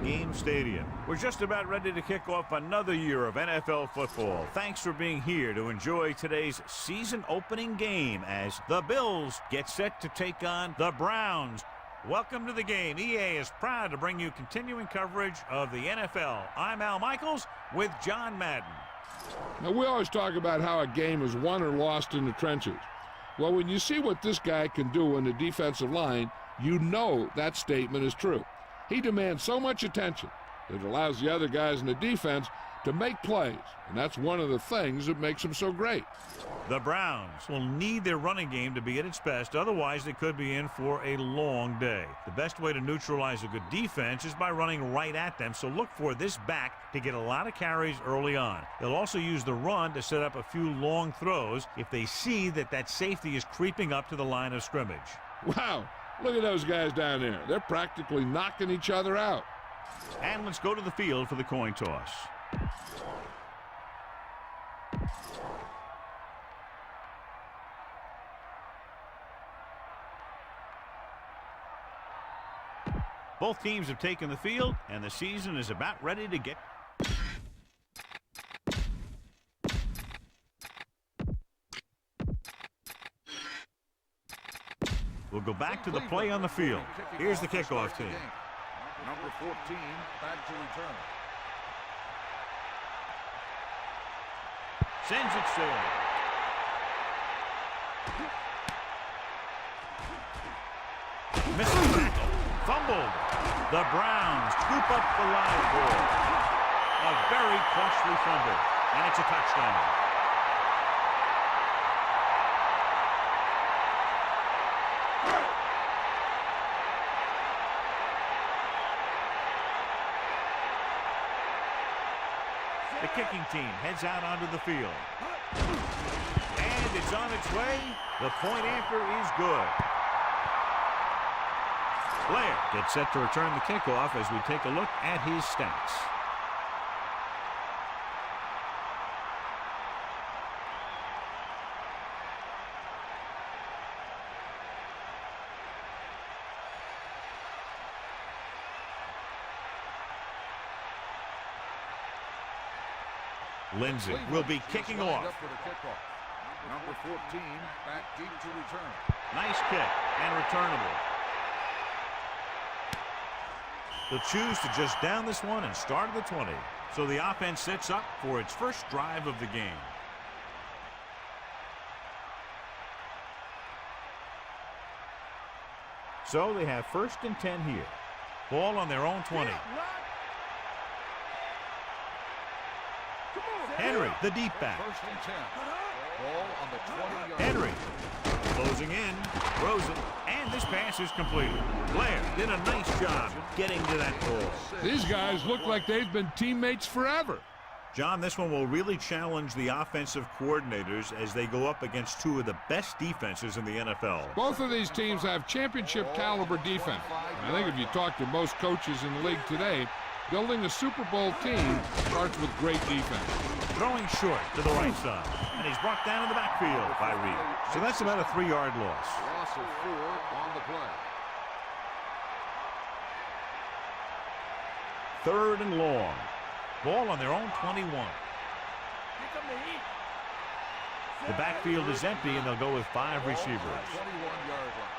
multi-game stadium. We're just about ready to kick off another year of NFL football. Thanks for being here to enjoy today's season opening game as the Bills get set to take on the Browns. Welcome to the game. EA is proud to bring you continuing coverage of the NFL. I'm Al Michaels with John Madden. Now, we always talk about how a game is won or lost in the trenches. Well, when you see what this guy can do in the defensive line, you know that statement is true. He demands so much attention that it allows the other guys in the defense to make plays, and that's one of the things that makes him so great. The Browns will need their running game to be at its best, otherwise they could be in for a long day. The best way to neutralize a good defense is by running right at them, so look for this back to get a lot of carries early on. They'll also use the run to set up a few long throws if they see that safety is creeping up to the line of scrimmage. Wow, look at those guys down there. They're practically knocking each other out. And let's go to the field for the coin toss. Both teams have taken the field, and the season is about ready to get. We'll go back to the play on the field. Here's the kickoff team. Number 14, back to return. Sends it sailing. Missing tackle. Fumbled. The Browns scoop up the live ball. A very costly fumble, and it's a touchdown. The kicking team heads out onto the field. And it's on its way. The point after is good. Blair gets set to return the kickoff as we take a look at his stats. Lindsay will be kicking off. Number 14, back deep to return. Nice kick and returnable. They'll choose to just down this one and start at the 20. So the offense sets up for its first drive of the game. So they have 1st and 10 here. Ball on their own 20. Henry, the deep back. 1st and 10. Ball on the 20-yard. Henry closing in, throws it, and this pass is completed. Blair did a nice job getting to that ball. These guys look like they've been teammates forever. John, this one will really challenge the offensive coordinators as they go up against two of the best defenses in the NFL. Both of these teams have championship caliber defense. I think if you talk to most coaches in the league today, building a Super Bowl team starts with great defense. Throwing short to the right side. And he's brought down in the backfield by Reed. So that's about a 3-yard loss. Loss of 4 on the play. 3rd and long. Ball on their own 21. The backfield is empty, and they'll go with 5 receivers. 21-yard line.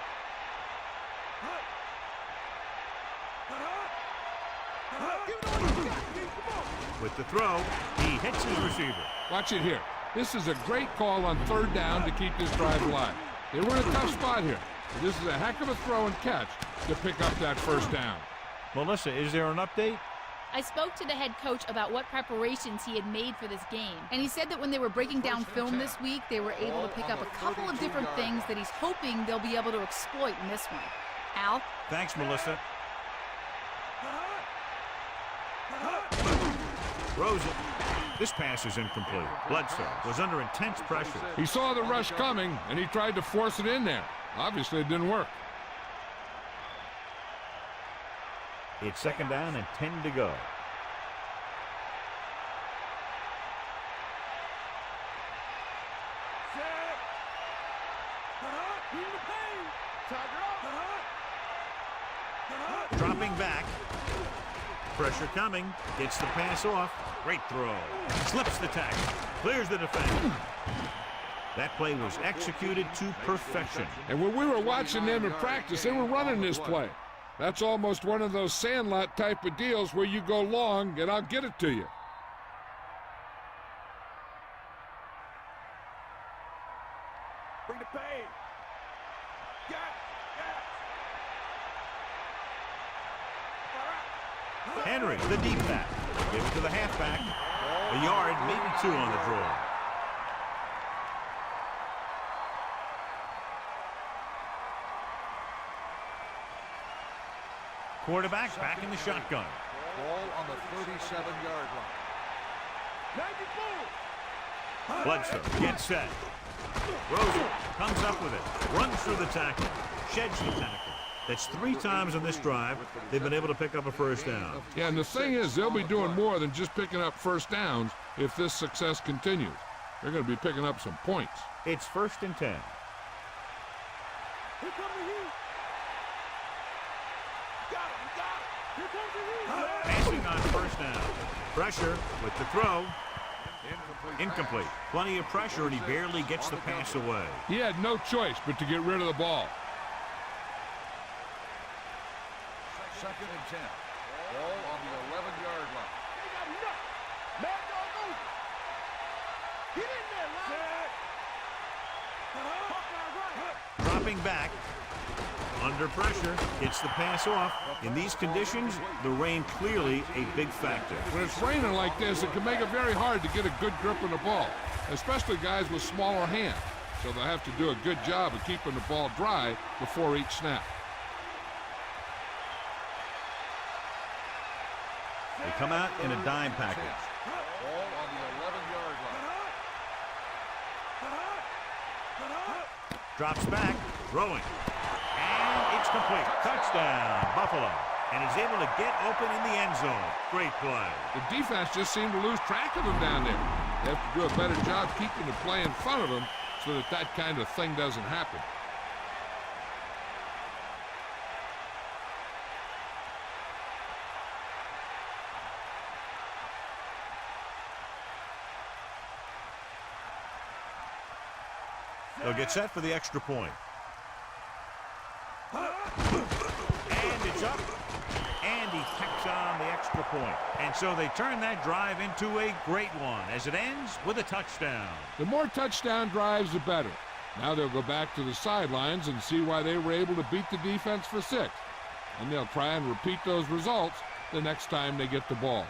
With the throw, he hits his receiver. Watch it here. This is a great call on 3rd down to keep this drive alive. They were in a tough spot here. This is a heck of a throw and catch to pick up that 1st down. Melissa, is there an update? I spoke to the head coach about what preparations he had made for this game, and he said that when they were breaking down film this week, they were able to pick up a couple of different things that he's hoping they'll be able to exploit in this one. Al? Thanks, Melissa. Throws it. This pass is incomplete. Bledsoe was under intense pressure. He saw the rush coming, and he tried to force it in there. Obviously, it didn't work. It's 2nd down and 10 to go. Dropping back. Pressure coming. Gets the pass off. Great throw. Slips the tackle. Clears the defender. That play was executed to perfection. And when we were watching them in practice, they were running this play. That's almost one of those sandlot type of deals where you go long and I'll get it to you. Bring the pain. Henry, the deep back. Give it to the halfback. A yard, maybe 2 on the draw. Quarterback back in the shotgun. Ball on the 37-yard line. Bledsoe gets set. Rosen comes up with it. Runs through the tackle. Sheds the tackle. That's 3 times on this drive they've been able to pick up a first down. Yeah, and the thing is, they'll be doing more than just picking up first downs if this success continues. They're going to be picking up some points. It's 1st and 10. Here comes the heat. Got it. Here comes the heat. Passing on first down. Pressure with the throw. Incomplete. Plenty of pressure, and he barely gets the pass away. He had no choice but to get rid of the ball. 2nd and 10. Ball on the 11-yard line. Dropping back. Under pressure. Gets the pass off. In these conditions, the rain clearly a big factor. When it's raining like this, it can make it very hard to get a good grip on the ball, especially guys with smaller hands. So they'll have to do a good job of keeping the ball dry before each snap. They come out in a dime package. Ball on the 11-yard line. Drops back. Throwing. And it's complete. Touchdown, Buffalo. And he's able to get open in the end zone. Great play. The defense just seemed to lose track of them down there. They have to do a better job keeping the play in front of them so that that kind of thing doesn't happen. They'll get set for the extra point. And it's up. And he tacks on the extra point. And so they turn that drive into a great one as it ends with a touchdown. The more touchdown drives, the better. Now they'll go back to the sidelines and see why they were able to beat the defense for 6. And they'll try and repeat those results the next time they get the ball.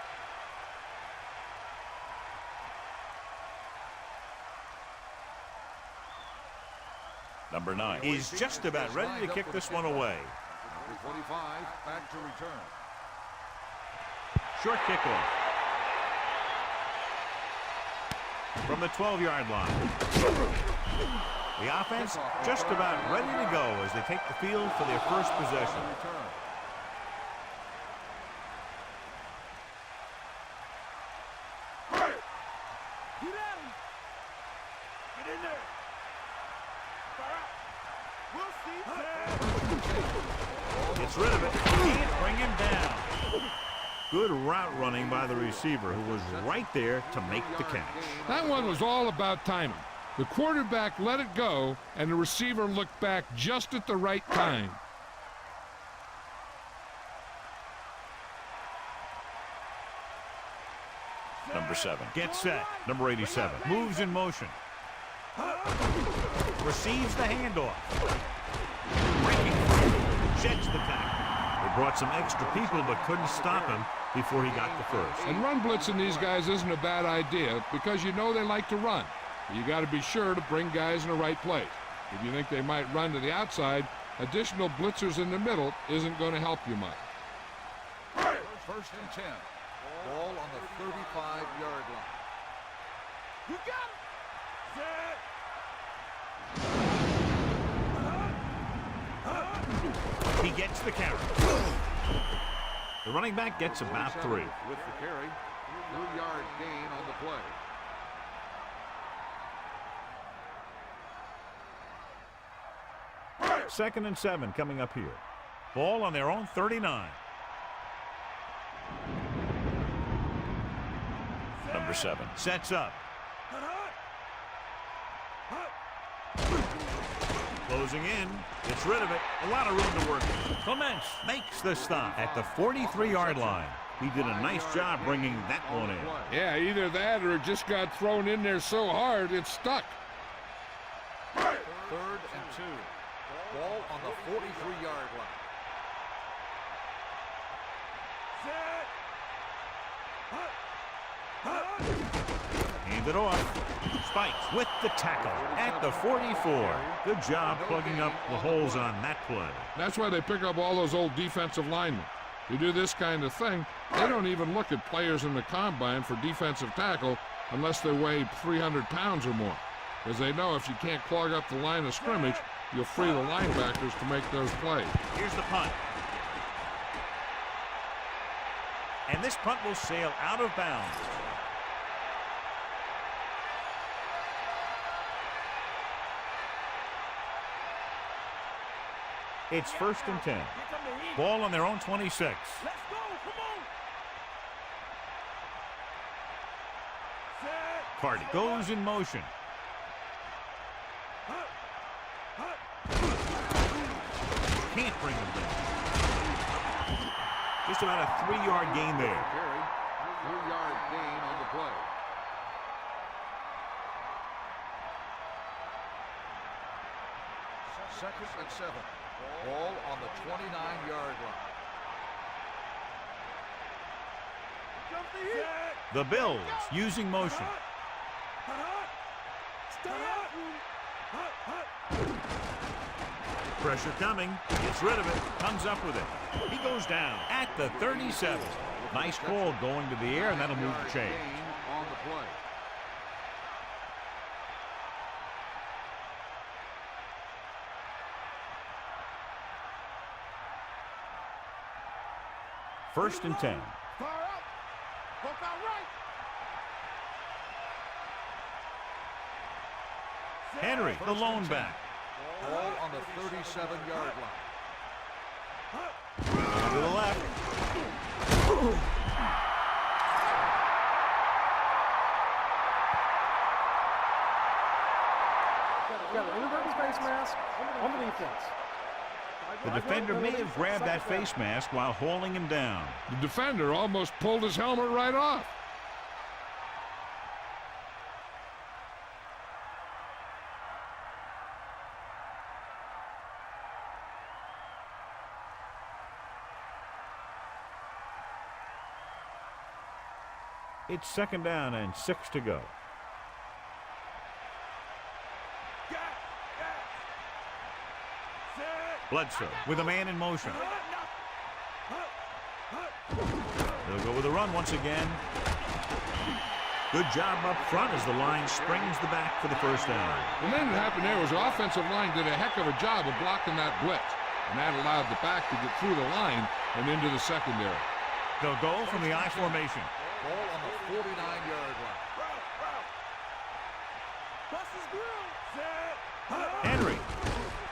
Number 9 is just about ready to kick this one away. Number 25 back to return. Short kickoff. From the 12-yard line. The offense just about ready to go as they take the field for their first possession. Gets rid of it. Can't bring him down. Good route running by the receiver, who was right there to make the catch. That one was all about timing. The quarterback let it go, and the receiver looked back just at the right time. Number 7 gets set. Number 87 moves in motion. Receives the handoff. Breaking through. Sheds the tackle. They brought some extra people but couldn't stop him before he got the first. And run blitzing these guys isn't a bad idea because you know they like to run. You got to be sure to bring guys in the right place. If you think they might run to the outside, additional blitzers in the middle isn't going to help you much. 1st and 10. Ball on the 35-yard line. You got it. He gets the carry. The running back gets about 3. With the carry, 3-yard gain on the play. Second and 7 coming up here. Ball on their own 39. number 7. Sets up. Closing in. Gets rid of it. A lot of room to work with. Clements makes the stop at the 43-yard line. He did a nice job bringing that one in. Yeah, either that or it just got thrown in there so hard it stuck. 3rd and 2. Ball on the 43-yard line. Hand it off. Spikes with the tackle at the 44. Good job plugging up the holes on that play. That's why they pick up all those old defensive linemen. You do this kind of thing, they don't even look at players in the combine for defensive tackle unless they weigh 300 pounds or more. Because they know if you can't clog up the line of scrimmage, you'll free the linebackers to make those plays. Here's the punt. And this punt will sail out of bounds. It's 1st and 10. Ball on their own 26. Let's go, come on. Cardi goes in motion. Can't bring him down. Just about a 3-yard gain there. 3-yard gain on the play. Second and 7. Ball on the 29-yard line. The Bills using motion. Pressure coming. Gets rid of it. Comes up with it. He goes down at the 37. Nice call going to the air, and that'll move the chain. On the play. First and 10. Far out. Poke out right. Henry, the lone back. Ball on the 37-yard line. To the left. Yeah, the inverted face mask on the defense. The defender may have grabbed that face mask while hauling him down. The defender almost pulled his helmet right off. It's 2nd down and 6 to go. Bledsoe with a man in motion. They'll go with a run once again. Good job up front as the line springs the back for the first down. And then what happened there was the offensive line did a heck of a job of blocking that blitz. And that allowed the back to get through the line and into the secondary. They'll go from the I formation. Ball on the 49-yard line. Henry.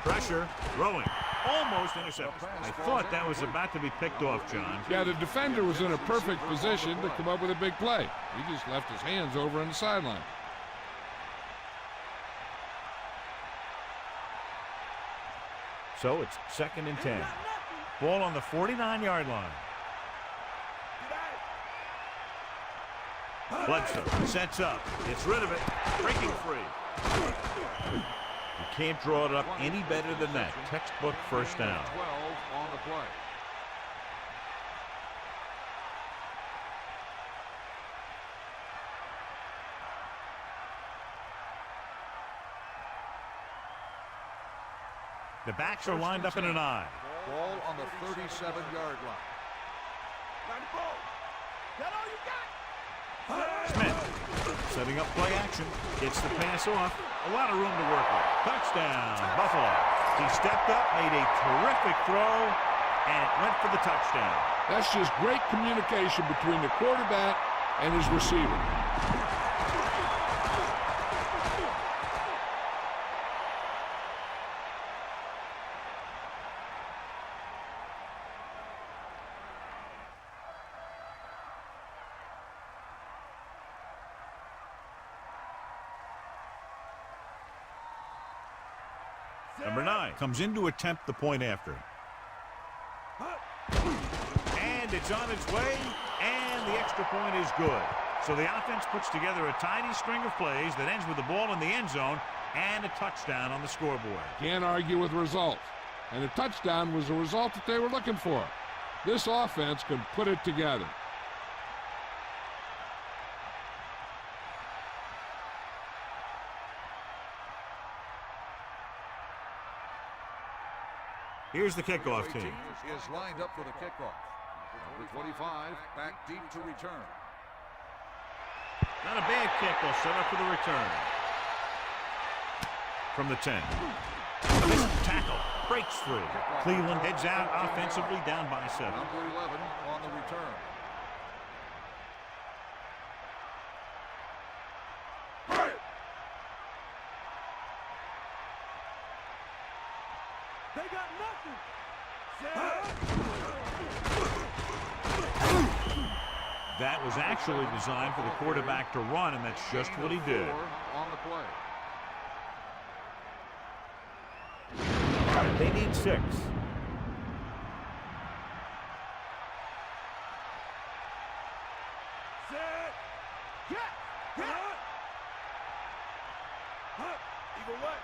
Pressure. Throwing. Almost intercepted. I thought that was about to be picked off, John. Yeah, the defender was in a perfect position to come up with a big play. He just left his hands over on the sideline. So it's 2nd and 10. Ball on the 49-yard line. Bledsoe sets up. Gets rid of it. Breaking free. You can't draw it up any better than that. Textbook first down. 12 on the play. The backs are lined up in an I. Ball on the 37-yard line. Smith setting up play action. Gets the pass off. A lot of room to work with. Touchdown, Buffalo. He stepped up, made a terrific throw, and went for the touchdown. That's just great communication between the quarterback and his receiver. Number 9 comes in to attempt the point after. And it's on its way, and the extra point is good. So the offense puts together a tiny string of plays that ends with the ball in the end zone and a touchdown on the scoreboard. Can't argue with results. And the touchdown was the result that they were looking for. This offense can put it together. Here's the kickoff team. Is lined up for the kickoff. Number 25 back deep to return. Not a bad kick. They'll set up for the return. From the 10. Missed tackle. Breaks free. Cleveland heads out offensively down by 7. Number 11 on the return. They got nothing. That was actually designed for the quarterback to run, and that's just what he did. On the play. They need 6. Set. Get. Eagle way.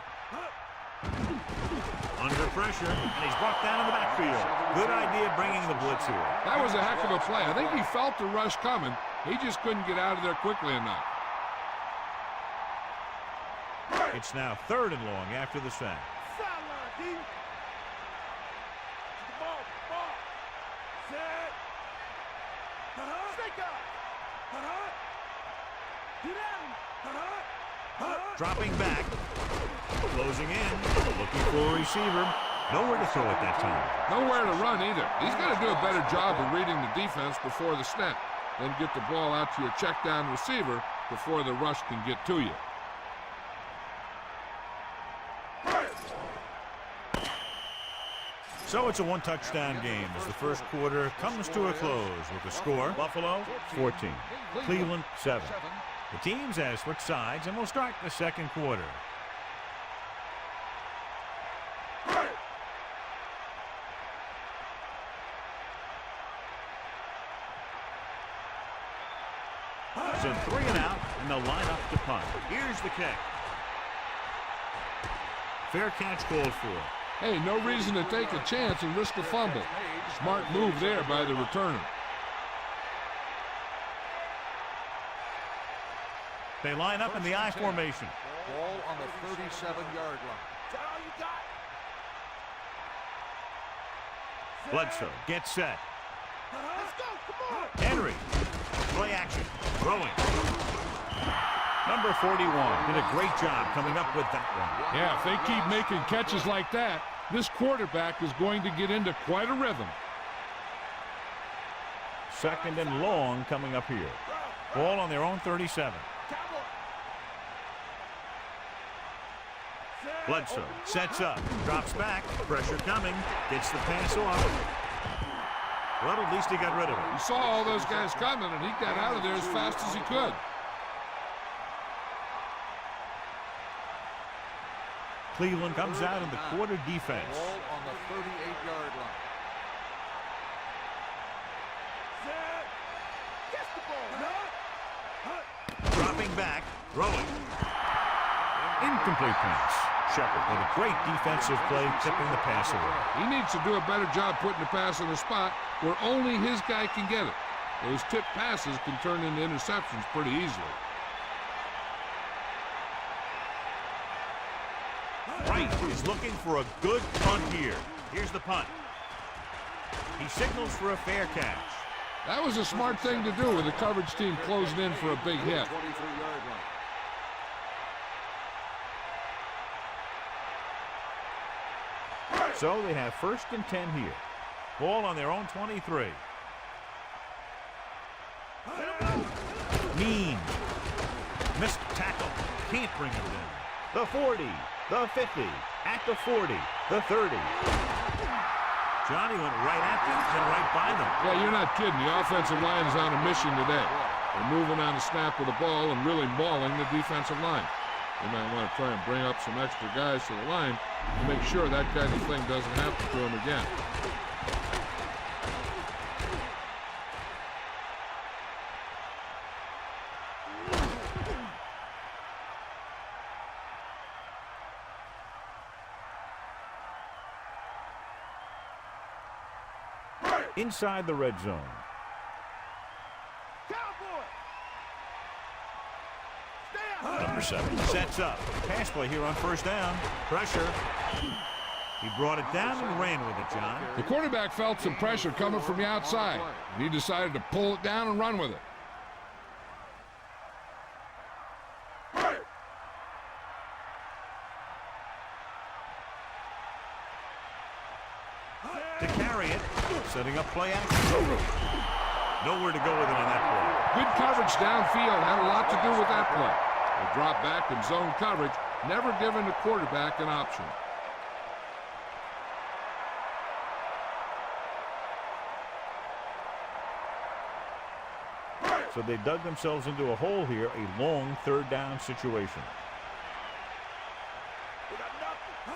Under pressure, and he's brought down in the backfield. Good idea bringing the blitz here. That was a heck of a play. I think he felt the rush coming. He just couldn't get out of there quickly enough. It's now 3rd and long after the sack. Sideline, D. Ball. Set. Snake out. Get out. Dropping back. Closing in. Looking for a receiver. Nowhere to throw at that time. Nowhere to run either. He's got to do a better job of reading the defense before the snap. Then get the ball out to your check down receiver before the rush can get to you. So it's a 1-touchdown game as the first quarter comes to a close with the score. Buffalo 14. Cleveland 7. The teams have switched sides and will start the second quarter. So 3 and out, and they'll line up to punt. Here's the kick. Fair catch called for. Hey, no reason to take a chance and risk a fumble. Smart move there by the returner. They line up in the I formation. Ball on the 37-yard line. That's all you got. Bledsoe gets set. Let's go. Come on. Henry. Play action. Throwing. Number 41 did a great job coming up with that one. Yeah, if they keep making catches like that, this quarterback is going to get into quite a rhythm. 2nd and long coming up here. Ball on their own 37. Bledsoe sets up, drops back, pressure coming, gets the pass off. Well, at least he got rid of it. He saw all those guys coming, and he got out of there as fast as he could. Cleveland comes out in the quarter defense. Ball on the 38-yard line. Dropping back, throwing. Incomplete pass. Shepard with a great defensive play, tipping the pass away. He needs to do a better job putting the pass in a spot where only his guy can get it. Those tip passes can turn into interceptions pretty easily. Wright is looking for a good punt here. Here's the punt. He signals for a fair catch. That was a smart thing to do with the coverage team closing in for a big hit. 23-yard line. So they have 1st and 10 here. Ball on their own 23. Mean. Missed tackle. Can't bring it in. The 40. The 50. At the 40. The 30. Johnny went right at them and right by them. Yeah, you're not kidding. The offensive line is on a mission today. They're moving on the snap of the ball and really mauling the defensive line. They might want to try and bring up some extra guys to the line to make sure that kind of thing doesn't happen to them again. Inside the red zone. Number 7 sets up. Pass play here on first down. Pressure. He brought it down and ran with it, John. The quarterback felt some pressure coming from the outside, and he decided to pull it down and run with it. To carry it. Setting up play action. Nowhere to go with it on that play. Good coverage downfield had a lot to do with that play. They drop back in zone coverage, never giving the quarterback an option. So they dug themselves into a hole here, a long third down situation.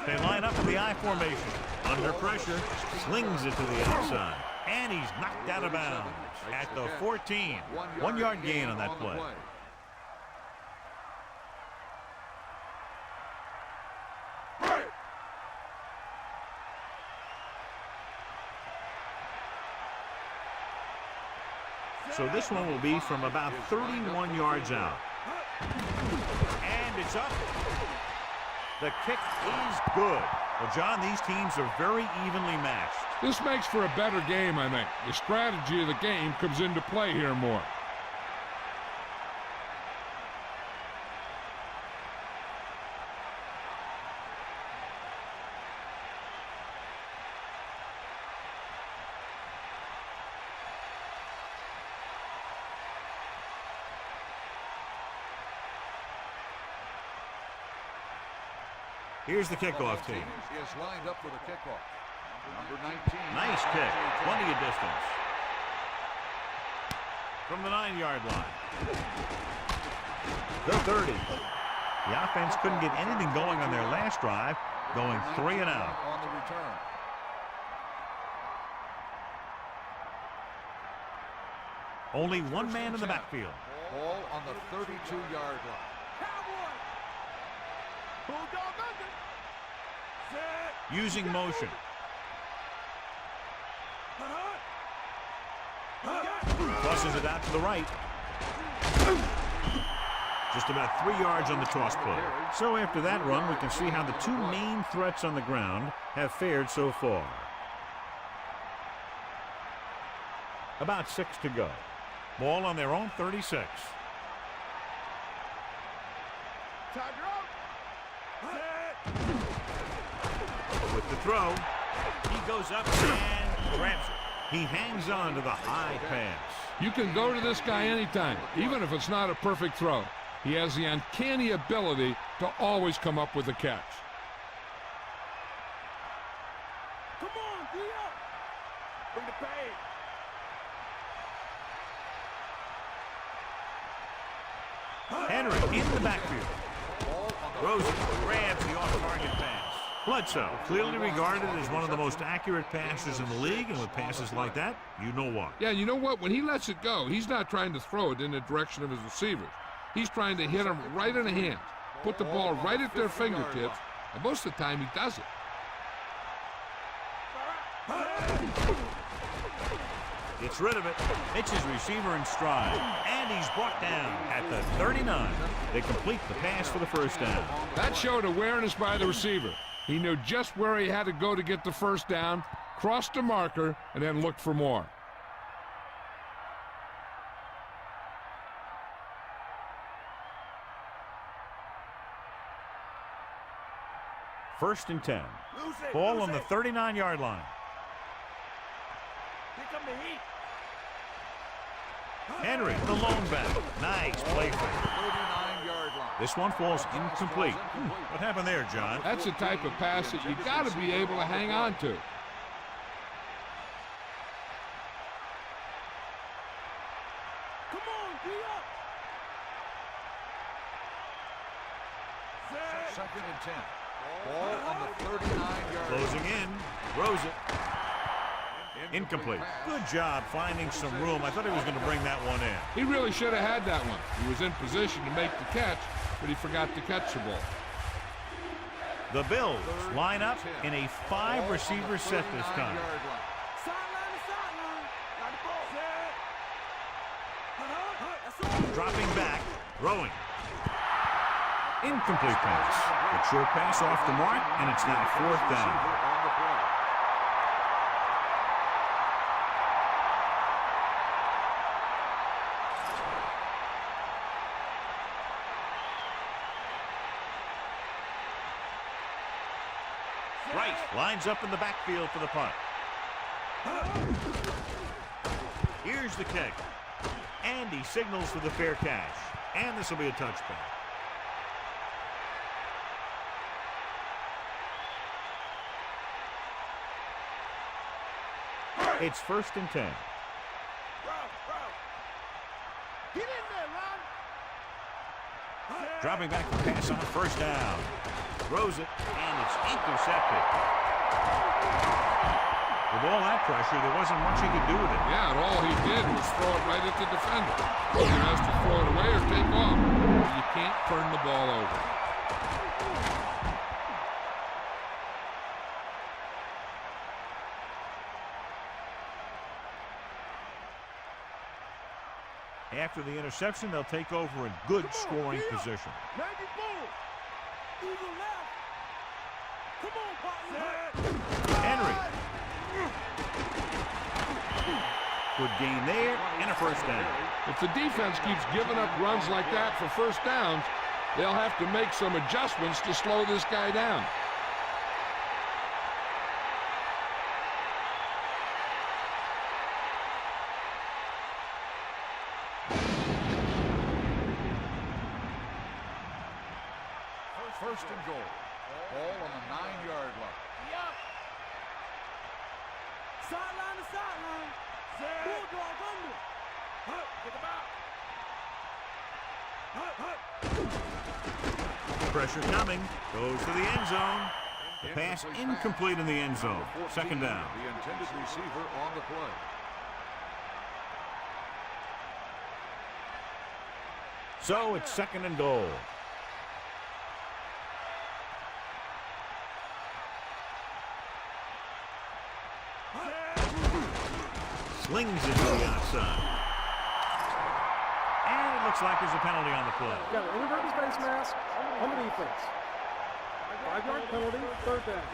They line up in the I formation. Under pressure, slings it to the outside. And he's knocked out of bounds at the 14. 1 yard gain on that play. So this one will be from about 31 yards out. And it's up. The kick is good. Well, John, these teams are very evenly matched. This makes for a better game, I think. The strategy of the game comes into play here more. Here's the kickoff team. Is lined up for the kickoff. Number 19. Nice kick. Plenty of distance. From the 9-yard line. The 30. The offense couldn't get anything going on their last drive, going 3 and out. On the return. Only one man in the backfield. Ball on the 32-yard line. Using motion. Tosses it out to the right. Just about 3 yards on the toss play. So after that run, we can see how the two main threats on the ground have fared so far. About 6 to go. Ball on their own 36. With the throw, he goes up and grabs it. He hangs on to the high pass. You can go to this guy anytime, even if it's not a perfect throw. He has the uncanny ability to always come up with a catch. Come on, D up. Bring the pain. Henry in the backfield. Rosen grabs the off-target pass. Bledsoe, clearly regarded as one of the most accurate passers in the league, and with passes like that, you know why. Yeah, you know what? When he lets it go, he's not trying to throw it in the direction of his receivers. He's trying to hit them right in the hands, put the ball right at their fingertips, and most of the time he does it. Gets rid of it, hits his receiver in stride, and he's brought down at the 39. They complete the pass for the first down. That showed awareness by the receiver. He knew just where he had to go to get the first down, crossed the marker, and then looked for more. First and 10. Ball on the 39-yard line. Here come the heat. Henry, the lone back. Nice play fake. 39-yard line. This one falls incomplete. What happened there, John? That's the type of pass that you got to be able to hang on to. Come on, D up. Second and 10. Ball on the 39-yard line. Closing in. Throws it. Incomplete. Good job finding some room. I thought he was going to bring that one in. He really should have had that one. He was in position to make the catch, but he forgot to catch the ball. The Bills line up in a 5-receiver set this time. Sideline to sideline. Got the ball. Set. Dropping back. Throwing. Incomplete pass. A short pass off the mark, and it's now 4th down. Right, lines up in the backfield for the punt. Here's the kick. And he signals for the fair catch. And this will be a touchback. It's 1st and 10. Get in there, Ron. Dropping back for pass on 1st down. Throws it, and it's intercepted. With all that pressure, there wasn't much he could do with it. Yeah, and all he did was throw it right at the defender. He has to throw it away or take off. You can't turn the ball over. After the interception, they'll take over in good scoring position. Maggie Bull. Eagle left. Come on, partner. Henry. Good gain there, and a 1st down. If the defense keeps giving up runs like that for 1st downs, they'll have to make some adjustments to slow this guy down. First and goal. Ball on the 9-yard line. Sideline to sideline. Bulldog under. Get him out. Pressure coming. Goes to the end zone. The pass incomplete in the end zone. 2nd down. The intended receiver on the play. So it's 2nd and goal. Slings it to the outside. And it looks like there's a penalty on the play. Got an inadvertent face mask on the defense. 5-yard penalty, 3rd down.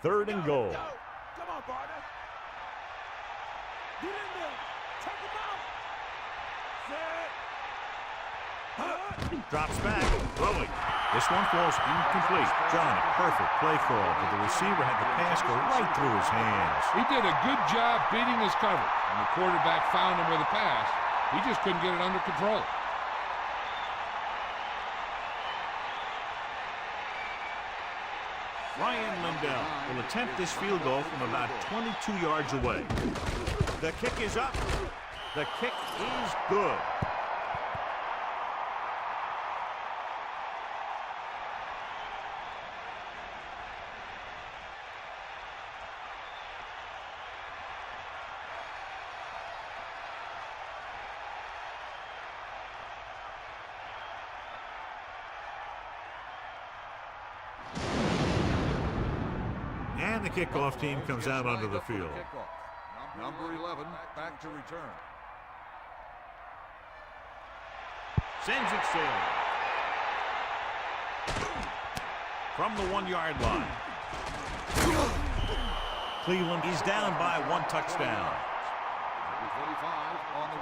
Third and goal. Come on, partner. Get in there. Take him out. Set. Drops back. Throwing. This one falls incomplete. John, a perfect play call, but the receiver had the pass go right through his hands. He did a good job beating his cover. When the quarterback found him with a pass, he just couldn't get it under control. Ryan Lindell will attempt this field goal from about 22 yards away. The kick is up. The kick is good. And the kickoff team comes out onto the field. Number 11 back to return. Sends it sailing. From the 1-yard line. Cleveland is down by 1 touchdown. Number 45 on the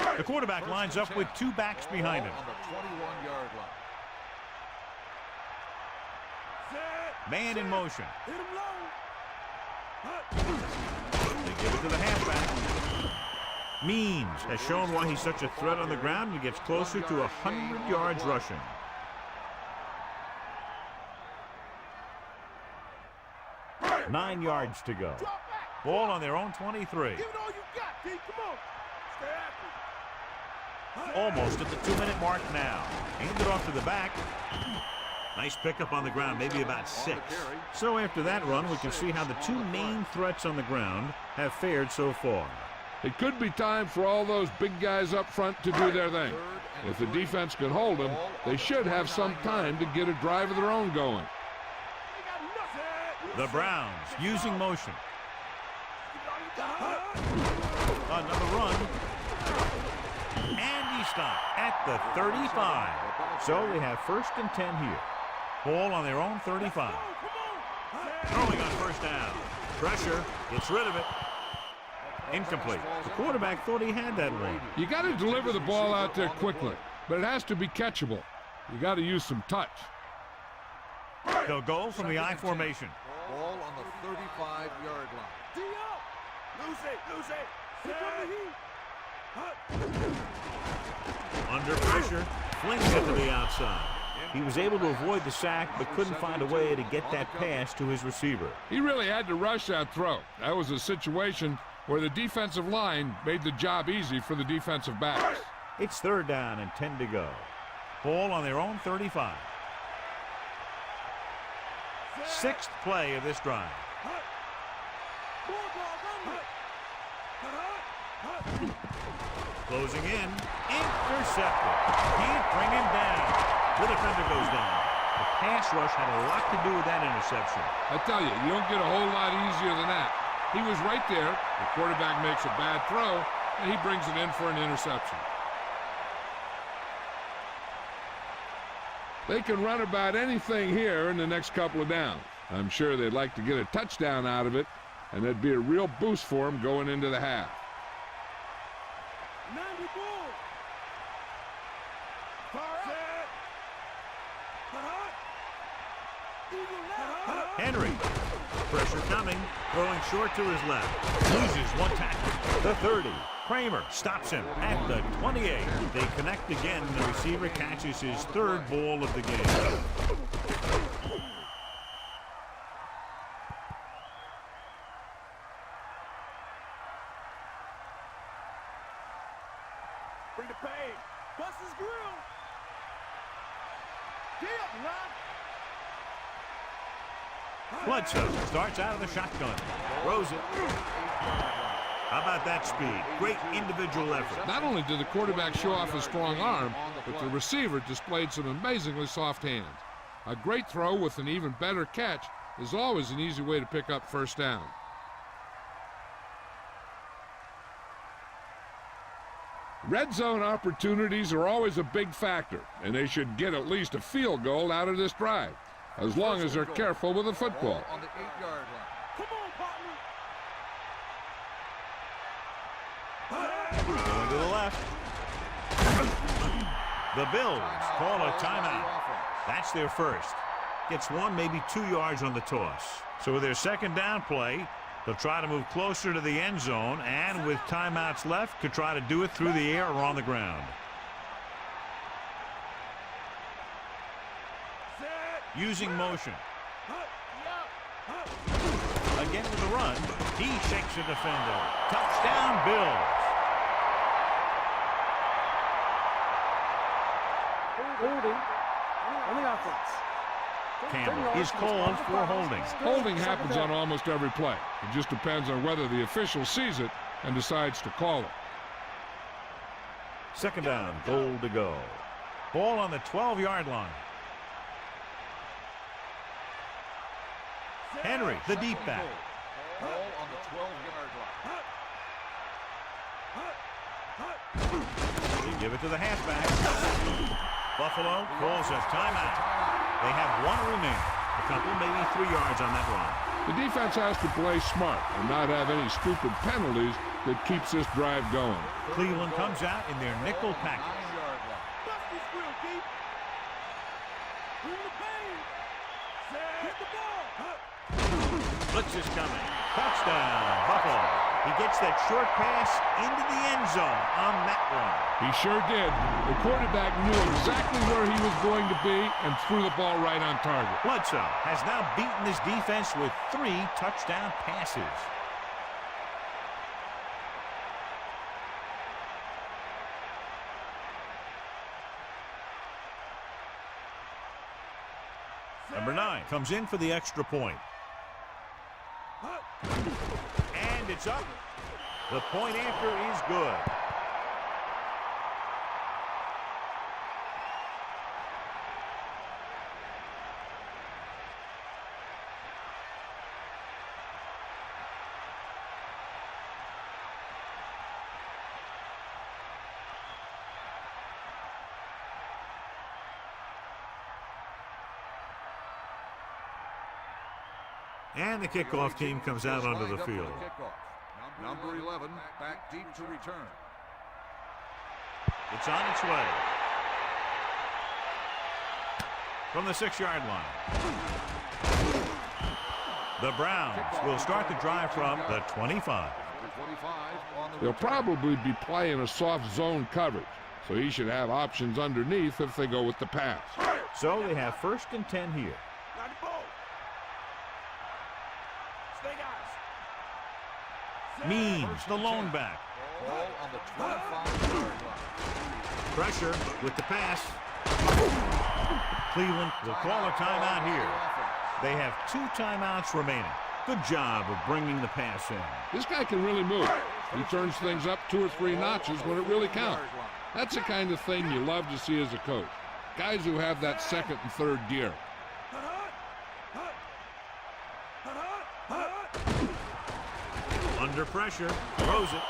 return. The quarterback lines up with 2 backs behind him. On the 21-yard line. Man in motion. Hit him low. They Give it to the halfback. Means has shown why he's such a threat on the ground and gets closer to 100 yards rushing. Nine yards to go. Ball on their own 23. Give it all you got, D. Come on. Stay after. Almost at the 2-minute mark now. Handed off to the back. Nice pickup on the ground, maybe about 6. So after that run, we can see how the two main threats on the ground have fared so far. It could be time for all those big guys up front to do their thing. If the defense can hold them, they should have some time to get a drive of their own going. The Browns using motion. Another run. And he stopped at the 35. So they have 1st and 10 here. Ball on their own 35. Throwing on first down. Pressure. Gets rid of it. Incomplete. The quarterback thought he had that one. You got to deliver the ball out there quickly, but it has to be catchable. You got to use some touch. They'll go from the I formation. Ball on the 35-yard line. D up. Lose it. Here come the heat. Under pressure. Flings it to the outside. He was able to avoid the sack, but couldn't find a way to get that pass to his receiver. He really had to rush that throw. That was a situation where the defensive line made the job easy for the defensive backs. It's 3rd down and 10 to go. Ball on their own 35. 6th play of this drive. Closing in. Intercepted. Can't bring him down. The defender goes down. The pass rush had a lot to do with that interception. I tell you, you don't get a whole lot easier than that. He was right there. The quarterback makes a bad throw, and he brings it in for an interception. They can run about anything here in the next couple of downs. I'm sure they'd like to get a touchdown out of it, and that'd be a real boost for them going into the half. Henry. Pressure coming. Throwing short to his left. Loses one tackle. The 30. Kramer stops him at the 28. They connect again. The receiver catches his 3rd ball of the game. Bring the pain. Bust his grill. Deal, Ron. Bledsoe starts out of the shotgun. Throws it. How about that speed? Great individual effort. Not only did the quarterback show off his strong arm, but the receiver displayed some amazingly soft hands. A great throw with an even better catch is always an easy way to pick up first down. Red zone opportunities are always a big factor, and they should get at least a field goal out of this drive, as long as they're careful with the football. On the 8-yard line. Come on, partner. Going to the left. The Bills call a timeout. That's their first. Gets 1, maybe 2 yards on the toss. So with their 2nd down play, they'll try to move closer to the end zone, and with timeouts left, could try to do it through the air or on the ground. Using motion. Again with the run. He shakes a defender. Touchdown, Bills. Holding on the offense. Campbell is called for holding. Holding happens on almost every play. It just depends on whether the official sees it and decides to call it. 2nd down, goal to go. Ball on the 12-yard line. Henry, the deep back. Ball on the 12-yard line. They give it to the halfback. Buffalo calls a timeout. They have 1 remaining. A couple, maybe 3 yards on that run. The defense has to play smart and not have any stupid penalties that keeps this drive going. Cleveland comes out in their nickel package. 9-yard line. Bust this grill, deep. Bring the pain. Hit the ball. Blitz is coming. Touchdown, Buffalo. He gets that short pass into the end zone on that one. He sure did. The quarterback knew exactly where he was going to be and threw the ball right on target. Bledsoe has now beaten his defense with 3 touchdown passes. Number 9 comes in for the extra point. And it's up. The point after is good. And the kickoff team comes out onto the field. Number 11 back deep to return. It's on its way. From the 6-yard line. The Browns will start the drive from the 25. They'll probably be playing a soft zone coverage, so he should have options underneath if they go with the pass. So they have 1st and 10 here. Means the lone back. Ball on the 25-yard line. Pressure with the pass. Cleveland will call a timeout here. They have 2 timeouts remaining. Good job of bringing the pass in. This guy can really move. He turns things up 2 or 3 notches when it really counts. That's the kind of thing you love to see as a coach. Guys who have that 2nd and 3rd gear. Under pressure, throws it.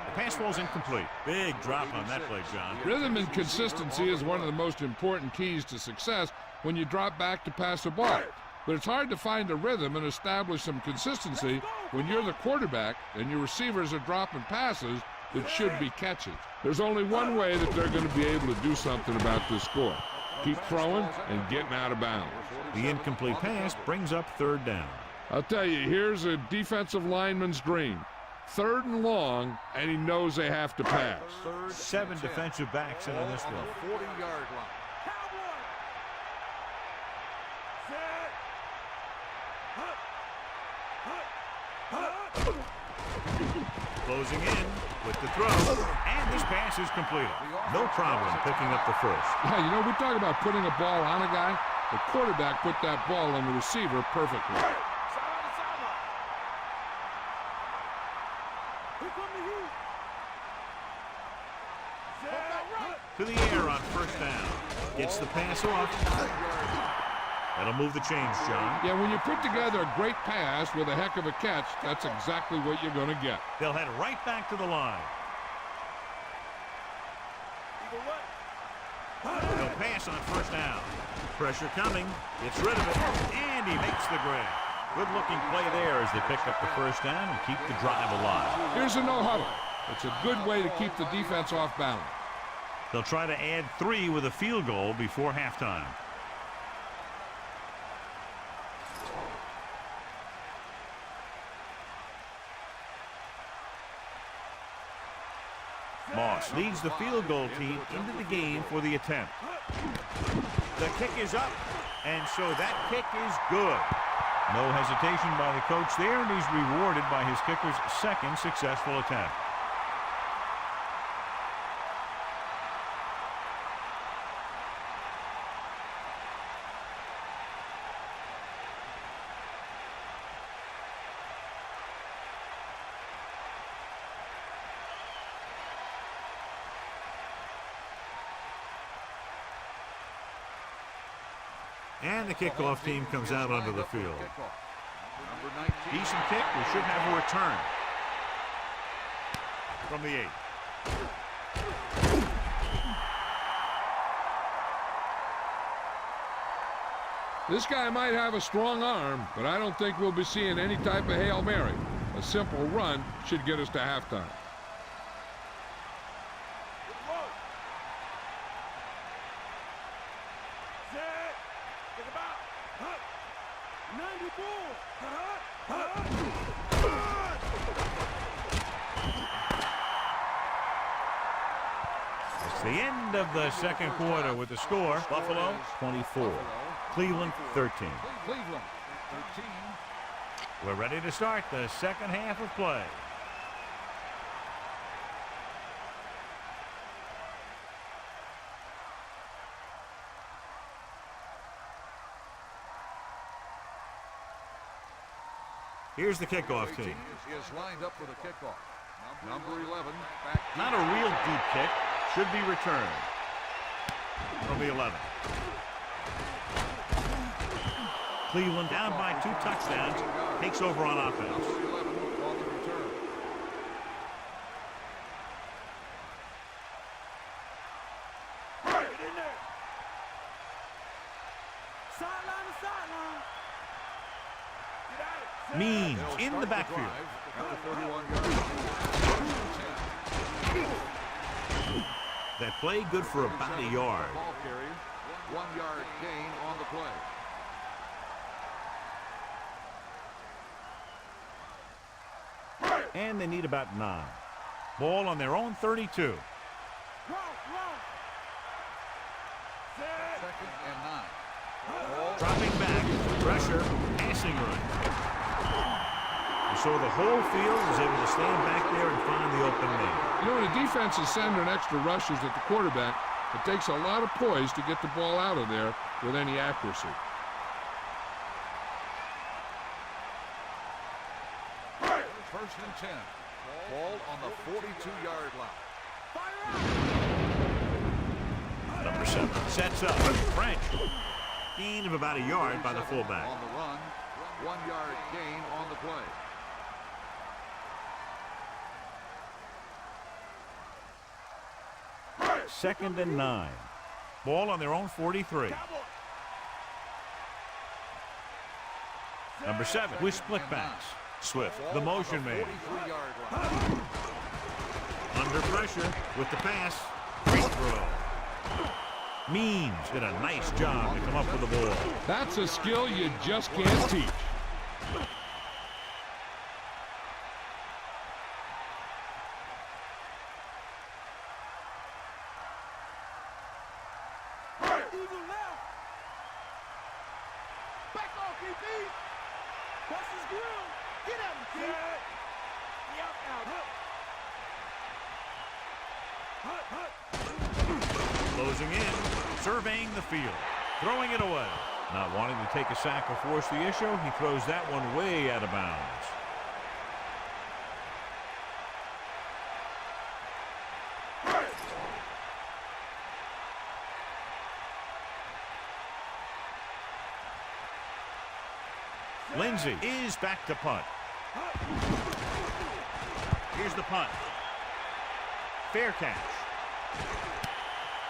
The pass falls incomplete. Big drop on that play, John. Rhythm and consistency is one of the most important keys to success when you drop back to pass a ball. But it's hard to find a rhythm and establish some consistency when you're the quarterback and your receivers are dropping passes that should be catches. There's only one way that they're going to be able to do something about this score. Keep throwing and getting out of bounds. The incomplete pass brings up 3rd down. I'll tell you, here's a defensive lineman's dream. 3rd and long, and he knows they have to pass. 7 defensive backs into this one. 40-yard line. Closing in with the throw, and this pass is completed. No problem picking up the 1st. Yeah, you know, we talk about putting a ball on a guy. The quarterback put that ball on the receiver perfectly. To the air on 1st down. Gets the pass off. That'll move the chains, John. Yeah, when you put together a great pass with a heck of a catch, that's exactly what you're going to get. They'll head right back to the line. They'll pass on 1st down. Pressure coming. Gets rid of it. And he makes the grab. Good-looking play there as they pick up the 1st down and keep the drive alive. Here's a no-huddle. It's a good way to keep the defense off balance. They'll try to add 3 with a field goal before halftime. Moss leads the field goal team into the game for the attempt. The kick is up, and so that kick is good. No hesitation by the coach there, and he's rewarded by his kicker's 2nd successful attempt. And the kickoff team comes out onto the field. Decent kick. We should have a return from the 8. This guy might have a strong arm, but I don't think we'll be seeing any type of Hail Mary. A simple run should get us to halftime. End of the second quarter with the score, Buffalo 24, Cleveland 13. Cleveland 13. We're ready to start the second half of play. Here's the kickoff team. Is lined up for the kickoff. Number 11. Back. Not a real deep kick. Should be returned. It'll be 11. Cleveland down by 2 touchdowns. Takes over on offense. Number 11 on the return. Get in there. Sideline to sideline. Get out. Means They'll in start the backfield. drive at the 31 yard line. That play good for about a yard. Ball carrier. 1 yard gain on the play. And they need about 9. Ball on their own 32. Run. Second and 9. Dropping back. Pressure. Passing run. So the whole field was able to stand back there and find the open man. You know, when the defense is sending extra rushers at the quarterback, it takes a lot of poise to get the ball out of there with any accuracy. First and 10. Ball on the 42-yard line. Number 7 sets up. French. Gain of about a yard by the fullback. On the run. 1 yard gain on the play. Second and 9. Ball on their own 43. Number 7 with split backs. Swift, the motion man. 43-yard line. Under pressure with the pass. Great throw. Means did a nice job to come up with the ball. That's a skill you just can't teach. Eagle left. Back off, DP. Bust his grill. Get at him, kid. Yep, out. Closing in, surveying the field, throwing it away. Not wanting to take a sack or force the issue, he throws that one way out of bounds. Lindsey is back to punt. Here's the punt. Fair catch.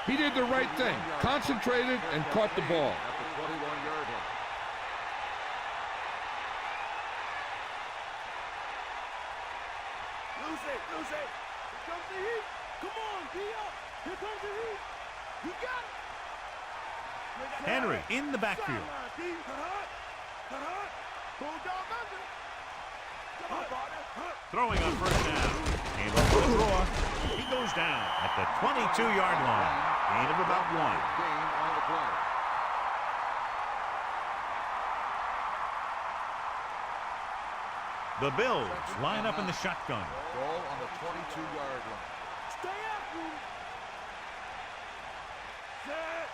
He did the right thing, concentrated and caught the ball. At the 21-yard line. Lose it. Here comes the heat. Come on, be up. Here comes the heat. You got it. Henry in the backfield. Bulldog under. Come on, partner. Throwing on first down. And over the draw. He goes down at the 22-yard line. Gain of about 1. Gain on the play. The Bills line up in the shotgun. Ball on the 22-yard line. Stay after him. Set.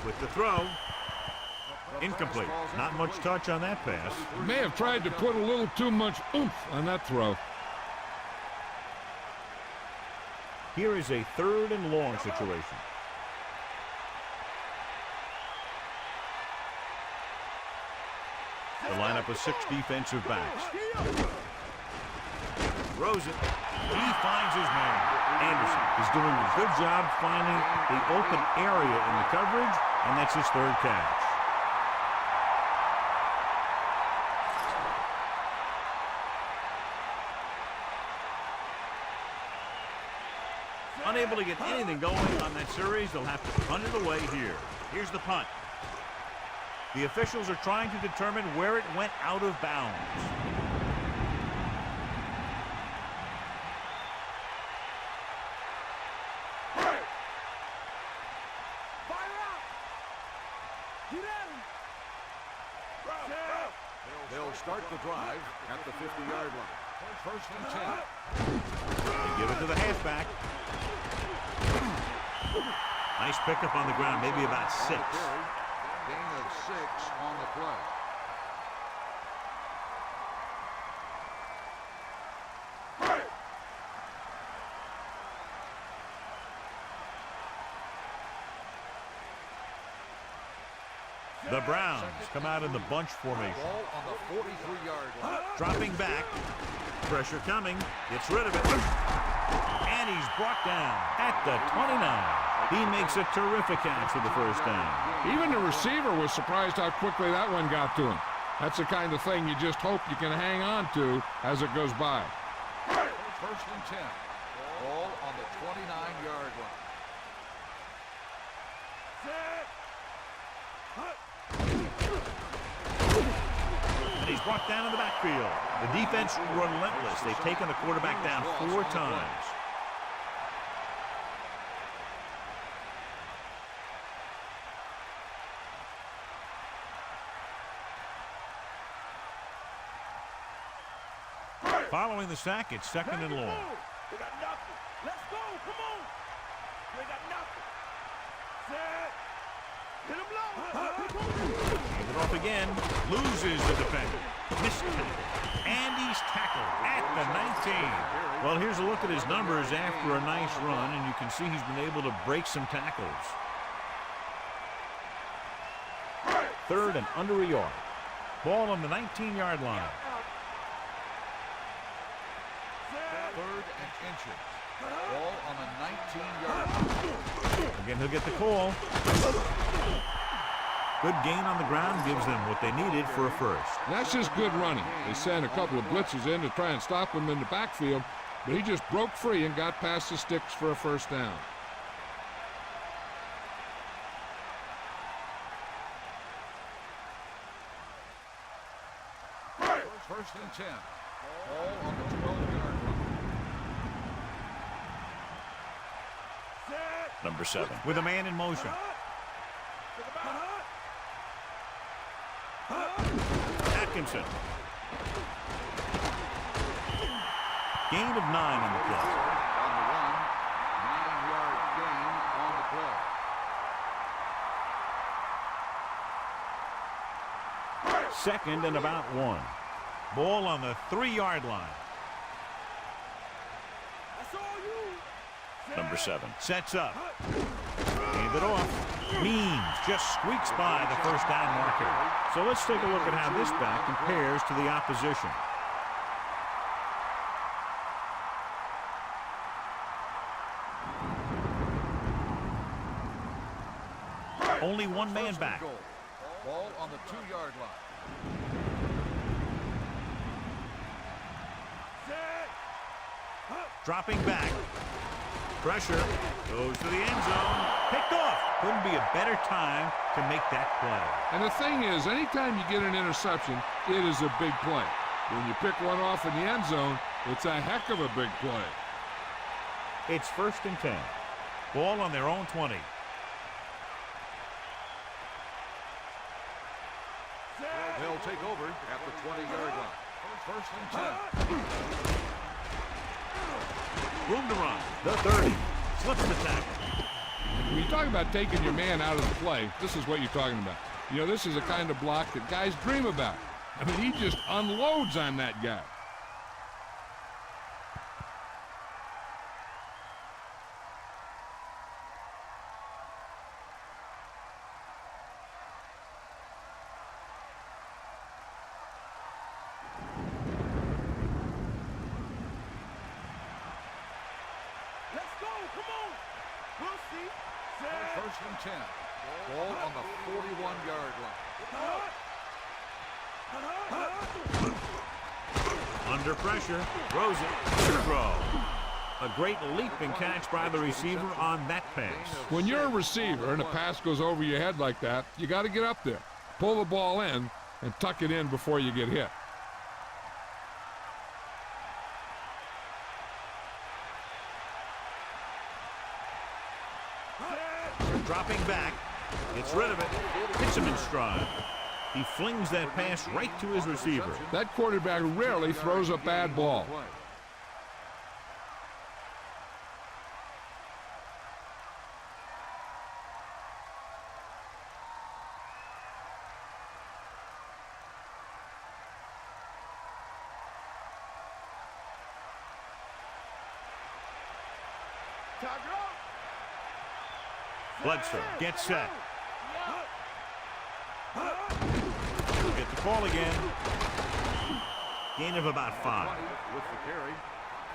With the throw. Incomplete. Not much touch on that pass. He may have tried to put a little too much oomph on that throw. Here is a 3rd and long situation. The lineup of 6 defensive backs. Throws it. He finds his man. Anderson is doing a good job finding the open area in the coverage, and that's his 3rd catch. Unable to get anything going on that series, they'll have to punt it away here. Here's the punt. The officials are trying to determine where it went out of bounds. They'll start the drive at the 50-yard line. First and 10. They give it to the halfback. Nice pickup on the ground, maybe about 6. Gain of 6 on the play. The Browns come out in the bunch formation. Ball on the 43-yard line. Dropping back. Pressure coming. Gets rid of it. And he's brought down at the 29. He makes a terrific catch for the first down. Even the receiver was surprised how quickly that one got to him. That's the kind of thing you just hope you can hang on to as it goes by. First and 10. Ball on the 29-yard line. And he's brought down in the backfield. The defense relentless. They've taken the quarterback down 4 times. Following the sack, it's second and long. They got nothing. Let's go. Come on. They got nothing. Set. Hit him low. Hands it off again. Loses the defender. Missed tackle. And he's tackled at the 19. Well, here's a look at his numbers after a nice run, and you can see he's been able to break some tackles. 3rd and under a yard. Ball on the 19-yard line. 3rd and inches. Ball on the 19-yard line. Again, he'll get the call. Good gain on the ground gives them what they needed for a first. That's just good running. They sent a couple of blitzes in to try and stop him in the backfield, but he just broke free and got past the sticks for a first down. First and 10. Ball on the 12-yard line. Number 7 with a man in motion. Atkinson. Gain of 9 on the play. On the run, 9-yard gain on the play. Second and about 1. Ball on the 3-yard line. That's all you. Number 7 sets up. Hand it off. Means just squeaks by the first down marker. So let's take a look at how this back compares to the opposition. Only one man back. Ball on the 2-yard line. Dropping back. Pressure. Goes to the end zone. Picked off. Couldn't be a better time to make that play. And the thing is, anytime you get an interception, it is a big play. When you pick one off in the end zone, it's a heck of a big play. It's 1st and 10. Ball on their own 20. They'll take over at the 20-yard line. First and 10. Room to run. The 30. Slips the tackle. When you talk about taking your man out of the play, this is what you're talking about. You know, this is the kind of block that guys dream about. I mean, he just unloads on that guy. Let's go. Come on. We'll see. Set. First and 10. Ball on the 41-yard line. Under pressure. Throws it. Throw. A great leaping catch by the receiver on that pass. When you're a receiver and a pass goes over your head like that, you got to get up there, pull the ball in, and tuck it in before you get hit. Dropping back. Gets rid of it. Hits him in stride. He flings that pass right to his receiver. That quarterback rarely throws a bad ball. Bledsoe gets set. He'll get the call again. Gain of about 5. With the carry,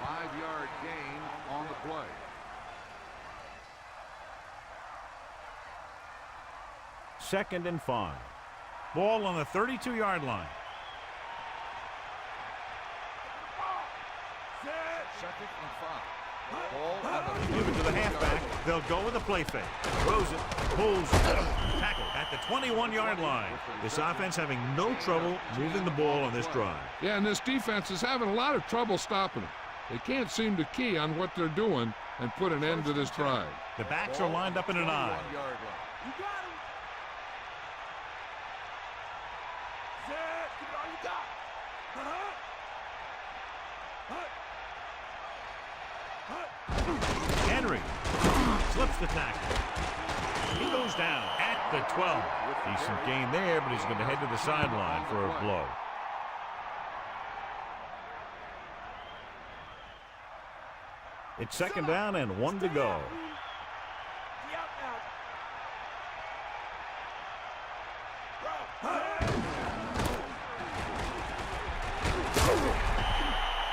5-yard gain on the play. Second and 5. Ball on the 32-yard line. Second and 5. Ball on the Give it to the halfback. They'll go with a play fake. Throws it, pulls, tackle at the 21-yard line. This offense having no trouble moving the ball on this drive. Yeah, and this defense is having a lot of trouble stopping them. They can't seem to key on what they're doing and put an end to this drive. The backs are lined up in an I. You got him. Set. Give it all you got. Henry slips the tackle. He goes down at the 12. Decent gain there, but he's going to head to the sideline for a blow. It's second down and 1 to go.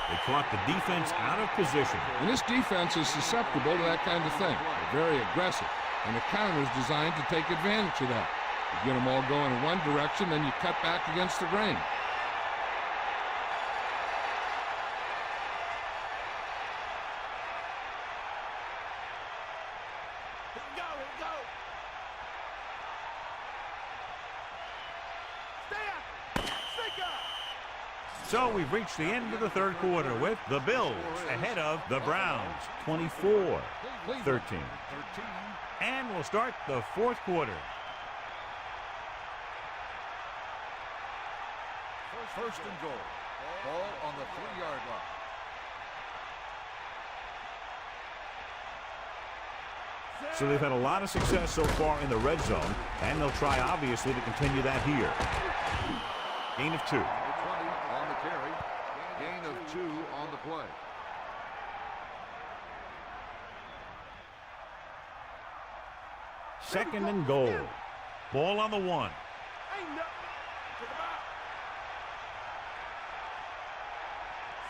They caught the defense out of position. And this defense is susceptible to that kind of thing. They're very aggressive, and the counter is designed to take advantage of that. You get them all going in one direction, then you cut back against the grain. So we've reached the end of the third quarter with the Bills ahead of the Browns, 24-13. And we'll start the fourth quarter. First and goal. Ball on the 3-yard line. So they've had a lot of success so far in the red zone, and they'll try, obviously, to continue that here. Gain of 2. 20 on the carry. Gain of 2 on the play. Second and goal. Ball on the 1.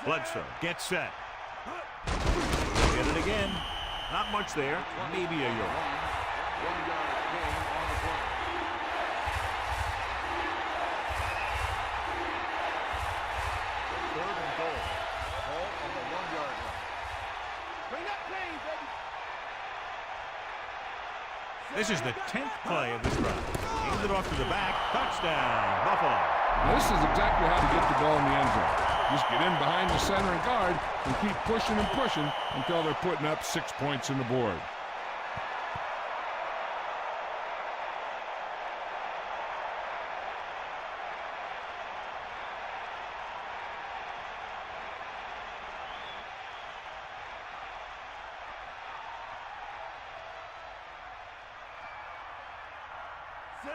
Bledsoe gets set. Get it again. Not much there. Maybe a yard. 1-yard gain on the play. Third and goal. Ball on the 1-yard line. Bring that play, baby. This is the 10th play of this drive. Hands it off to the back. Touchdown, Buffalo. Now, this is exactly how to get the ball in the end zone. Just get in behind the center and guard and keep pushing and pushing until they're putting up 6 points in the board.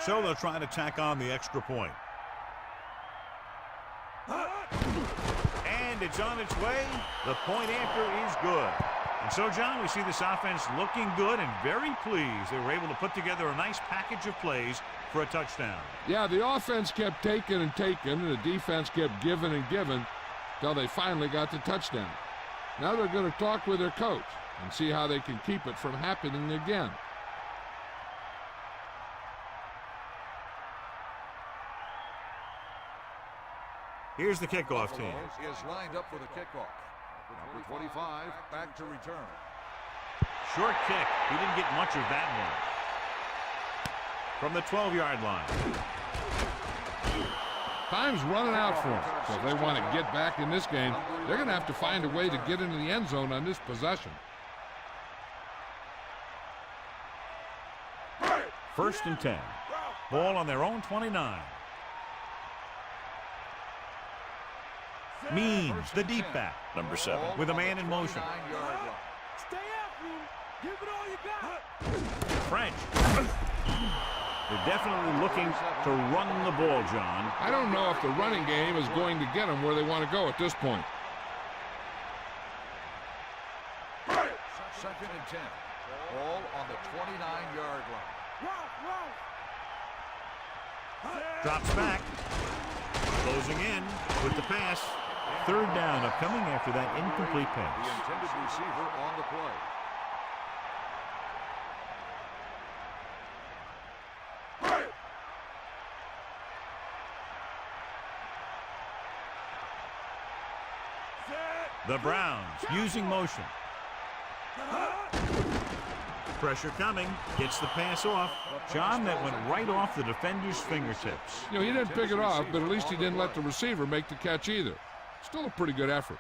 So they'll try to tack on the extra point. And it's on its way. The point after is good. And so, John, we see this offense looking good and very pleased. They were able to put together a nice package of plays for a touchdown. Yeah, the offense kept taking and taking, and the defense kept giving and giving until they finally got the touchdown. Now they're going to talk with their coach and see how they can keep it from happening again. Here's the kickoff team. Is lined up for the kickoff. Number 25 back to return. Short kick. He didn't get much of that one. From the 12-yard line. Time's running out for them. So if they want to get back in this game, they're going to have to find a way to get into the end zone on this possession. First and 10. Ball on their own 29. Means, the deep back, number 7, with a man in motion. Stay after him. Give it all you got. French. They're definitely looking to run the ball, John. I don't know if the running game is going to get them where they want to go at this point. 2nd and 10. Ball on the 29-yard line. Drops back. Closing in with the pass. 3rd down upcoming after that incomplete The pass. intended receiver on the play. The Browns using motion. Pressure coming. Gets the pass off. John, that went right off the defender's fingertips. You know, he didn't pick it off, but at least he didn't let the receiver make the catch either. Still a pretty good effort.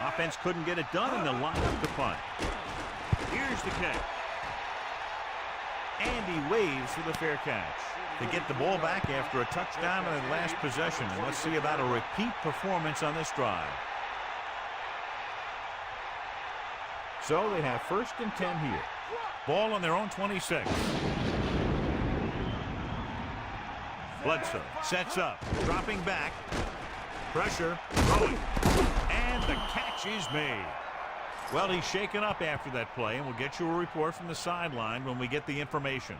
Offense couldn't get it done, and they'll line up the punt. Here's the catch. And he waves for the fair catch. They get the ball back after a touchdown in their last possession. And let's see about a repeat performance on this drive. So they have 1st and 10 here. Ball on their own 26. Bledsoe sets up, dropping back. Pressure, throwing. And the catch is made. Well, he's shaken up after that play, and we'll get you a report from the sideline when we get the information.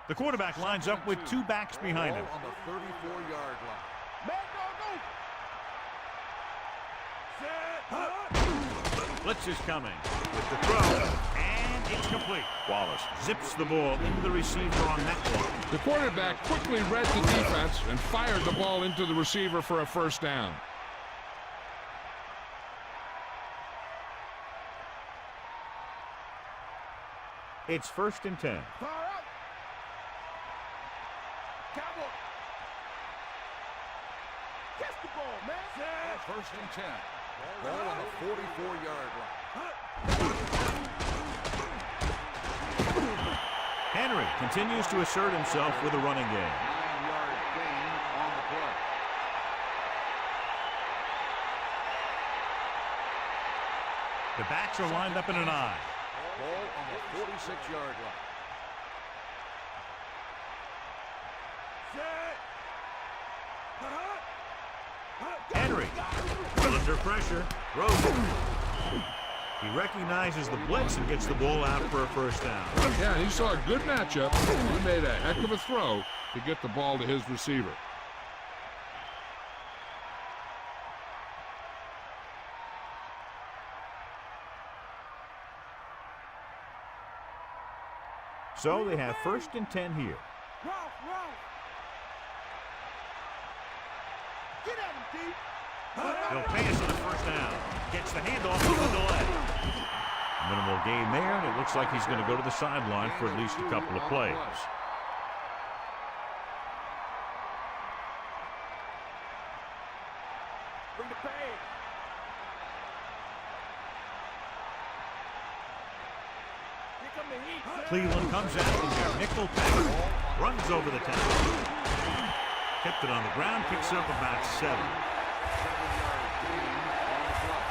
The quarterback lines up with 2 backs behind him. On the 34-yard line. Blitz is coming with the throw, and it's complete. Wallace zips the ball into the receiver on that one. The quarterback quickly read the defense and fired the ball into the receiver for a 1st down. It's 1st and 10. Catch the ball, man. 1st and 10. Ball on the 44-yard line. Henry continues to assert himself with a running game. 9-yard gain on the play. The backs are lined up in an I. Ball on the 46-yard line. Henry under pressure. Rosen. He recognizes the blitz and gets the ball out for a 1st down. Yeah, he saw a good matchup. He made a heck of a throw to get the ball to his receiver. So they have 1st and 10 here. Get at him, D. They'll pass on the 1st down. Gets the handoff with the delay. Minimal gain there, and it looks like he's going to go to the sideline for at least a couple of plays. Bring the bag. Here come the heat. Cleveland comes out in their nickel pack. Runs over the tackle. Kept it on the ground, picks up about 7. 7-yard gain on the play.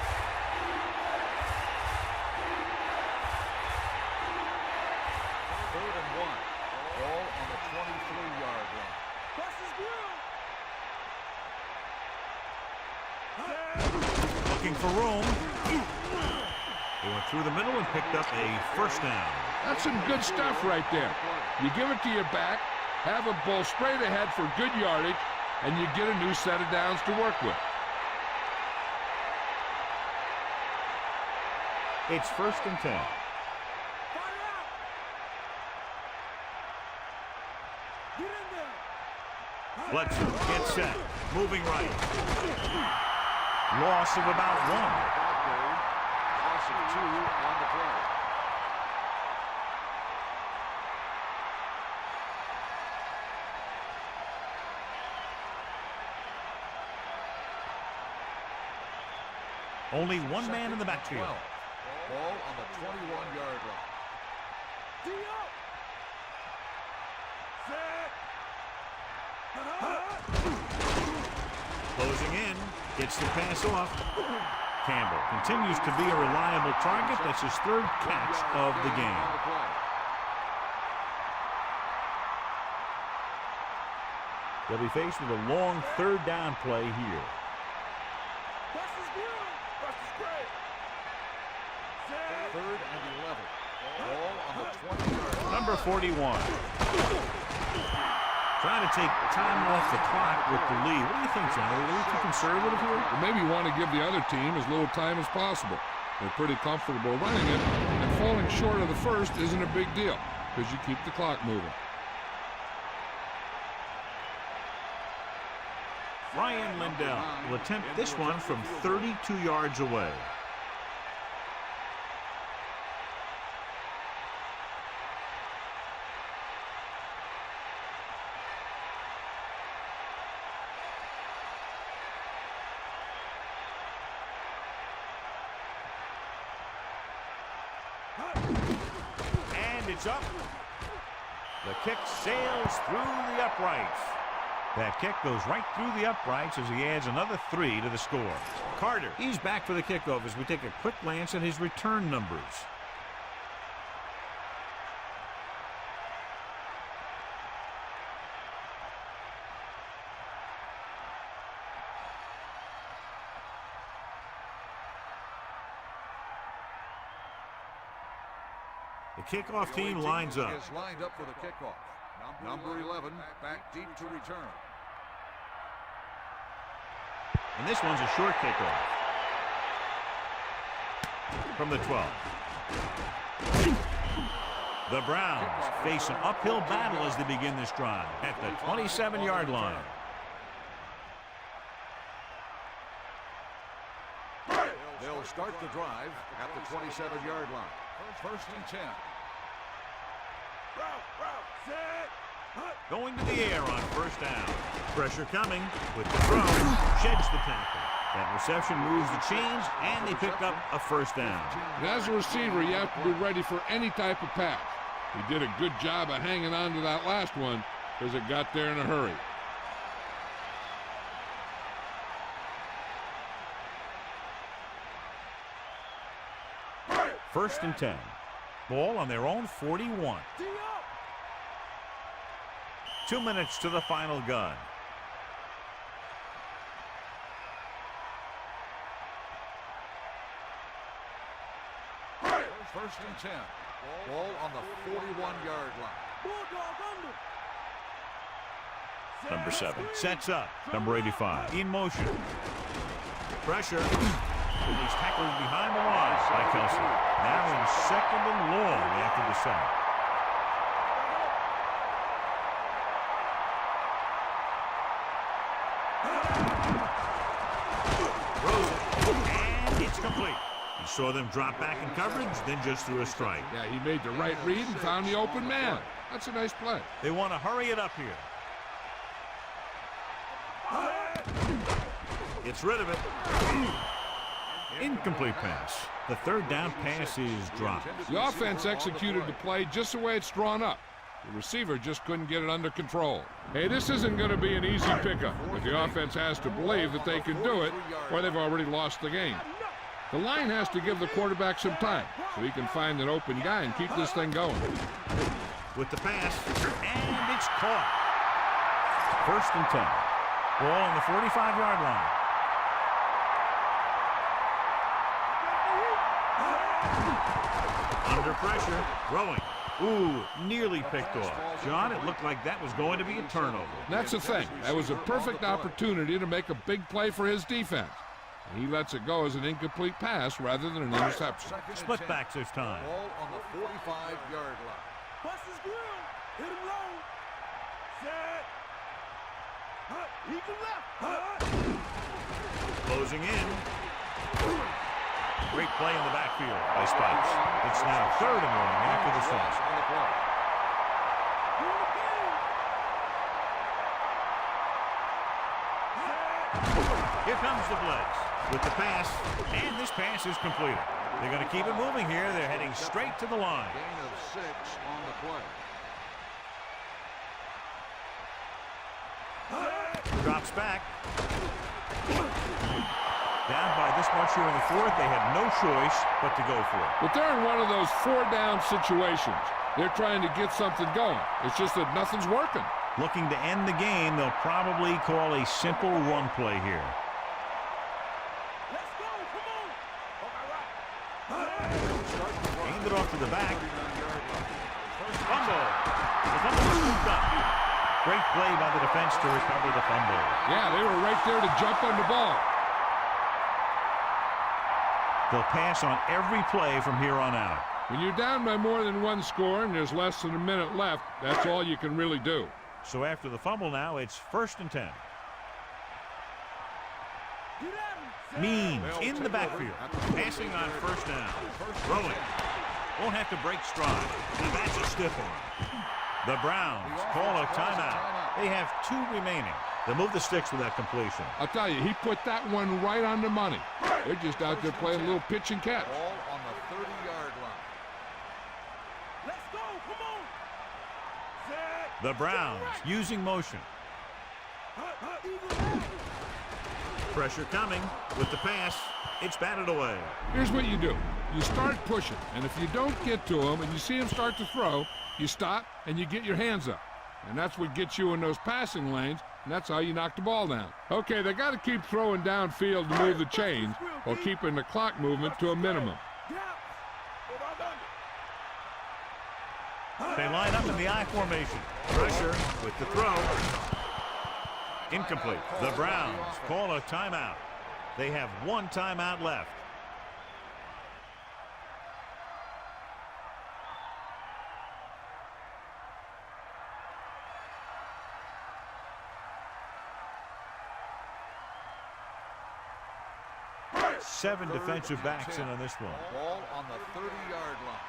Third and 1. Ball on the 23-yard line. Bust his grill. Looking for room. They went through the middle and picked up a 1st down. That's some good stuff right there. You give it to your back, have a ball straight ahead for good yardage, and you get a new set of downs to work with. It's 1st and 10. Bledsoe gets set. Moving right. Loss of about 1. Loss of 2 on the play. Only one man in the backfield. Ball on the 21-yard line. Closing in, gets the pass off. Campbell continues to be a reliable target. That's his third catch of the game. They'll be faced with a long third down play here. Third and 11. Ball on the 20-yard line. Number 41. Trying to take time off the clock with the lead. What do you think, John? Are they a little too conservative here? Well, maybe you want to give the other team as little time as possible. They're pretty comfortable running it, and falling short of the first isn't a big deal because you keep the clock moving. Ryan Lindell will attempt this one from 32 yards away. And it's up. The kick sails through the uprights. That kick goes right through the uprights as he adds another 3 to the score. Carter, he's back for the kickoff as we take a quick glance at his return numbers. The kickoff team lines up. Is lined up for the kickoff. Number 11 back deep to return. And this one's a short kickoff. From the 12. The Browns face an uphill battle as they begin this drive at the 27-yard line. They'll start the drive at the 27-yard line. First and 10. Going to the air on first down. Pressure coming with the throw. Sheds the tackle. That reception moves the chains, and they pick up a first down. And as a receiver, you have to be ready for any type of pass. He did a good job of hanging on to that last one because it got there in a hurry. First and 10. Ball on their own 41. 2 minutes to the final gun. First and 10. Ball on the 41-yard line. Number 7 sets up. Number 85 in motion. Pressure. He's tackled behind the line by Kelsey. Now in second and long after the sack. And it's complete. He saw them drop back in coverage, then just threw a strike. Yeah, he made the right read and found the open man. That's a nice play. They want to hurry it up here. Gets rid of it. Incomplete pass. The third down pass is dropped. The offense executed the play just the way it's drawn up. The receiver just couldn't get it under control. Hey, this isn't going to be an easy pickup, but the offense has to believe that they can do it, or they've already lost the game. The line has to give the quarterback some time so he can find an open guy and keep this thing going. With the pass, and it's caught. First and 10. Ball on the 45-yard line. Under pressure, throwing. Ooh, nearly picked off. John, it looked like that was going to be a turnover. That's the thing. That was a perfect opportunity to make a big play for his defense. He lets it go as an incomplete pass rather than an interception. Split backs this time. Ball on the 45-yard line. Bust his grill. Hit him low. Set. He can left. Closing in. Great play in the backfield by Spikes. It's now third and long after the sack. Here comes the blitz. with the pass, and this pass is completed. They're going to keep it moving here. They're heading straight to the line. Gain of 6 on the play. Drops back. Down by this much here in the fourth. They had no choice but to go for it. But they're in one of those 4-down situations. They're trying to get something going. It's just that nothing's working. Looking to end the game, they'll probably call a simple run play here. Let's go. Come on. All right. Hand it off to the back. Fumble. The fumble was scooped up. Great play by the defense to recover the fumble. Yeah, they were right there to jump on the ball. They'll pass on every play from here on out. When you're down by more than 1 score and there's less than a minute left, that's all you can really do. So after the fumble now, it's 1st and 10. Means in the backfield. Passing on 1st down. Throwing. Won't have to break stride. Now that's a stiff one. The Browns call a timeout. They have 2 remaining. They'll move the sticks with that completion. I'll tell you, he put that one right on the money. They're just out there playing a little pitch and catch. Ball on the 30-yard line. Let's go. Come on. Set. The Browns using motion. Pressure coming with the pass. It's batted away. Here's what you do. You start pushing, and if you don't get to him and you see him start to throw, you stop and you get your hands up. And that's what gets you in those passing lanes, and that's how you knock the ball down. Okay, they got to keep throwing downfield to move the chains while keeping the clock movement to a minimum. They line up in the I formation. Pressure with the throw. Incomplete. The Browns call a timeout. They have 1 timeout left. Seven defensive backs in on this one. Ball on the 30-yard line.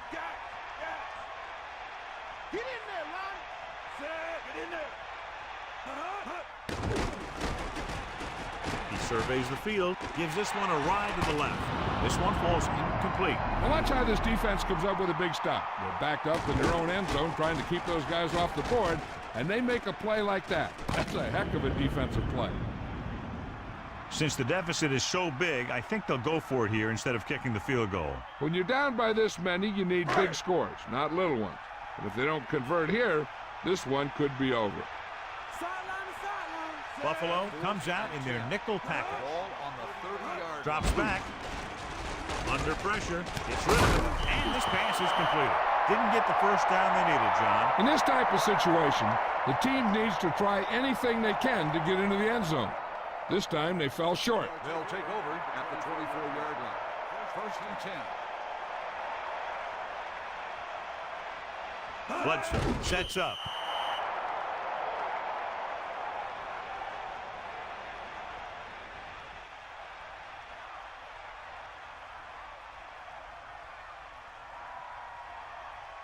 Get in there, Ron. Set. Get in there. He surveys the field, gives this one a ride to the left. This one falls incomplete. Now watch how this defense comes up with a big stop. They're backed up in their own end zone trying to keep those guys off the board, and they make a play like that. That's a heck of a defensive play. Since the deficit is so big, I think they'll go for it here instead of kicking the field goal. When you're down by this many, you need big scores, not little ones. But if they don't convert here, this one could be over. Sideline to sideline. Buffalo comes out in their nickel package. Ball on the 30-yard Drops back. Under pressure. It's ripped. And this pass is completed. Didn't get the first down they needed, John. In this type of situation, the team needs to try anything they can to get into the end zone. This time they fell short. They'll take over at the 24-yard line. 1st and 10. Bledsoe sets up.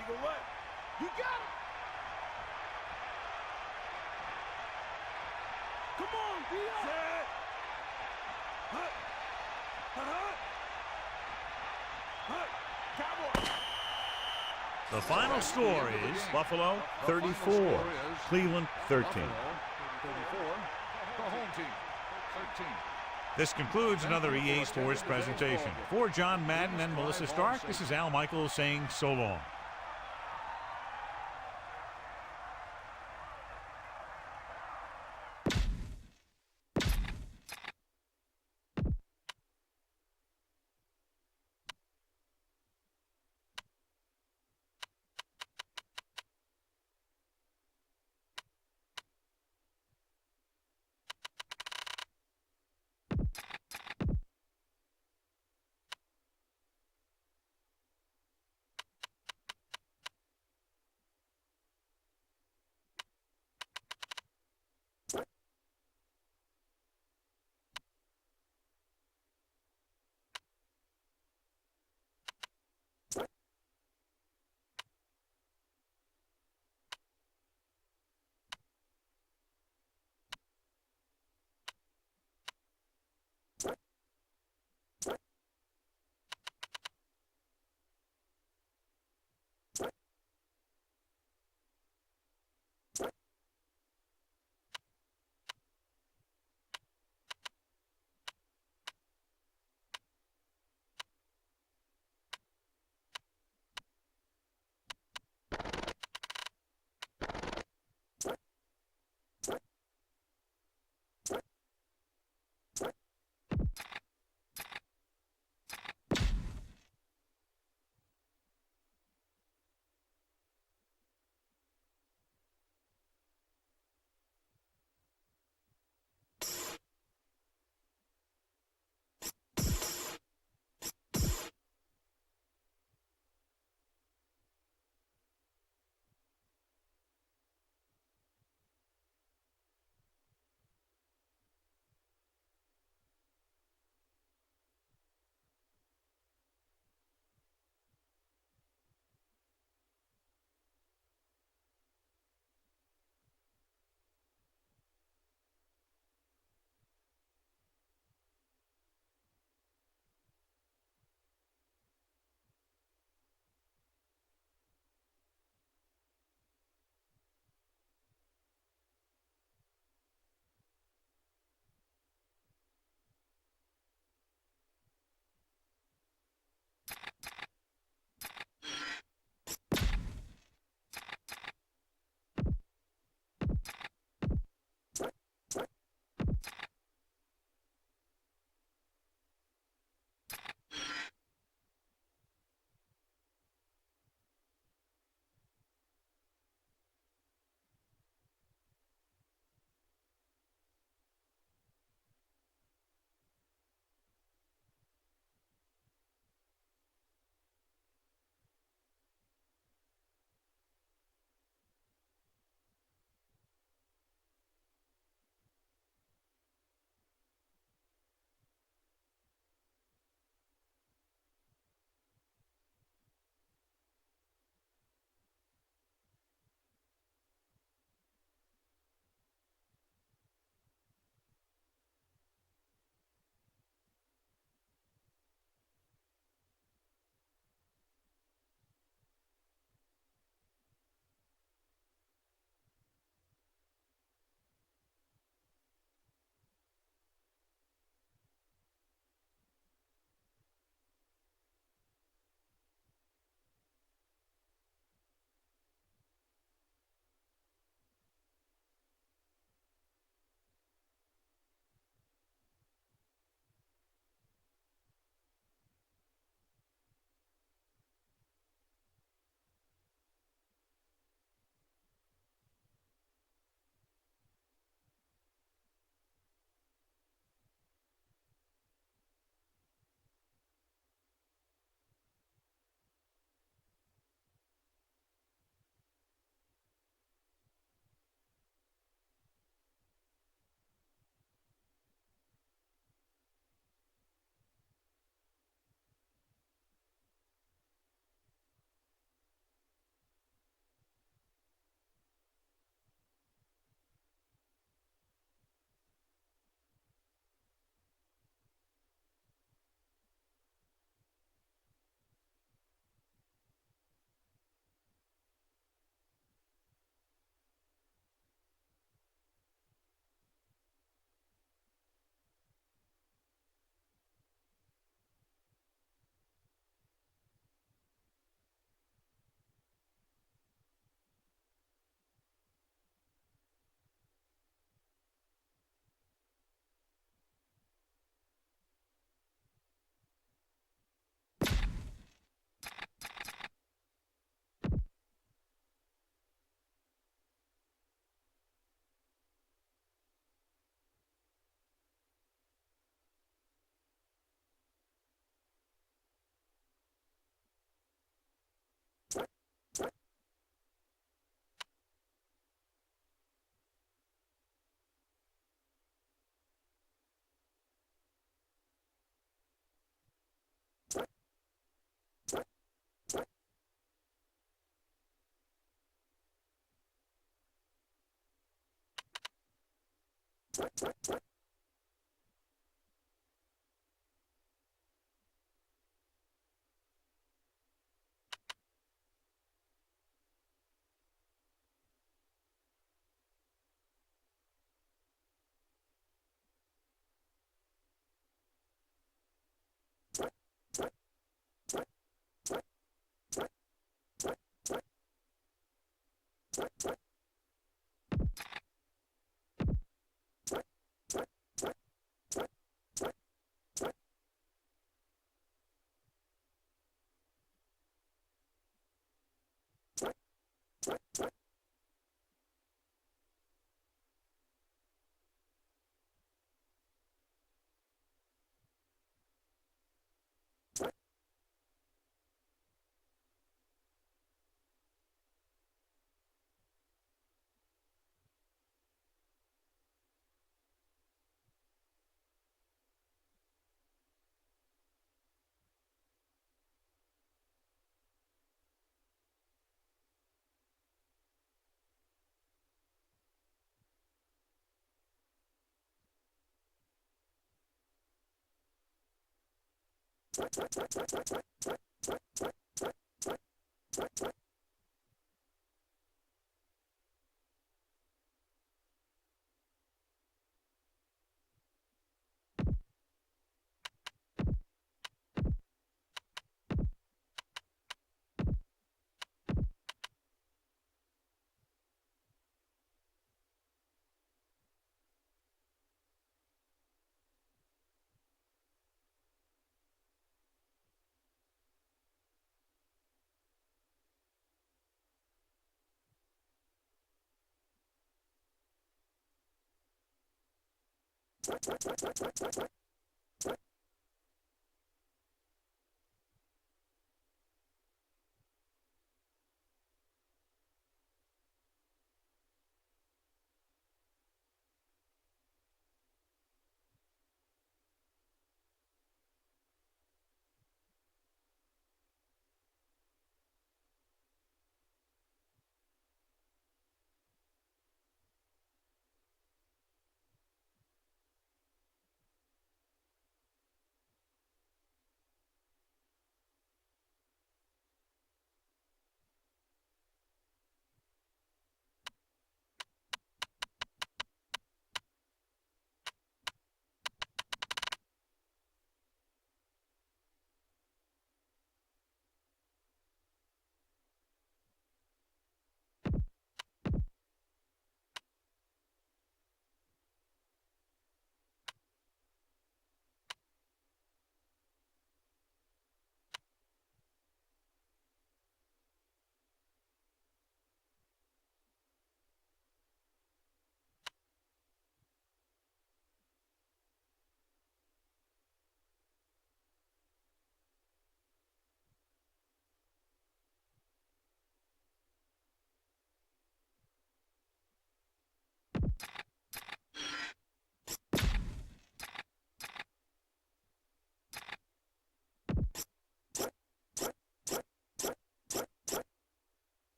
Eagle what? You got it. Come on, be up. Set. Cowboy. The final score is Buffalo 34, Cleveland 13. 34, the home team, 13. This concludes another EA Sports presentation. For John Madden and Melissa Stark, this is Al Michaels saying so long.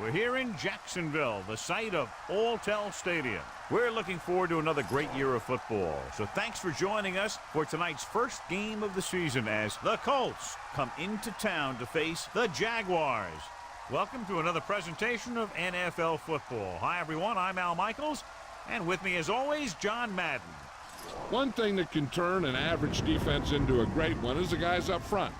We're here in Jacksonville, the site of Alltel Stadium. We're looking forward to another great year of football. So thanks for joining us for tonight's first game of the season as the Colts come into town to face the Jaguars. Welcome to another presentation of NFL football. Hi, everyone. I'm Al Michaels, and with me, as always, John Madden. One thing that can turn an average defense into a great one is the guys up front.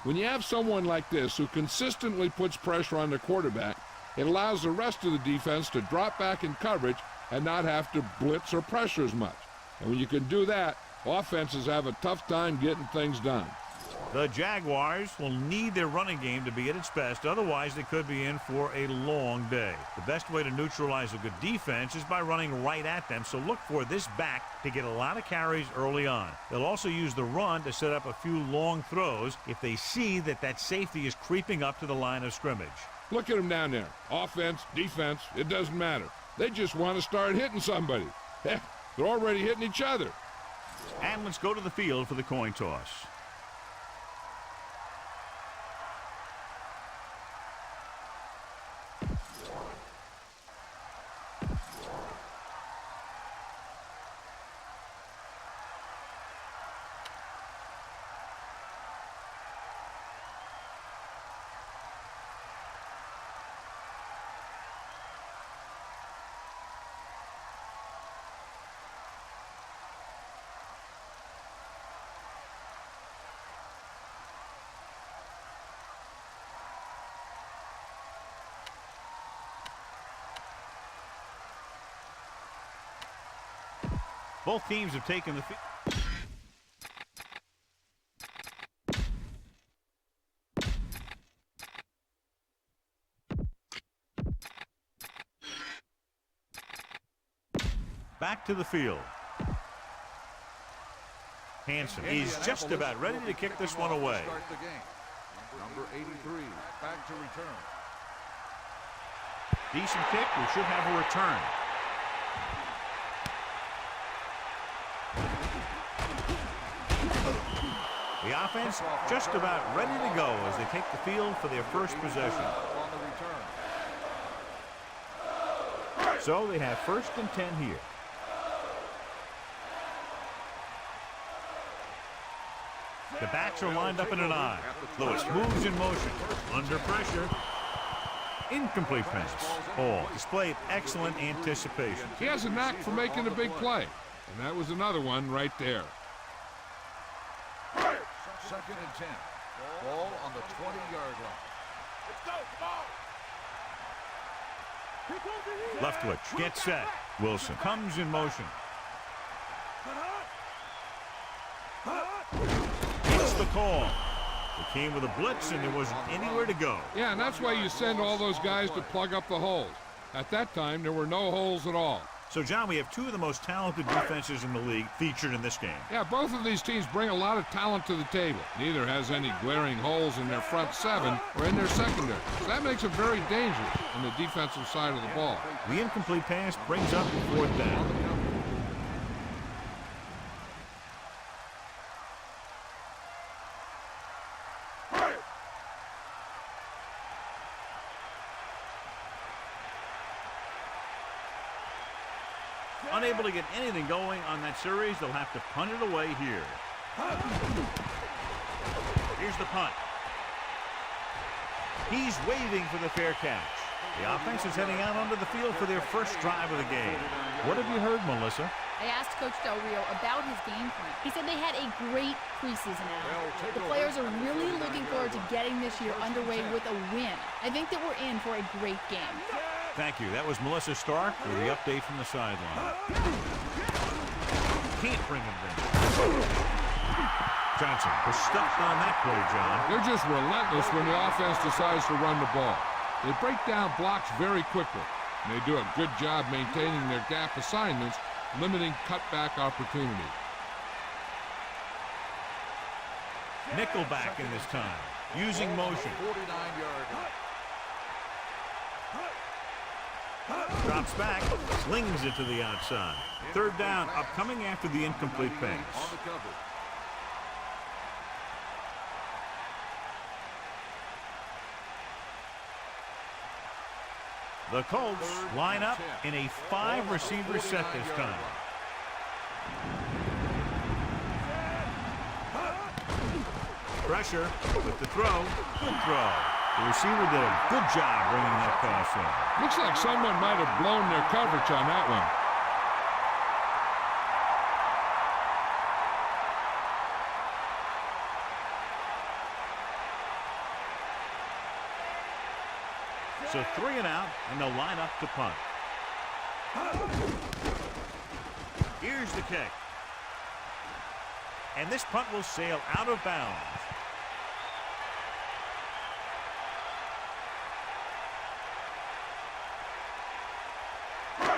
When you have someone like this who consistently puts pressure on the quarterback, it allows the rest of the defense to drop back in coverage and not have to blitz or pressure as much. And when you can do that, offenses have a tough time getting things done. The Jaguars will need their running game to be at its best. Otherwise, they could be in for a long day. The best way to neutralize a good defense is by running right at them. So look for this back to get a lot of carries early on. They'll also use the run to set up a few long throws if they see that safety is creeping up to the line of scrimmage. Look at them down there. Offense, defense, it doesn't matter. They just want to start hitting somebody. Heck, they're already hitting each other. And let's go to the field for the coin toss. Both teams have taken the field. Back to the field. Hansen is just about ready to kick this one away. Number 83, back to return. Decent kick. We should have a return. The offense just about ready to go as they take the field for their first possession. So they have 1st and 10 here. The backs are lined up in an I. Lewis moves in motion. Under pressure. Incomplete pass. Hall displayed excellent anticipation. He has a knack for making a big play. And that was another one right there. 2nd and 10. Ball on the 20-yard line. Let's go, come on. Leftwich gets set. Wilson comes in motion. It's the call. It came with a blitz and there wasn't anywhere to go. Yeah, and that's why you send all those guys to plug up the holes. At that time, there were no holes at all. So, John, we have two of the most talented defenses in the league featured in this game. Yeah, both of these teams bring a lot of talent to the table. Neither has any glaring holes in their front seven or in their secondary. So that makes it very dangerous on the defensive side of the ball. The incomplete pass brings up 4th down. Unable to get anything going on that series, they'll have to punt it away here. Here's the punt. He's waving for the fair catch. The offense is heading out onto the field for their first drive of the game. What have you heard, Melissa? I asked Coach Del Rio about his game plan. He said they had a great preseason out. The players are really looking forward to getting this year underway with a win. I think that we're in for a great game. Thank you. That was Melissa Stark with the update from the sideline. Can't bring him down. Johnson was stuck on that play, John. They're just relentless when the offense decides to run the ball. They break down blocks very quickly. And they do a good job maintaining their gap assignments, limiting cutback opportunity. Nickelback in this time, using motion. 49-yard line. Drops back, slings it to the outside. 3rd down, upcoming after the incomplete pass. On the cover. The Colts line up in a 5-receiver set this time. Pressure with the throw. Good throw. The receiver did a good job bringing that pass in. Looks like someone might have blown their coverage on that one. So 3 and out, and they'll line up to punt. Here's the kick. And this punt will sail out of bounds.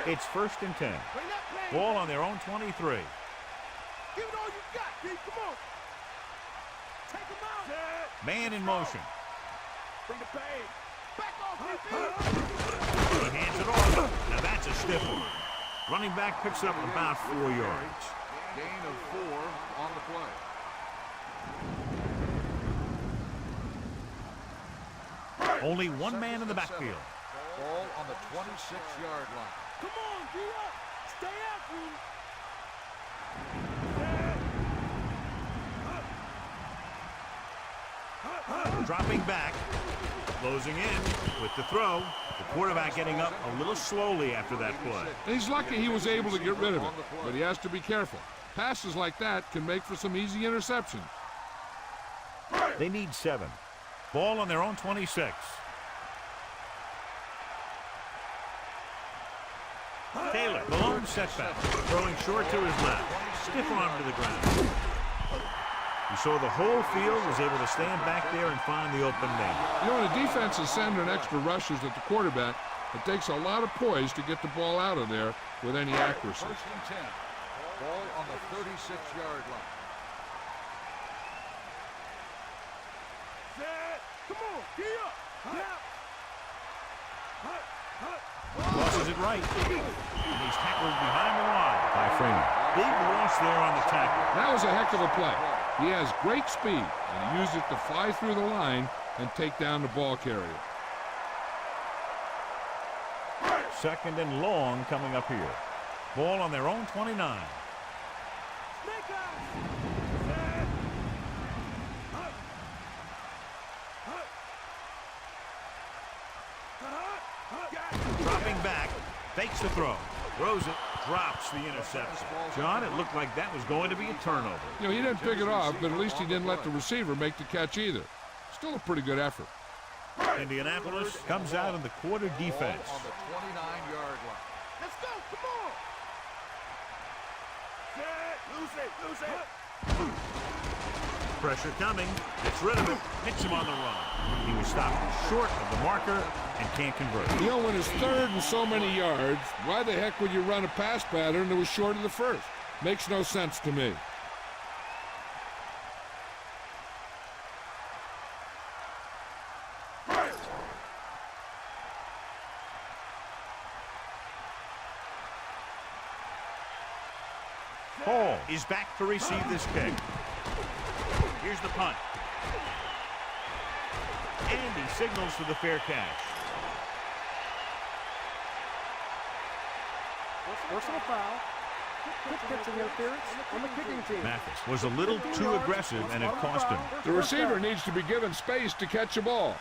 It's 1st and 10. Ball on their own 23. Give it all you got, D. Come on. Take him out. Man in motion. Bring the pain. Back off, He hands it off. Now that's a stiff one. Running back picks up about 4 yards. Gain of 4 on the play. Only one man in the backfield. Ball on the 26-yard line. Come on, D up. Stay after him. Dropping back. Closing in with the throw. The quarterback getting up a little slowly after that play. He's lucky he was able to get rid of it, but he has to be careful. Passes like that can make for some easy interceptions. They need 7. Ball on their own 26. Taylor, the lone setback. Throwing short to his left. Stiff arm to the ground. You saw the whole field was able to stand back there and find the open man. You know, when a defense is sending extra rushers at the quarterback, it takes a lot of poise to get the ball out of there with any accuracy. 1st and 10. Ball on the 36-yard line. Come on, D up. Crosses it right. And he's tackled behind the line by Freeman. Big loss there on the tackle. That was a heck of a play. He has great speed, and he used it to fly through the line and take down the ball carrier. 2nd and long coming up here. Ball on their own 29. Dropping back, fakes the throw, throws it, drops the interception. John, it looked like that was going to be a turnover. You know, he didn't pick it off, but at least he didn't let the receiver make the catch either. Still a pretty good effort. Indianapolis comes out in the quarter defense. Ball on the 29-yard line. Let's go. Come on. Lose it. Pressure coming, gets rid of it, hits him on the run. He was stopped short of the marker and can't convert. You know, when it's 3rd and so many yards, why the heck would you run a pass pattern that was short of the first? Makes no sense to me. Hall is back to receive this kick. Here's the punt. And he signals for the fair catch. Personal foul. Quick pitching interference on the kicking team. Mathis was a little too aggressive and it cost him. The receiver needs to be given space to catch a ball.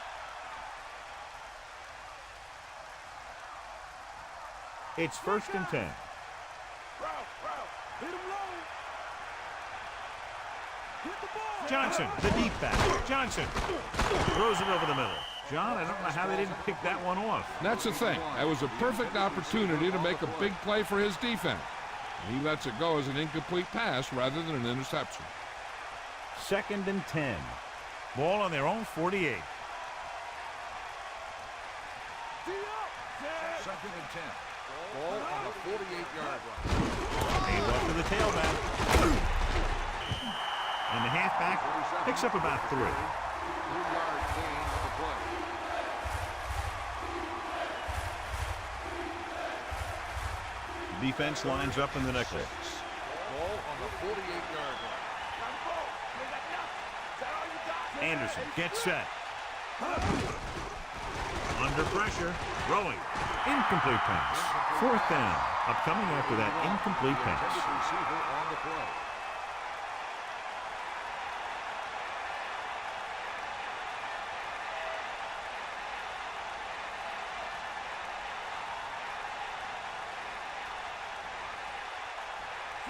It's 1st and 10. Hit him low. Hit the ball. Johnson, the deep back. Johnson throws it over the middle. John, I don't know how they didn't pick that one off. That's the thing. That was a perfect opportunity to make a big play for his defense. He lets it go as an incomplete pass rather than an interception. 2nd and 10. Ball on their own 48. 2nd and 10. Ball on the 48-yard line. Hands off to the tailback. And the halfback picks up about 3. 3-yard gain of the play. The defense lines up in the nickel. Ball on the 48-yard line. Anderson gets set. Under pressure. Throwing. Incomplete pass. 4th down. Upcoming after that incomplete pass. Receiver on the play.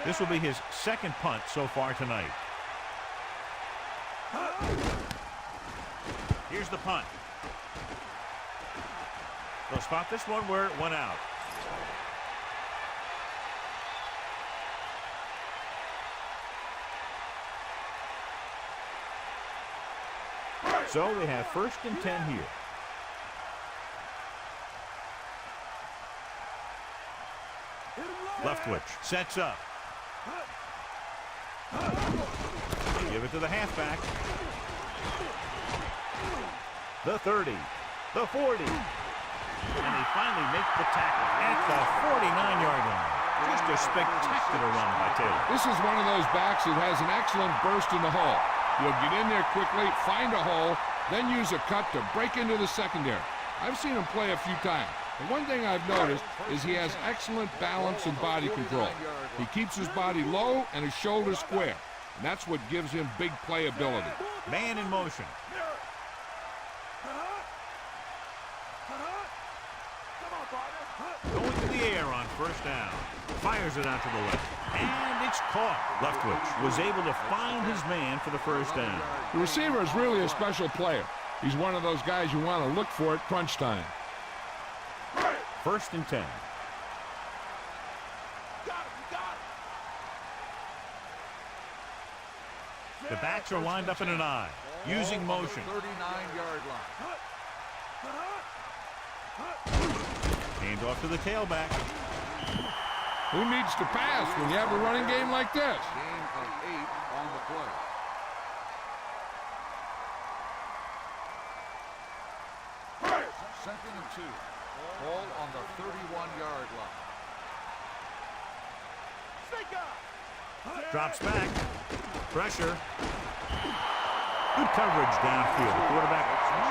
This will be his 2nd punt so far tonight. Here's the punt. They'll spot this one where it went out. So they have 1st and 10 here. Leftwich sets up. They give it to the halfback. The 30. The 40. And they finally make the tackle at the 49-yard line. Just a spectacular run by Taylor. This is one of those backs that has an excellent burst in the hole. You'll get in there quickly, find a hole, then use a cut to break into the secondary. I've seen him play a few times. And one thing I've noticed is he has excellent balance and body control. He keeps his body low and his shoulders square. And that's what gives him big playability. Man in motion. Going to the air on 1st down. Fires it out to the left. And it's caught. Leftwich was able to find his man for the 1st down. The receiver is really a special player. He's one of those guys you want to look for at crunch time. 1st and 10. The backs are lined up in an I, using motion. 39-yard line. Hand off to the tailback. Who needs to pass when you have a running game like this? Gain of 8 on the play. Second and 2. Ball on the 31-yard line. Drops back. Pressure. Good coverage downfield. The quarterback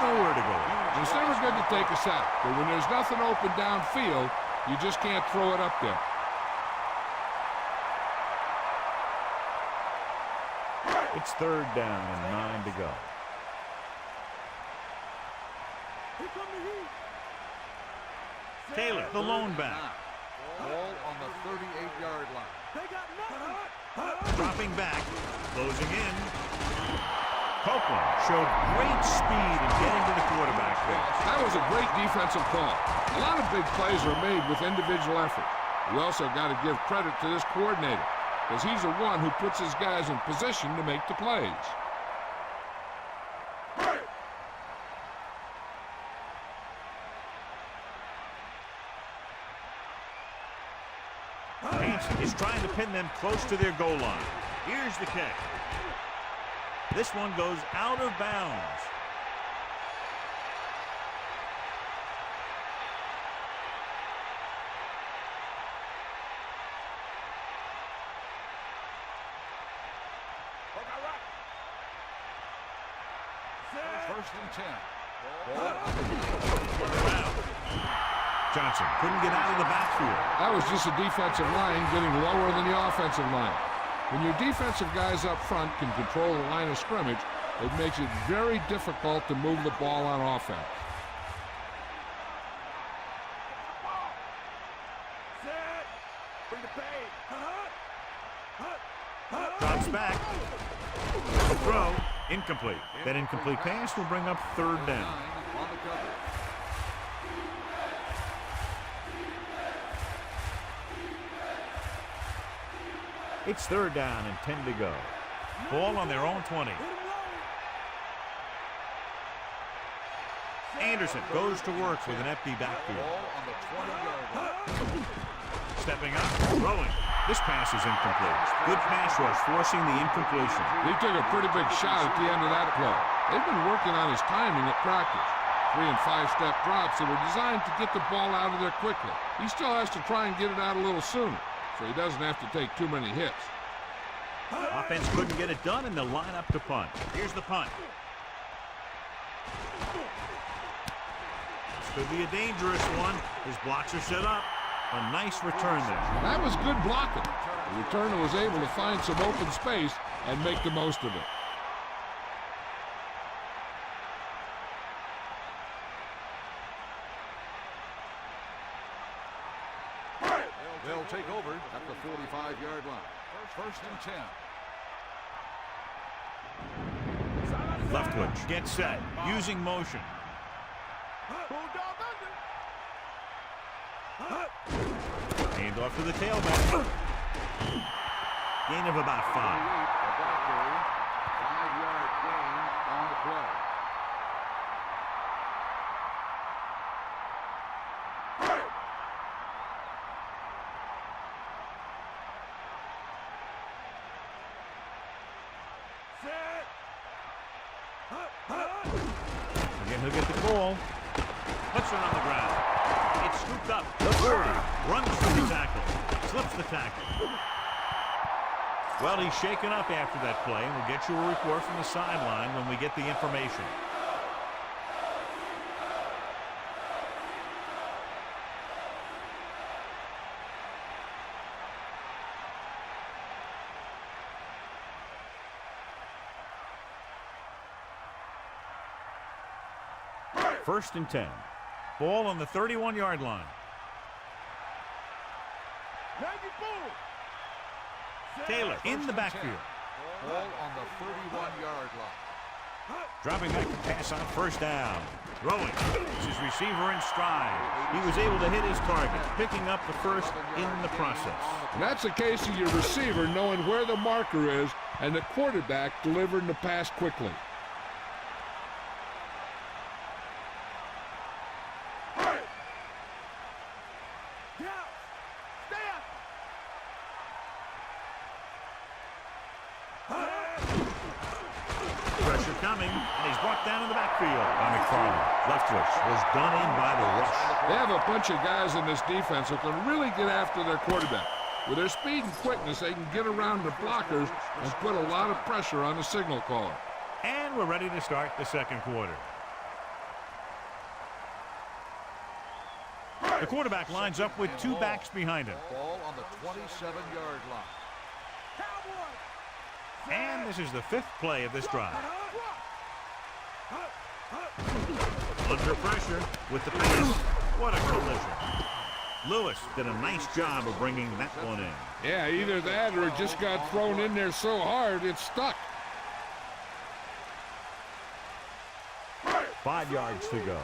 nowhere to go. It's never good to take a sack, but when there's nothing open downfield, you just can't throw it up there. It's 3rd down and 9 to go. Taylor, the lone back. Ball on the 38-yard line. Dropping back. Closing in. Copeland showed great speed in getting to the quarterback there. That was a great defensive call. A lot of big plays are made with individual effort. We also got to give credit to this coordinator, because he's the one who puts his guys in position to make the plays. Hansen is trying to pin them close to their goal line. Here's the kick. This one goes out of bounds. First and 10. Johnson couldn't get out of the backfield. That was just a defensive line getting lower than the offensive line. When your defensive guys up front can control the line of scrimmage, it makes it very difficult to move the ball on offense. Drops back. Throw. Incomplete. That incomplete pass will bring up 3rd down. On the cover. It's 3rd down and 10 to go. Ball on their own 20. Anderson goes to work with an empty backfield. Ball on the 20-yard line. Stepping up, throwing. This pass is incomplete. Good pass rush forcing the incompletion. He took a pretty big shot at the end of that play. They've been working on his timing at practice. 3- and 5-step drops that were designed to get the ball out of there quickly. He still has to try and get it out a little sooner, so he doesn't have to take too many hits. Offense couldn't get it done, and they'll line up to punt. Here's the punt. Could be a dangerous one. His blocks are set up. A nice return there. That was good blocking. The returner was able to find some open space and make the most of it. They'll take over at the 45-yard line. First and 10. Leftwich gets set, using motion. Hand off to the tailback. Gain of about 5. 5-yard gain on the play. Again, he'll get the ball. Puts it on the ground. It's scooped up. The 40. Runs through the tackle. Slips the tackle. Well, he's shaken up after that play, and we'll get you a report from the sideline when we get the information. First and 10. Ball on the 31-yard line. Taylor in the backfield. Ball on the 31-yard line. Dropping back to pass on first down. Throwing. It's his receiver in stride. He was able to hit his target, picking up the first in the process. And that's a case of your receiver knowing where the marker is and the quarterback delivering the pass quickly. Pressure coming, and he's brought down in the backfield by McFarland. Leftwich was done in by the rush. They have a bunch of guys in this defense who can really get after their quarterback. With their speed and quickness, they can get around the blockers and put a lot of pressure on the signal caller. And we're ready to start the second quarter. The quarterback lines up with two backs behind him. Ball on the 27-yard line. And this is the 5th play of this drive. Under pressure with the pass. What a collision. Lewis did a nice job of bringing that one in. Yeah, either that or it just got thrown in there so hard it stuck. 5 yards to go.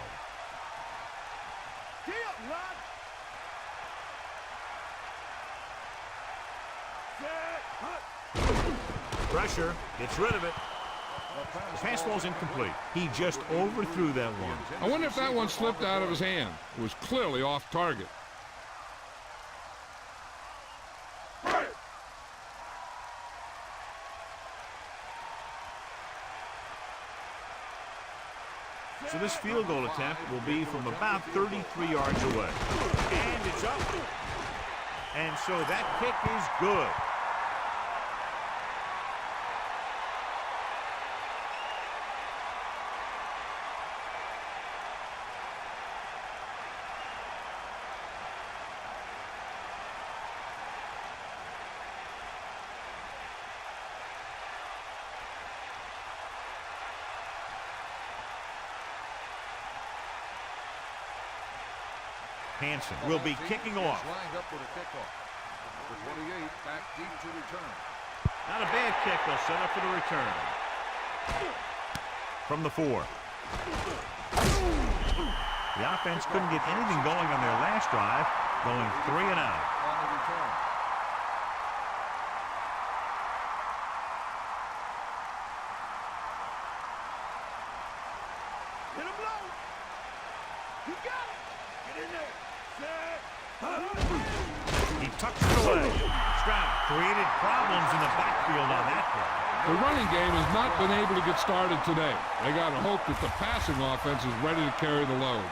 Pressure, gets rid of it. The pass ball's incomplete. He just overthrew that one. I wonder if that one slipped out of his hand. It was clearly off target. So this field goal attempt will be from about 33 yards away. And it's up. And so that kick is good. Hansen will be kicking off. Lined up with a kickoff. The 28 back deep to return. Not a bad kick. They'll set up for the return. From the 4. The offense couldn't get anything going on their last drive, going 3 and out. On the return. Hit him low. You got it. Get in there. He tucks it away. Stroud created problems in the backfield on that play. The running game has not been able to get started today. They got to hope that the passing offense is ready to carry the load.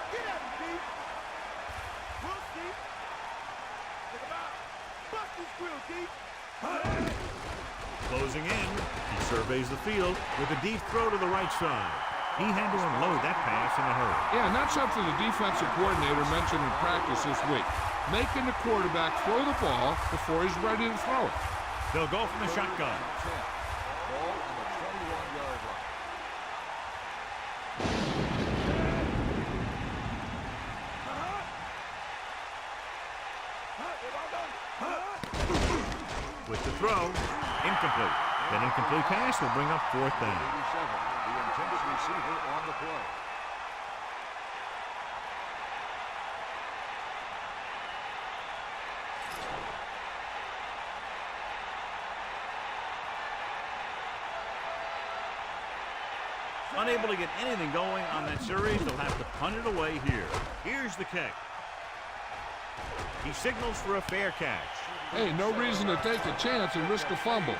Get at him, Steve. We'll see. Think about bust this grill, Steve. Closing in. He surveys the field with a deep throw to the right side. He had to unload that pass in a hurry. Yeah, and that's something the defensive coordinator mentioned in practice this week. Making the quarterback throw the ball before he's ready to throw it. They'll go from the shotgun. Ball on the 21-yard line. With the throw, incomplete. That incomplete pass will bring up 4th down. 87, the intended receiver on the play. Unable to get anything going on that series, they'll have to punt it away here. Here's the kick. He signals for a fair catch. Hey, no reason to take a chance and risk a fumble.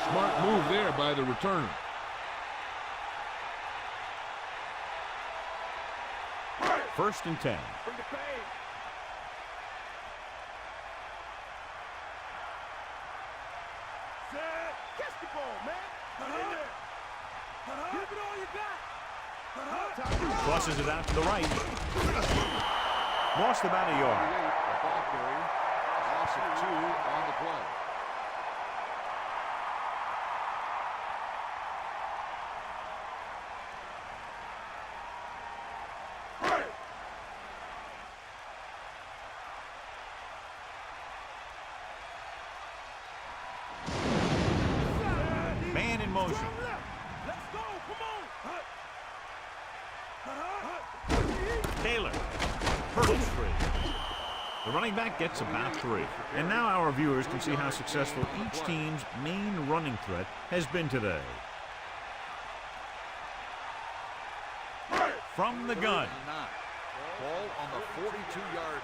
Smart move there by the returner. First and 10. Bring the pain. Set. Catch the ball, man. Get in there. Give it all you got. Crosses it out to the right. Lost about a yard. A ball carry. Loss of 2 on the play. Man in motion. Let's go. Come on. Taylor hurdles free. The running back gets about 3. And now our viewers can see how successful each team's main running threat has been today. From the gun. 9. Ball on the 42-yard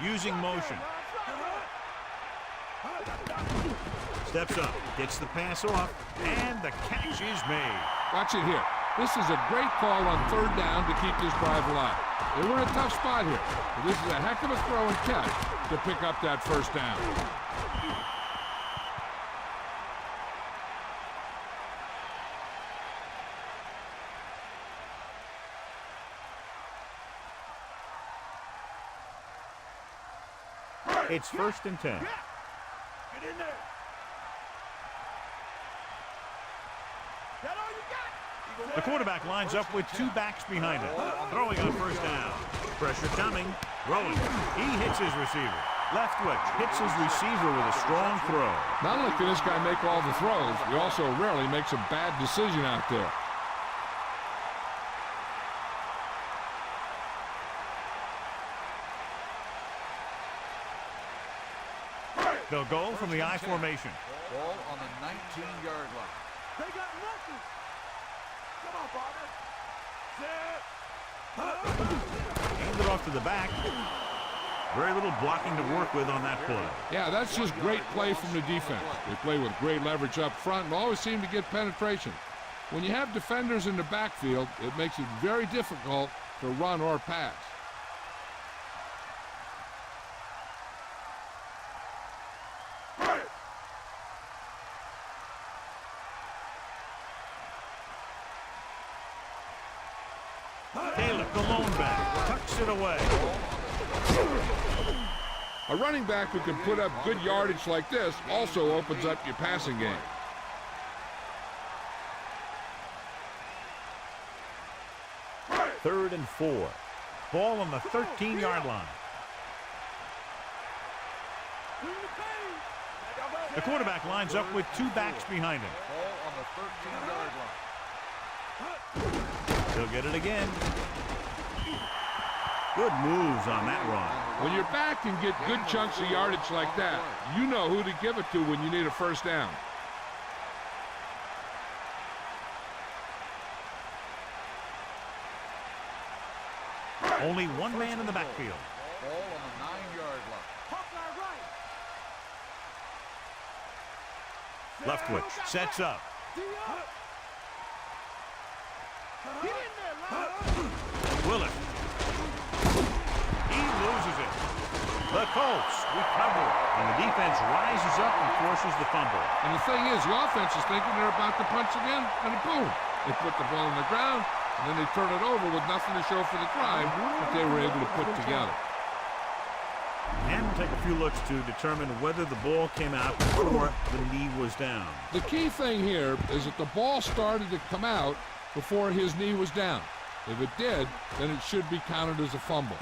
line. Using motion. Steps up, gets the pass off, and the catch is made. Watch it here. This is a great call on 3rd down to keep this drive alive. They were in a tough spot here, but this is a heck of a throw and catch to pick up that 1st down. It's 1st and 10. Get in there. That all you got? The quarterback lines up with 2 backs behind him. Throwing on 1st down. Pressure coming. Throwing. He hits his receiver. Leftwich hits his receiver with a strong throw. Not only can this guy make all the throws, he also rarely makes a bad decision out there. They'll go from the I formation. Ball on the 19-yard line. They got nothing. Come on, Bobby. Set. Hand it off to the back. Very little blocking to work with on that play. Yeah, that's just great play from the defense. They play with great leverage up front and always seem to get penetration. When you have defenders in the backfield, it makes it very difficult to run or pass. Taylor, the lone back, tucks it away. A running back who can put up good yardage like this also opens up your passing game. Third and 4. Ball on the 13-yard line. The quarterback lines up with 2 backs behind him. Ball on the 13-yard line. He'll get it again. Good moves on that run. When your back can get good chunks of yardage like that, you know who to give it to when you need a 1st down. Only 1 man in the backfield. Ball on the 9-yard line. Leftwich sets up. Get in there, Lyle. Willis. He loses it. The Colts recover, and the defense rises up and forces the fumble. And the thing is, the offense is thinking they're about to punch again, and boom, they put the ball on the ground, and then they turn it over with nothing to show for the drive that they were able to put together. And we'll take a few looks to determine whether the ball came out before the knee was down. The key thing here is that the ball started to come out before his knee was down. If it did, then it should be counted as a fumble.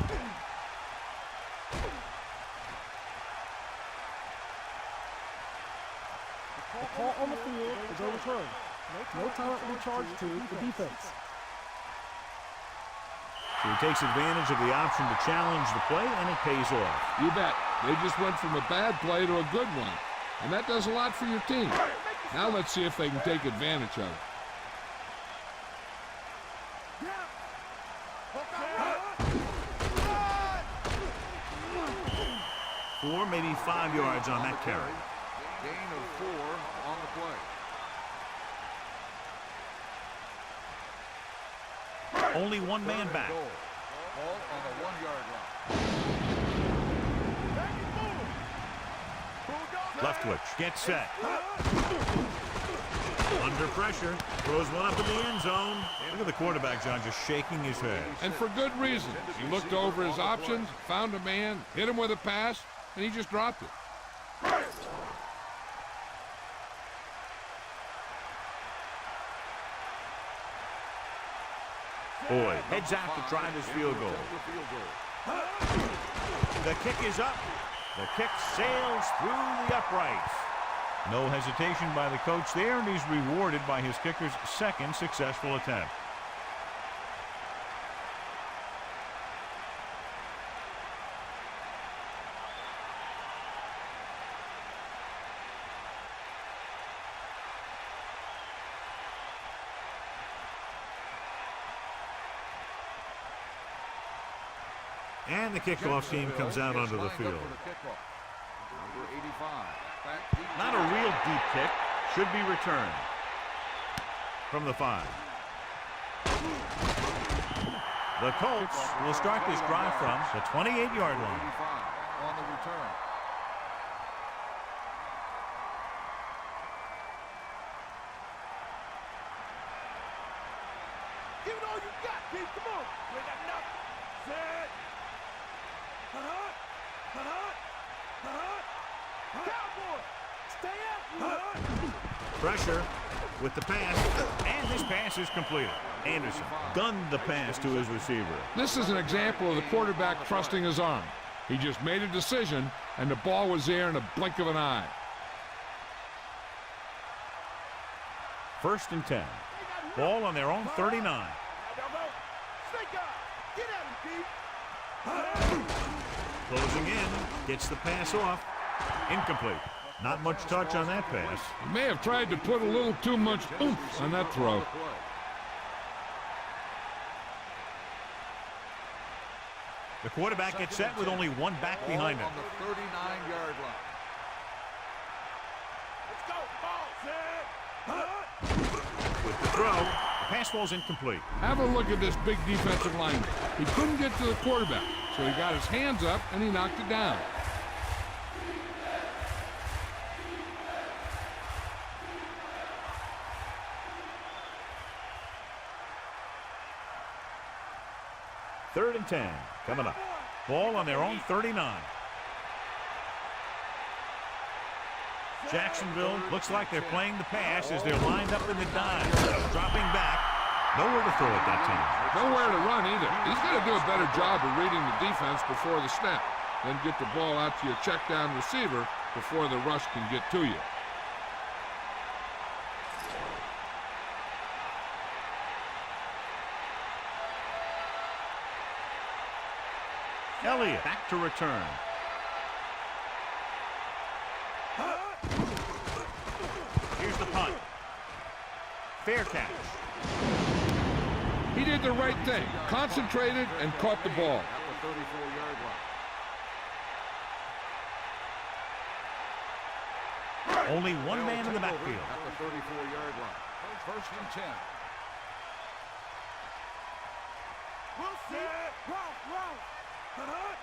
The call on the field is overturned. No timeout will be charged to the defense. So he takes advantage of the option to challenge the play, and it pays off. You bet. They just went from a bad play to a good one. And that does a lot for your team. Now let's see if they can take advantage of it. 4, maybe 5 yards on that carry. Gain of 4 on the play. Only one man back. Ball on the 1-yard line. Leftwich gets set. Under pressure, throws one up in the end zone. Look at the quarterback, John, just shaking his head. And for good reason. He looked over his options, found a man, hit him with a pass, and he just dropped it. Boyd heads out to try this field goal. The kick is up. The kick sails through the uprights. No hesitation by the coach there, and he's rewarded by his kicker's second successful attempt. And the kickoff team comes out onto the field. Number 85. Not a real deep kick. Should be returned. From the 5. The Colts will start this drive from the 28-yard line. On the return. Give it all you got, Pete. Come on. You ain't got nothing. Set. Cowboy. Stay up. Pressure with the pass, and this pass is completed. Anderson gunned the pass to his receiver. This is an example of the quarterback trusting his arm. He just made a decision, and the ball was there in a blink of an eye. 1st and 10. Ball on their own 39. Closing in, gets the pass off. Incomplete. Not much touch on that pass. He may have tried to put a little too much oomph on that throw. The quarterback gets set with only one back behind him. On the 39-yard line. Let's go. Ball, set. With the throw, the pass falls incomplete. Have a look at this big defensive lineman. He couldn't get to the quarterback, so he got his hands up and he knocked it down. Third and 10 coming up. Ball on their own 39. Jacksonville looks like they're playing the pass as they're lined up in the dive. Dropping back. Nowhere to throw at that time. Nowhere to run either. He's got to do a better job of reading the defense before the snap. Then get the ball out to your check down receiver before the rush can get to you. Elliott back to return. Here's the punt. Fair catch. He did the right thing. Concentrated and caught the ball. At the 34-yard line. Only one man in the backfield. At the 34-yard line. 1st and 10. We'll see. Route.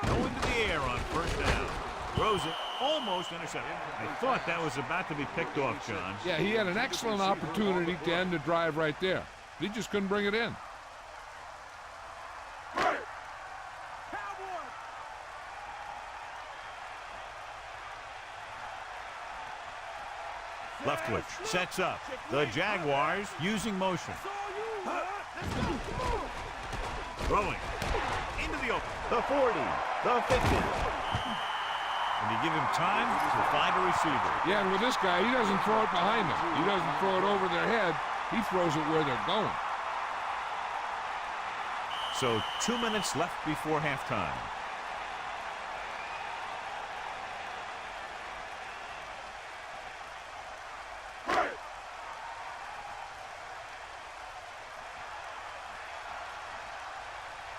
Going to the air on first down. Throws it. Almost intercepted. I thought that was about to be picked off, John. Yeah, he had an excellent opportunity to end the drive right there. He just couldn't bring it in. Leftwich sets up. The Jaguars using motion. Throwing. Into the open. The 40. The 50. And you give him time to find a receiver. Yeah, and with this guy, he doesn't throw it behind them. He doesn't throw it over their head. He throws it where they're going. So 2 minutes left before halftime.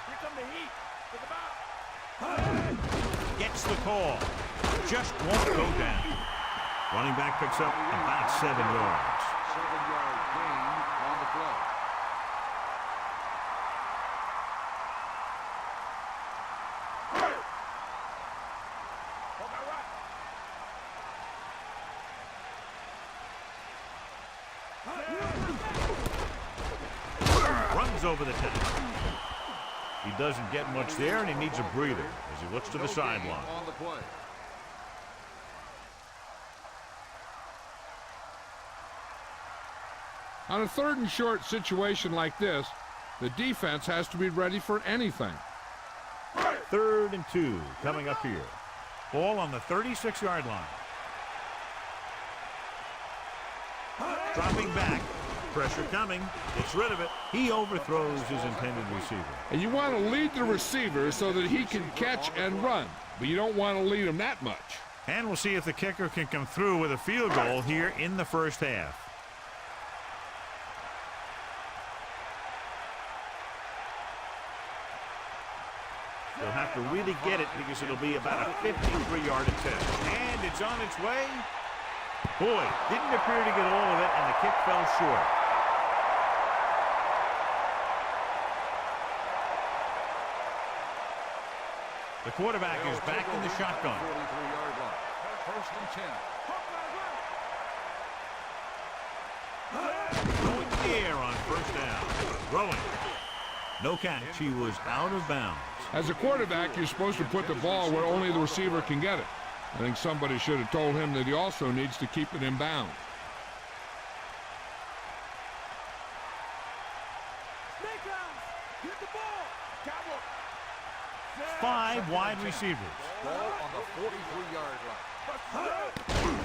Here come the heat. Look about. Gets the call. Just won't go down. Running back picks up about 7 yards. 7-yard gain on the play. Runs over the 10. He doesn't get much there, and he needs a breather as he looks to the sideline. On the play. On a 3rd and short situation like this, the defense has to be ready for anything. 3rd and 2 coming up here. Ball on the 36-yard line. Dropping back. Pressure coming. Gets rid of it. He overthrows his intended receiver. And you want to lead the receiver so that he can catch and run, but you don't want to lead him that much. And we'll see if the kicker can come through with a field goal here in the first half. They'll have to really get it because it'll be about a 53-yard attempt. And it's on its way. Boy, didn't appear to get all of it, and the kick fell short. The quarterback is back in the shotgun. 43-yard line. 1st and 10. Going to the air on first down. Throwing. No catch. He was out of bounds. As a quarterback, you're supposed to put the ball where only the receiver can get it. I think somebody should have told him that he also needs to keep it in bounds. Snake eyes. Get the ball. Cowboy. 5 wide receivers. Ball on the 43-yard line.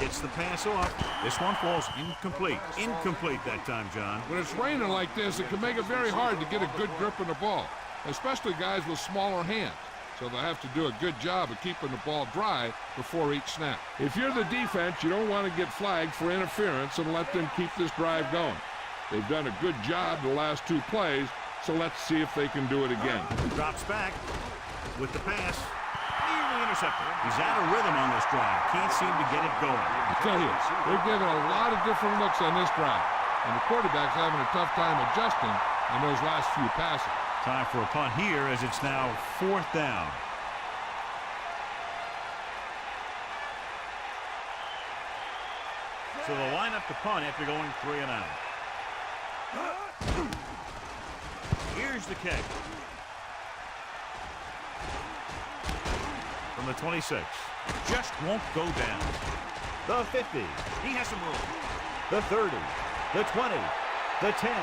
Gets the pass off. This one falls incomplete. Incomplete that time, John. When it's raining like this, it can make it very hard to get a good grip on the ball, especially guys with smaller hands. So they'll have to do a good job of keeping the ball dry before each snap. If you're the defense, you don't want to get flagged for interference and let them keep this drive going. They've done a good job the last 2 plays, so let's see if they can do it again. Drops back with the pass. Nearly intercepted. He's out of rhythm on this drive. Can't seem to get it going. I tell you, they're giving a lot of different looks on this drive, and the quarterback's having a tough time adjusting on those last few passes. Time for a punt here as it's now 4th down. So they'll line up to punt after going 3 and out. Here's the kick. From the 26. Just won't go down. The 50. He has some room. The 30. The 20. The 10.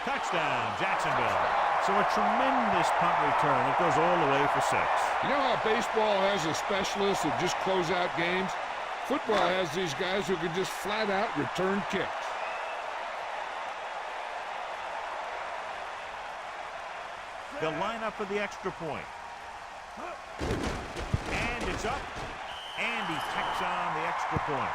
Touchdown, Jacksonville. So a tremendous punt return. It goes all the way for 6. You know how baseball has a specialist that just close out games? Football has these guys who can just flat out return kicks. They'll line up for the extra point. And it's up. And he tacks on the extra point.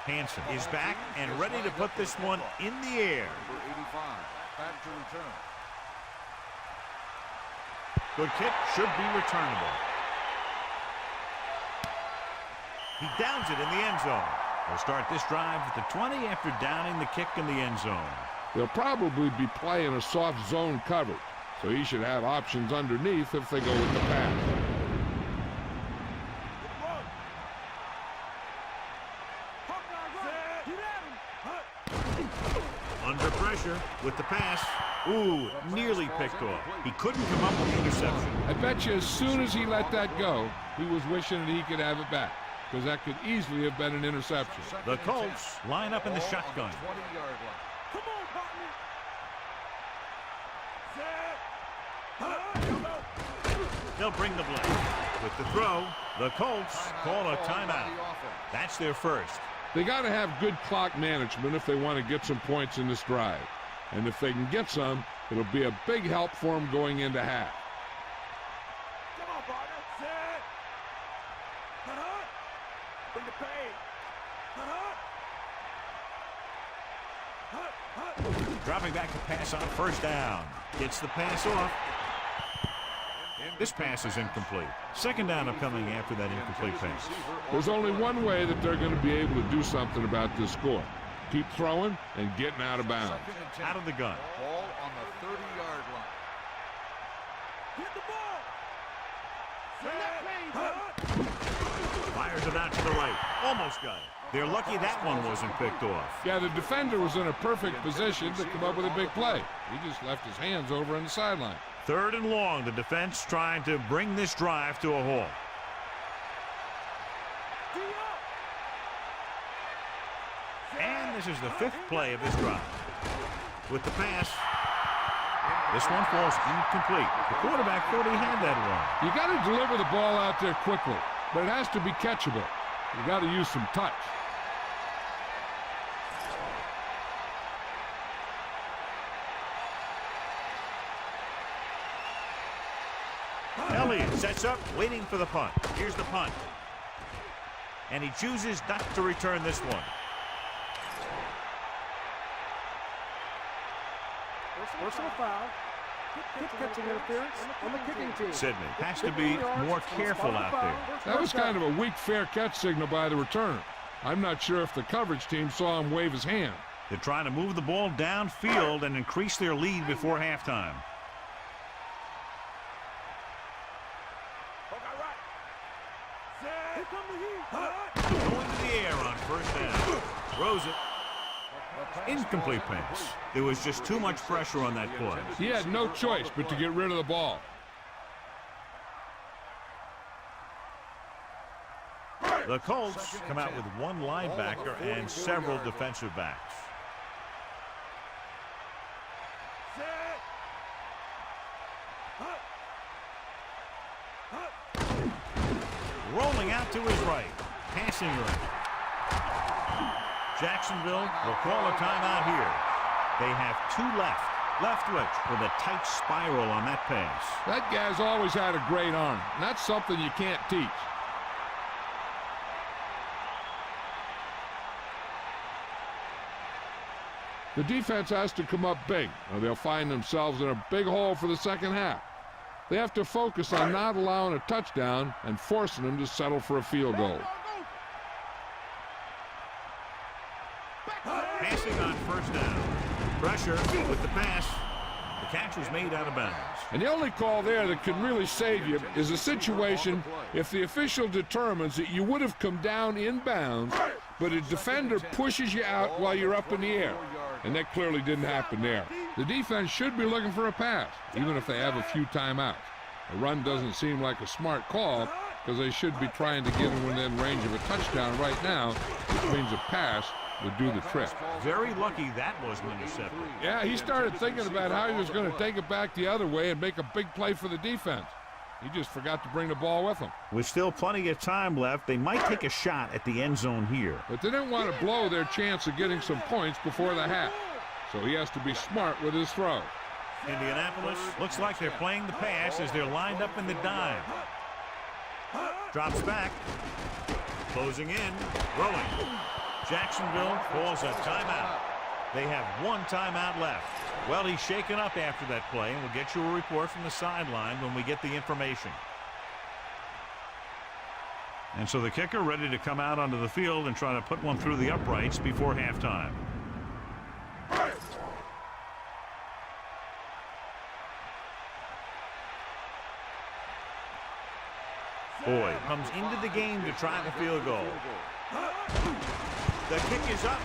Hansen is back and ready to put this one in the air. Number 85, back to return. Good kick, should be returnable. He downs it in the end zone. They'll start this drive at the 20 after downing the kick in the end zone. They'll probably be playing a soft zone coverage, so he should have options underneath if they go with the pass. Under pressure with the pass. Ooh, nearly picked off. He couldn't come up with the interception. I bet you as soon as he let that go, he was wishing that he could have it back, because that could easily have been an interception. The Colts line up in the shotgun. 20-yard line. Come on, partner. They'll bring the blitz. With the throw, the Colts call a timeout. That's their first. They got to have good clock management if they want to get some points in this drive. And if they can get some, it'll be a big help for them going into half. Come on, partner. Set. Bring the pain. Dropping back to pass on first down. Gets the pass off. This pass is incomplete. Second down upcoming after that incomplete pass. There's only one way that they're going to be able to do something about this score. Keep throwing and getting out of bounds. Out of the gun. Ball on the 30-yard line. Hit the ball. Fires it out to the right. Almost got it. They're lucky that one wasn't picked off. Yeah, the defender was in a perfect position to come up with a big play. He just left his hands over on the sideline. Third and long, the defense trying to bring this drive to a halt. And this is the fifth play of this drive. With the pass, this one falls incomplete. The quarterback thought he had that one. You got to deliver the ball out there quickly, but it has to be catchable. You got to use some touch. Elliott sets up, waiting for the punt. Here's the punt. And he chooses not to return this one. Personal foul. Kick catching interference on the kicking team. Sidney has to be more careful out there. That was kind of a weak fair catch signal by the returner. I'm not sure if the coverage team saw him wave his hand. They're trying to move the ball downfield and increase their lead before halftime. Going to the air on first down. Throws it. Incomplete pass. There was just too much pressure on that play. He had no choice but to get rid of the ball. The Colts come out with one linebacker and several defensive backs. Rolling out to his right. Passing lane. Jacksonville will call a timeout here. They have two left. Leftwich with a tight spiral on that pass. That guy's always had a great arm. And that's something you can't teach. The defense has to come up big, or they'll find themselves in a big hole for the second half. They have to focus on not allowing a touchdown and forcing them to settle for a field goal. Passing on first down. Pressure with the pass. The catch was made out of bounds. And the only call there that can really save you is a situation if the official determines that you would have come down in bounds, but a defender pushes you out while you're up in the air. And that clearly didn't happen there. The defense should be looking for a pass, even if they have a few timeouts. A run doesn't seem like a smart call because they should be trying to get within range of a touchdown right now, which means a pass would do the trick. Very lucky that wasn't intercepted. Yeah, he started thinking about how he was going to take it back the other way and make a big play for the defense. He just forgot to bring the ball with him. With still plenty of time left, they might take a shot at the end zone here. But they didn't want to blow their chance of getting some points before the half. So he has to be smart with his throw. Indianapolis looks like they're playing the pass as they're lined up in the dime. Drops back. Closing in. Throwing. Jacksonville calls a timeout. They have one timeout left. Well, he's shaken up after that play, and we'll get you a report from the sideline when we get the information. And so the kicker ready to come out onto the field and try to put one through the uprights before halftime. Boyd comes into the game to try the field goal. The kick is up.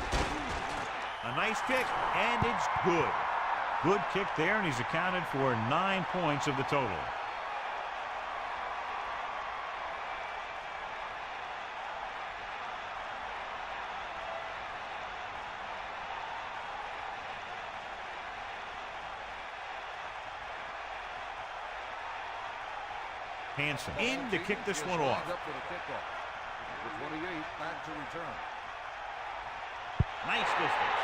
A nice kick, and it's good. Good kick there, and he's accounted for 9 points of the total. Hansen in to kick this one off. The 28 back to return. Nice distance.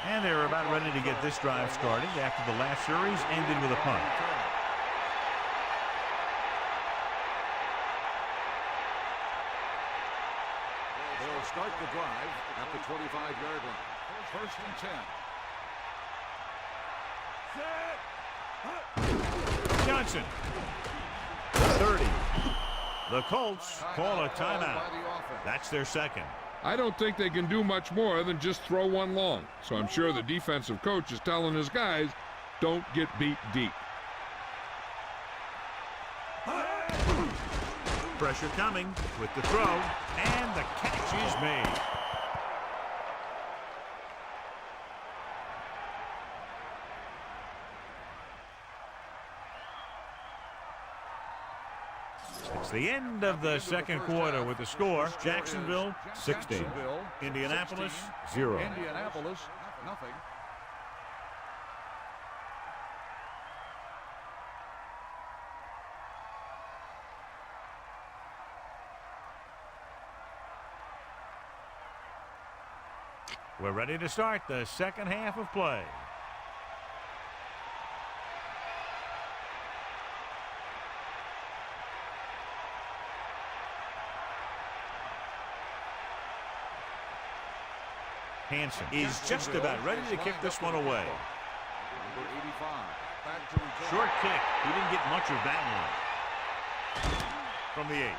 And they're about ready to get this drive started after the last series ended with a punt. They'll start the drive at the 25-yard line. First and 10. Johnson. 30. The Colts call a timeout. That's their second. I don't think they can do much more than just throw one long. So I'm sure the defensive coach is telling his guys, don't get beat deep. Pressure coming with the throw, and the catch is made. It's the end of the second quarter with the score. Jacksonville 16. Indianapolis 0. Indianapolis nothing. We're ready to start the second half of play. Hansen is just about ready to kick this one away. Number 85 back to return. Short kick. He didn't get much of that one. From the 8.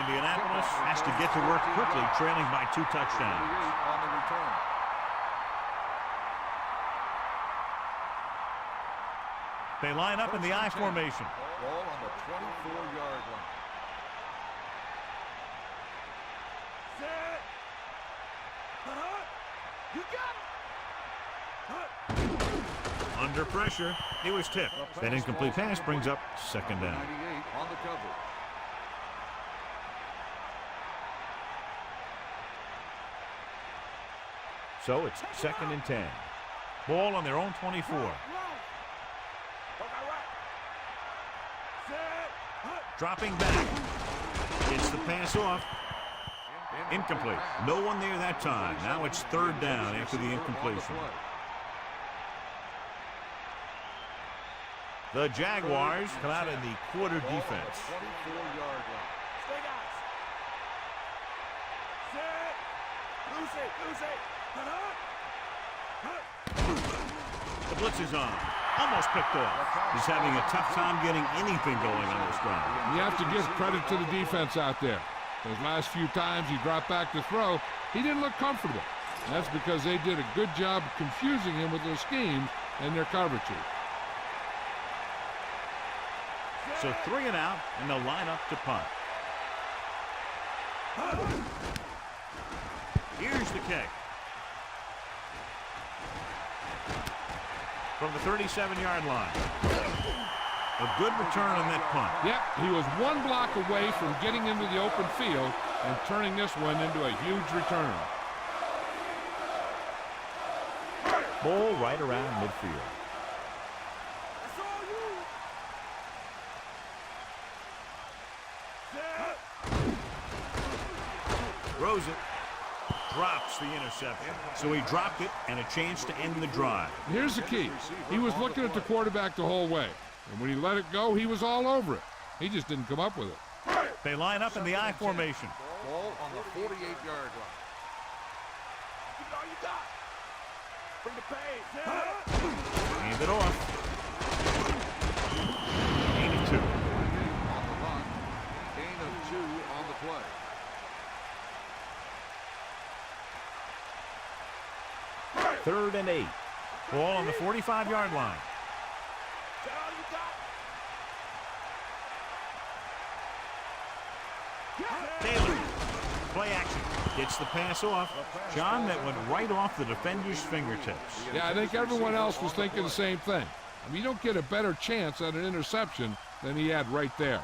Indianapolis has to get to work quickly, trailing by 2 touchdowns. On the return. They line up in the I formation. Ball on the 24-yard line. You got Under pressure, he was tipped. That incomplete pass brings up second down. 98 on the cover. So it's second and 10. Ball on their own 24. Dropping back. Gets the pass off. Incomplete. No one there that time. Now it's third down after the incompletion. The Jaguars come out in the quarter defense. 24-yard line. Stay guys. Set. Lose it. The blitz is on. Almost picked off. He's having a tough time getting anything going on this drive. You have to give credit to the defense out there. Those last few times he dropped back to throw, he didn't look comfortable. That's because they did a good job confusing him with their schemes and their coverages. So 3 and out, and they'll line up to punt. Here's the kick. From the 37-yard line. A good return on that punt. Yep, he was one block away from getting into the open field and turning this one into a huge return. Ball right around midfield. That's all you. Set. Throws it. Drops the interception. So he dropped it and a chance to end the drive. Here's the key. He was looking at the quarterback the whole way. And when he let it go, he was all over it. He just didn't come up with it. They line up in the I formation. Ball on the 48-yard line. Give it all you got. Bring the pace. Hand it off. Gain of 2. On the run. Gain of 2 on the play. Third and 8. Ball on the 45-yard line. Is that all you got? Taylor. Play action. Gets the pass off. John, that went right off the defender's fingertips. Yeah, I think everyone else was thinking the same thing. I mean, you don't get a better chance at an interception than he had right there.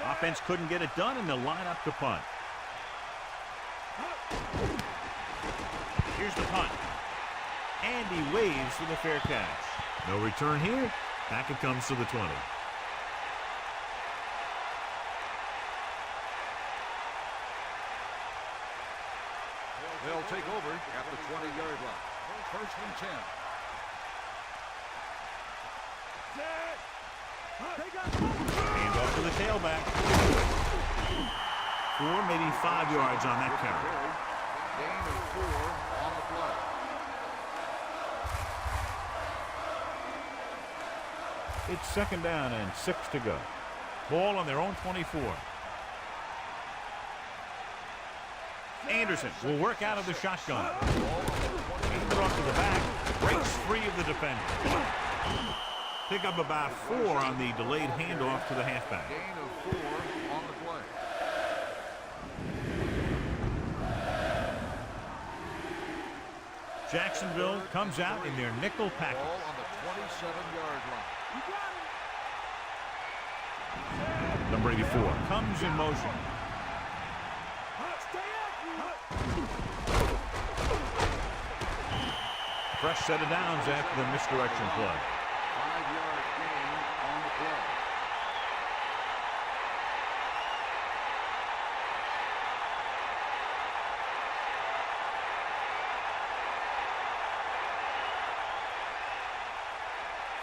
Offense couldn't get it done, and they'll line up to punt. Here's the punt. And he waves for the fair catch. No return here. Back it comes to the 20. They'll take over at the 20-yard line. First and 10. Hand off to the tailback. 4, maybe 5 yards on that carry. Gain of 4 on the play. It's second down and 6 to go. Ball on their own 24. Anderson will work out of the shotgun. Hand it off to the back. Breaks free of the defender. Pick up about 4 on the delayed handoff to the halfback. Gain of 4 on the play. Jacksonville comes out in their nickel package. Ball on the 27-yard line. Number 84 comes in motion. Fresh set of downs after the misdirection play. 5-yard gain on the play.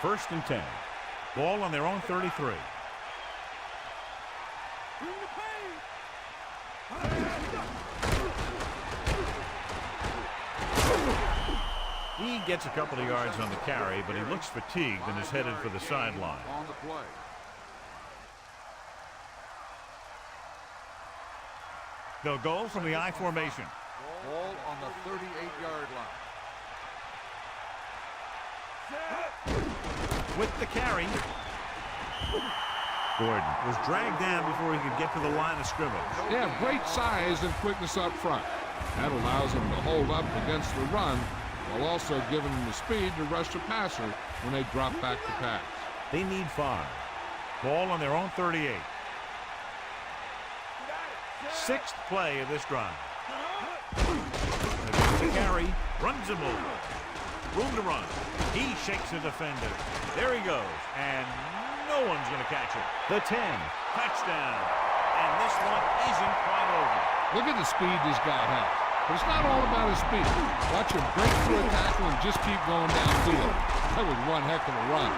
First and 10. Ball on their own 33. He gets a couple of yards on the carry, but he looks fatigued and is headed for the sideline. On the play. They'll go from the I formation. Ball on the 38-yard line. With the carry, Gordon was dragged down before he could get to the line of scrimmage. They have great size and quickness up front. That allows them to hold up against the run while also giving them the speed to rush the passer when they drop back to pass. They need 5. Ball on their own 38. 6th play of this drive. The carry, runs him over. Room to run. He shakes the defender. There he goes, and no one's going to catch it. The 10, touchdown. And this one isn't quite over. Look at the speed this guy has. But it's not all about his speed. Watch him break through a tackle and just keep going downfield. That was one heck of a run.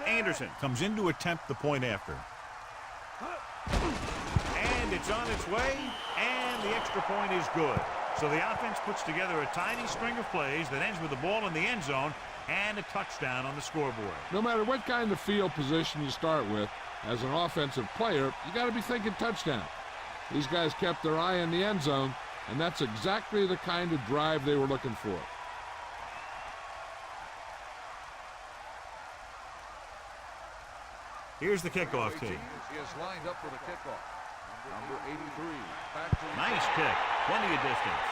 Anderson comes in to attempt the point after. And it's on its way, and the extra point is good. So the offense puts together a tiny string of plays that ends with the ball in the end zone and a touchdown on the scoreboard. No matter what kind of field position you start with, as an offensive player, you got to be thinking touchdown. These guys kept their eye on the end zone, and that's exactly the kind of drive they were looking for. Here's the kickoff team. Is lined up for the kickoff. Number 83. Back to Nice kick. Plenty of distance.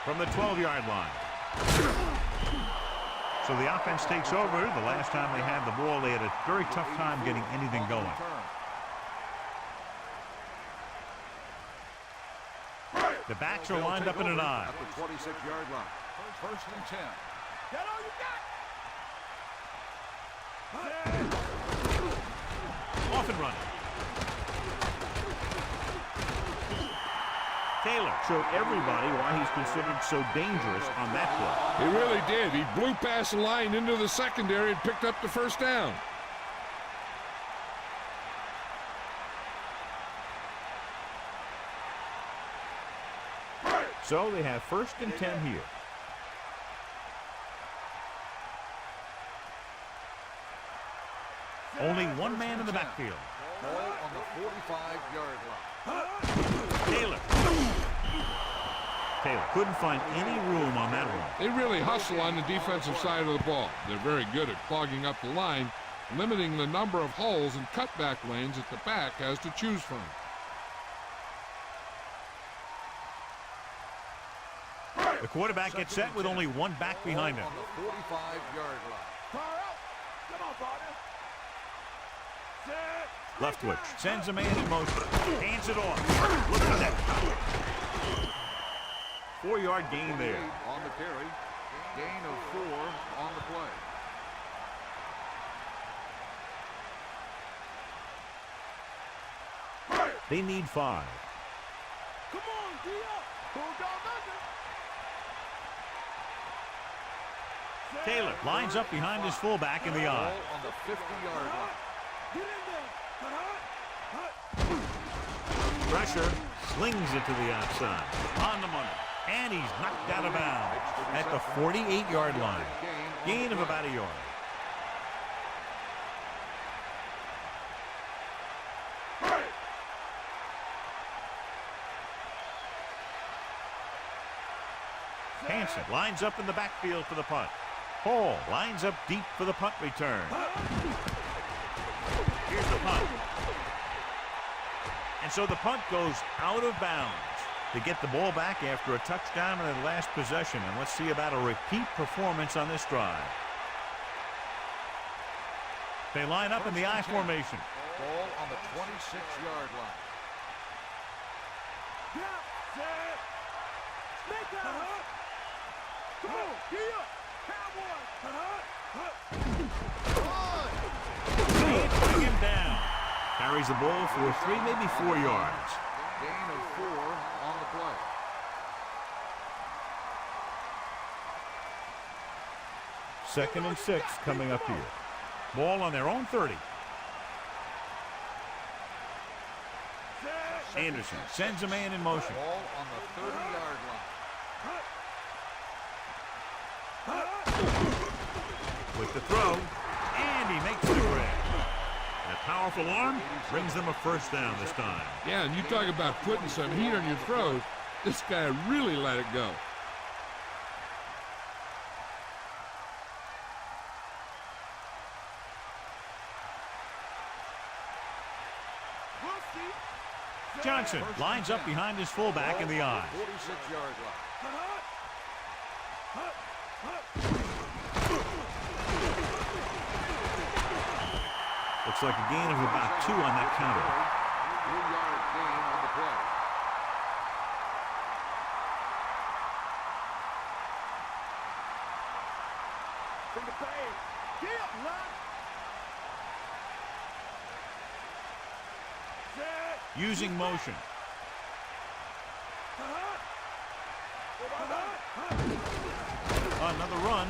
From the 12-yard line. So the offense takes over. The last time they had the ball, they had a very tough time getting anything going. The backs are lined up in an eye. At the 26-yard line. First and 10. That all you got? Off and running. Taylor showed everybody why he's considered so dangerous on that play. He really did. He blew past the line into the secondary and picked up the first down. So they have first and 10 here. Only one man in the backfield. Ball on the 45-yard line. Taylor. Taylor couldn't find any room on that one. They really hustle on the defensive side of the ball. They're very good at clogging up the line, limiting the number of holes and cutback lanes that the back has to choose from. The quarterback gets set with only one back behind him. On the 45-yard line. Fire out. Come on, partner. Set. Leftwich sends a man in motion. Hands it off. Look at that. 4-yard gain there. On the carry. Gain of 4 on the play. They need 5. Come on, D up. Bulldog under. Taylor lines up behind his fullback in the eye. Ball on the 50-yard line. Get in there. Pressure, slings it to the outside. On the money. And he's knocked out of bounds at the 48-yard line. Gain of about a yard. Hansen lines up in the backfield for the punt. Hall lines up deep for the punt return. Here's the punt. And so the punt goes out of bounds. They get the ball back after a touchdown in their last possession. And let's see about a repeat performance on this drive. They line up in the I formation. Ball on the 26-yard line. Yeah, set. Snake out. Come on, gee up. Can't bring him down. Carries the ball for 3, maybe 4 yards. Gain of 4 on the play. Second and 6 coming up here. Ball on their own 30. Anderson sends a man in motion. Ball on the 30-yard line. With the throw, and he makes the grab. That powerful arm brings them a first down this time. Yeah, and you talk about putting some heat on your throws. This guy really let it go. Johnson lines up behind his fullback in the I. 46-yard line. Looks like a gain of about 2 on that counter. 3-yard gain on the play. From the bag. Get up, line. Set. Using motion. Another run.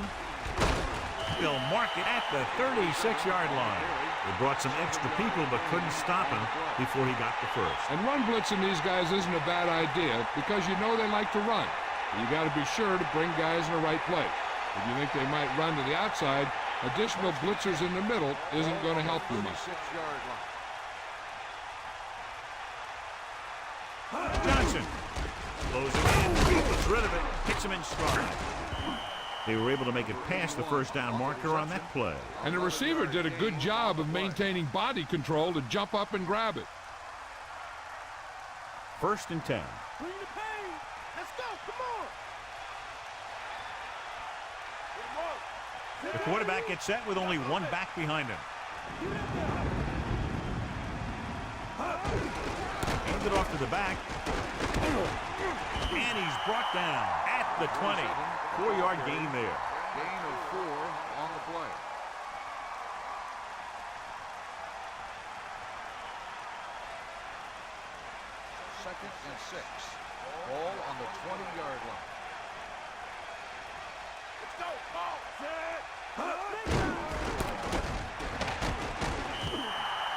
They'll mark it at the 36-yard line. They brought some extra people but couldn't stop him before he got the first. And run blitzing these guys isn't a bad idea because you know they like to run. You got to be sure to bring guys in the right place. If you think they might run to the outside, additional blitzers in the middle isn't going to help you much. 36-yard line. Johnson closing in, gets rid of it, hits him in stride. They were able to make it past the first down marker on that play. And the receiver did a good job of maintaining body control to jump up and grab it. 1st and 10. Bring the pain. Let's go. Come on. The quarterback gets set with only one back behind him. Hands it off to the back. And he's brought down at the 20. 4-yard gain there. Gain of 4 on the play. Second and 6. Ball on the 20-yard line. Let's go. Ball. Set.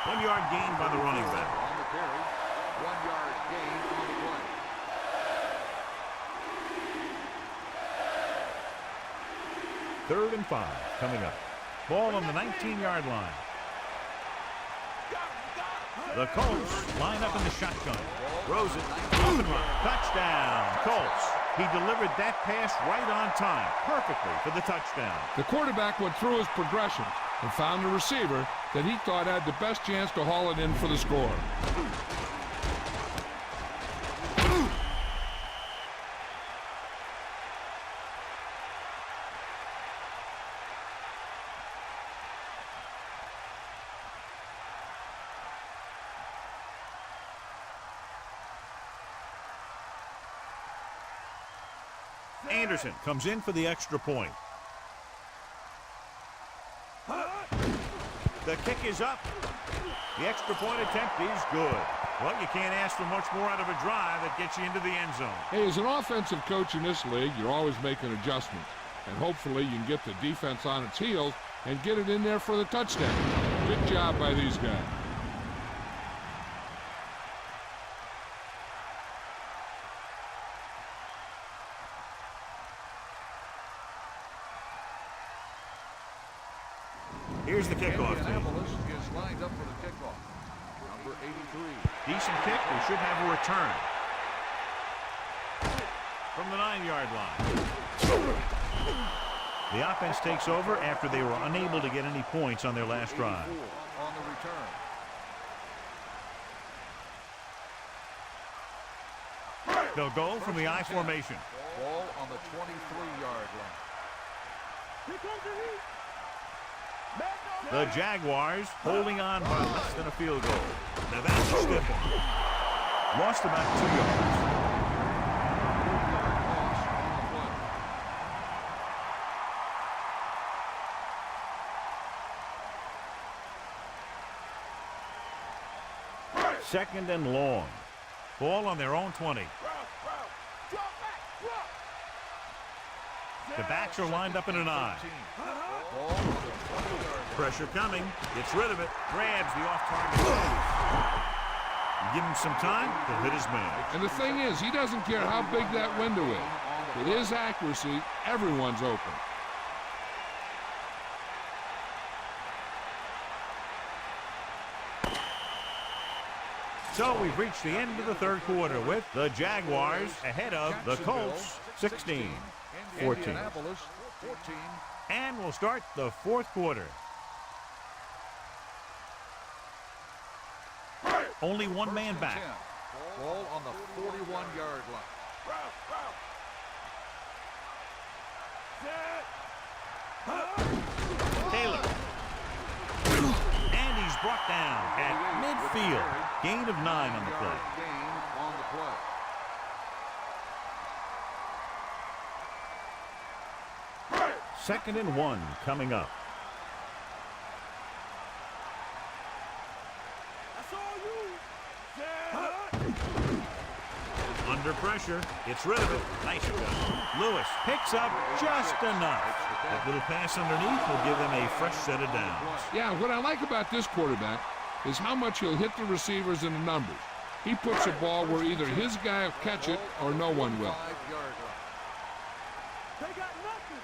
1-yard gain by the running back. On the carry. 1-yard gain on the play. Third and 5 coming up. Ball on the 19-yard line. The Colts line up in the shotgun. Throws it. Open run. Touchdown. Colts. He delivered that pass right on time. Perfectly for the touchdown. The quarterback went through his progressions and found a receiver that he thought had the best chance to haul it in for the score. Anderson comes in for the extra point. The kick is up. The extra point attempt is good. Well, you can't ask for much more out of a drive that gets you into the end zone. Hey, as an offensive coach in this league, you're always making adjustments. And hopefully you can get the defense on its heels and get it in there for the touchdown. Good job by these guys. Here's the kickoff team. Indianapolis is lined up for the kickoff. Number 83. Decent kick. They should have a return. From the 9-yard line. The offense takes over after they were unable to get any points on their last drive. On the return. They'll go from the I formation. Ball on the 23-yard line. Here comes the heat. The Jaguars holding on by less than a field goal. Now that's a stiff one. Lost about 2 yards. Second and long. Ball on their own 20. The backs are lined up in an I. Pressure coming. Gets rid of it. Grabs the off-target. You give him some time, he'll hit his man. And the thing is, he doesn't care how big that window is. With his accuracy, everyone's open. So we've reached the end of the third quarter with the Jaguars ahead of the Colts 16-14. Indianapolis 14. And we'll start the fourth quarter. Only one man back. Ball on the 41-yard line. Taylor. And he's brought down at midfield. Gain of 9 on the play. Gain on the play. Second and 1 coming up. Under pressure, gets rid of it. Nice job. Lewis picks up just enough. That little pass underneath will give them a fresh set of downs. Yeah, what I like about this quarterback is how much he'll hit the receivers in the numbers. He puts a ball where either his guy will catch it or no one will. 5-yard line. They got nothing.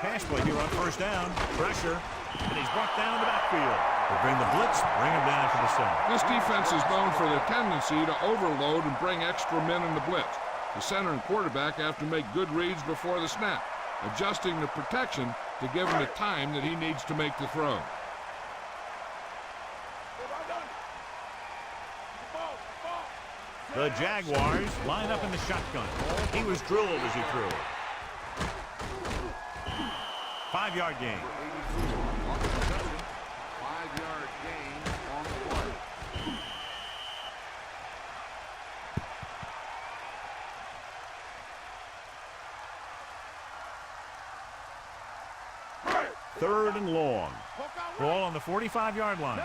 Pass play here on first down. Pressure. And he's brought down in the backfield. They bring the blitz, bring him down to the center. This defense is known for their tendency to overload and bring extra men in the blitz. The center and quarterback have to make good reads before the snap, adjusting the protection to give him the time that he needs to make the throw. The Jaguars line up in the shotgun. He was drilled as he threw. 5-yard gain. 5-yard gain on the play. Third and long. Ball on the 45-yard line.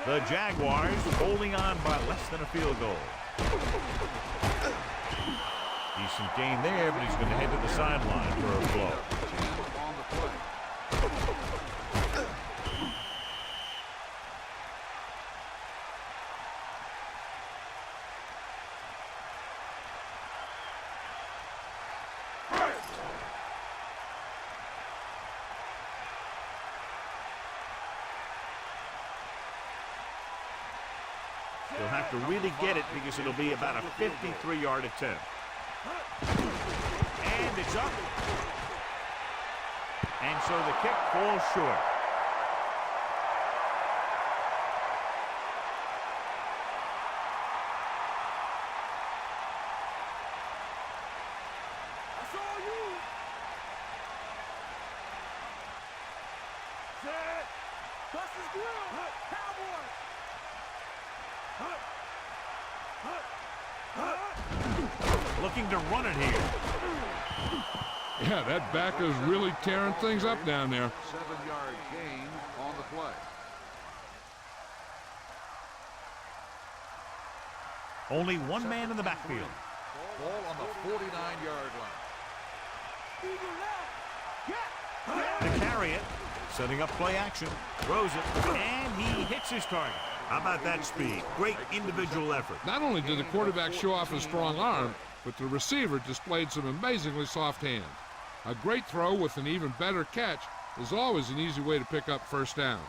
The Jaguars holding on by less than a field goal. Decent gain there, but he's going to head to the sideline for a blow. On the play. He'll have to really get it because it'll be about a 53-yard attempt. And it's up. And so the kick falls short. That's all you. Set. Bust his grill. Cowboy. Looking to run it here. Yeah, that back is really tearing things up down there. 7-yard gain on the play. Only one man in the backfield. Ball on the 49-yard line. To carry it. Setting up play action. Throws it. And he hits his target. How about that speed? Great individual effort. Not only did the quarterback show off his strong arm, but the receiver displayed some amazingly soft hands. A great throw with an even better catch is always an easy way to pick up first down.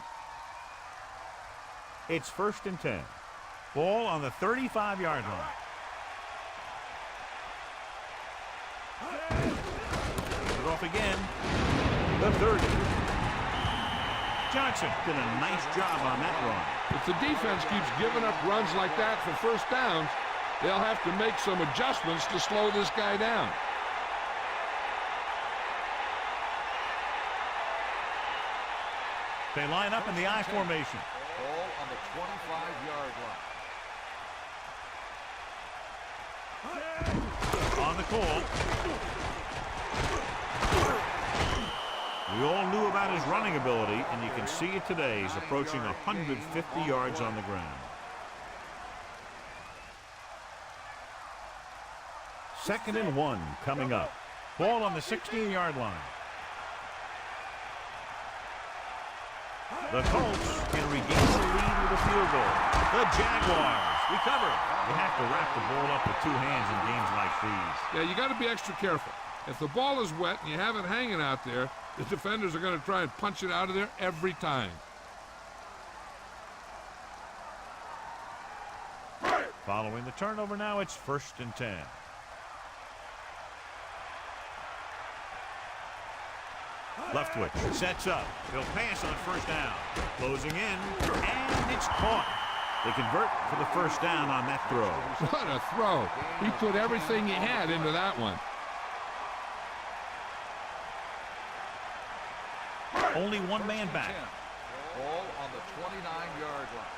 It's 1st and 10. Ball on the 35-yard line. Hand it off again. The 30. Johnson did a nice job on that run. If the defense keeps giving up runs like that for first downs, they'll have to make some adjustments to slow this guy down. They line up in the I formation. Ball on the 25-yard line. On the call. We all knew about his running ability, and you can see it today. He's approaching 150 yards on the ground. 2nd and 1 coming up. Ball on the 16-yard line. The Colts can regain the lead with a field goal. The Jaguars recover. You have to wrap the ball up with two hands in games like these. Yeah, you got to be extra careful. If the ball is wet and you have it hanging out there, the defenders are going to try and punch it out of there every time. Following the turnover now, it's 1st and 10. Leftwich sets up. He'll pass on 1st down. Closing in, and it's caught. They convert for the 1st down on that throw. What a throw. He put everything he had into that one. Only one man back. Ball on the 29-yard line.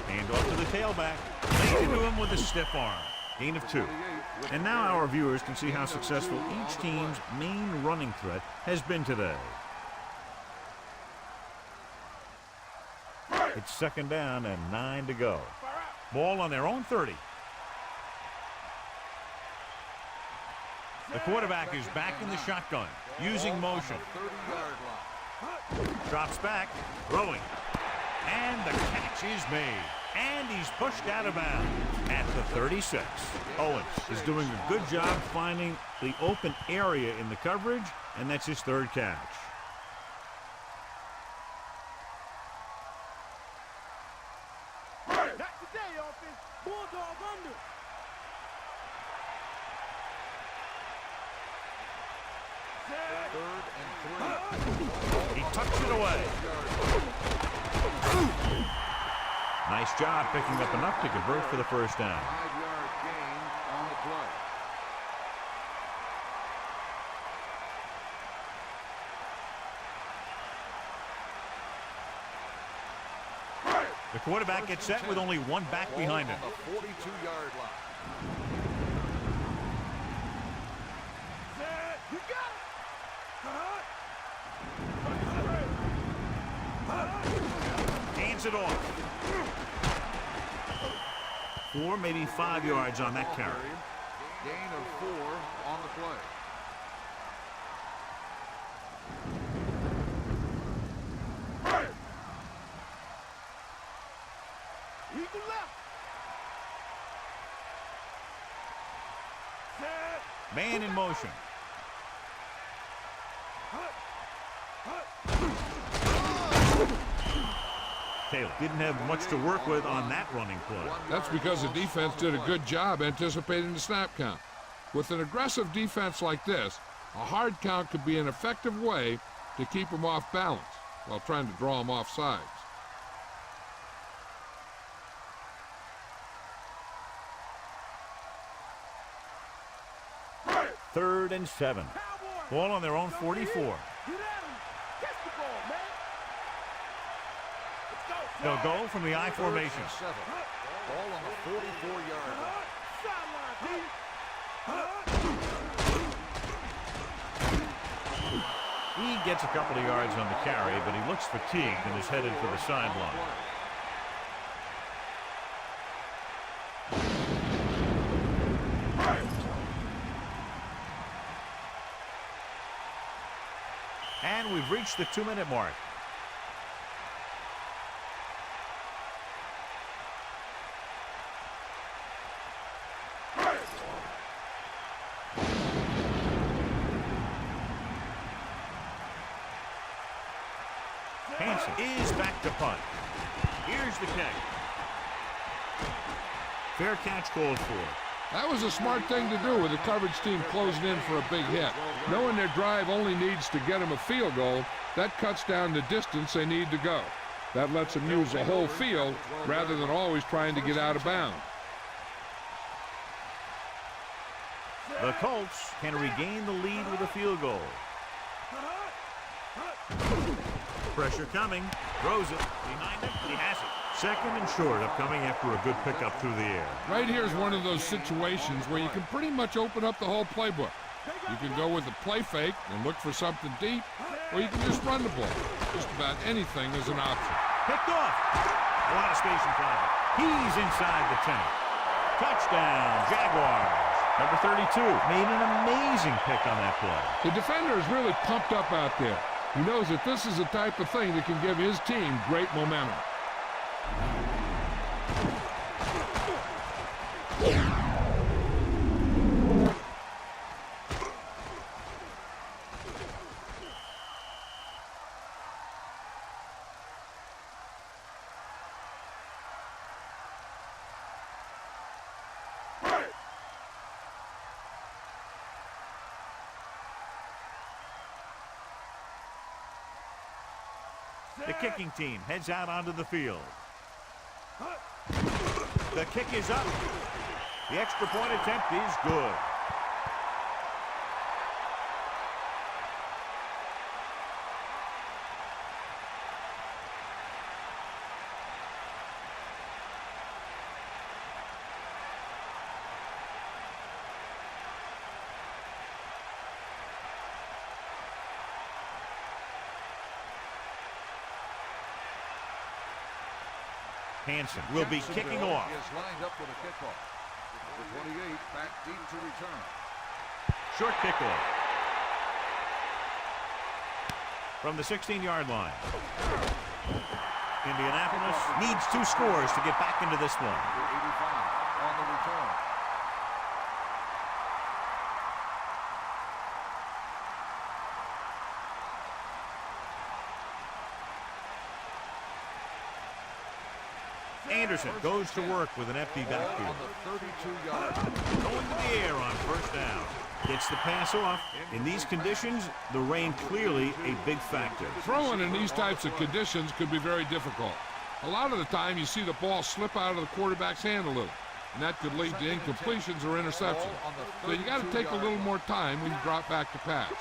Hand off to the tailback. Laid into him with a stiff arm. Gain of 2. And now our viewers can see how successful each team's main running threat has been today. It's 2nd down and 9 to go. Ball on their own 30. The quarterback is back in the shotgun, using motion. 30-yard line. Drops back, throwing. And the catch is made. And he's pushed out of bounds at the 36. Owens is doing a good job finding the open area in the coverage, and that's his 3rd catch. Not today, offense. Bulldog under. Set. Third and 3. He tucks it away. Nice job picking up enough to convert for the first down. 5-yard gain on the play. The quarterback gets set with only one back behind him. On the 42-yard line. You got it. Hands it off. 4, maybe 5 yards on that carry. Gain of 4 on the play. Eagle left. Set. Man in motion. Taylor didn't have much to work with on that running play. That's because the defense did a good job anticipating the snap count. With an aggressive defense like this, a hard count could be an effective way to keep them off balance while trying to draw them off sides. Third and 7. Ball on their own 44. Get at him. Catch the ball, man. Let's go. They'll go from the I formation. 7. Ball on the 44-yard line. Sideline, He gets a couple of yards on the carry, but he looks fatigued and is headed for the sideline. And we've reached the 2-minute mark. Hansen is back to punt. Here's the kick. Fair catch called for. That was a smart thing to do with the coverage team closing in for a big hit. Knowing their drive only needs to get them a field goal, that cuts down the distance they need to go. That lets them use the whole field rather than always trying to get out of bounds. The Colts can regain the lead with a field goal. Pressure coming. Throws it. Behind him. He has it. Second and short upcoming after a good pickup through the air. Right here is one of those situations where you can pretty much open up the whole playbook. You can go with a play fake and look for something deep, or you can just run the ball. Just about anything is an option. Picked off. A lot of space in front of him. He's inside the 10. Touchdown, Jaguars. Number 32 made an amazing pick on that play. The defender is really pumped up out there. He knows that this is the type of thing that can give his team great momentum. The kicking team heads out onto the field. The kick is up. The extra point attempt is good. Hansen will be kicking off. He is lined up with a kickoff. The 28 back deep to return. Short kickoff. From the 16-yard line. Indianapolis needs 2 scores to get back into this one. Number 85 on the return. Anderson goes to work with an empty backfield. On the 32-yard line. Going to the air on first down. Gets the pass off. In these conditions, the rain clearly a big factor. Throwing in these types of conditions could be very difficult. A lot of the time, you see the ball slip out of the quarterback's hand a little, and that could lead to incompletions or interceptions. So you got to take a little more time when you drop back to pass.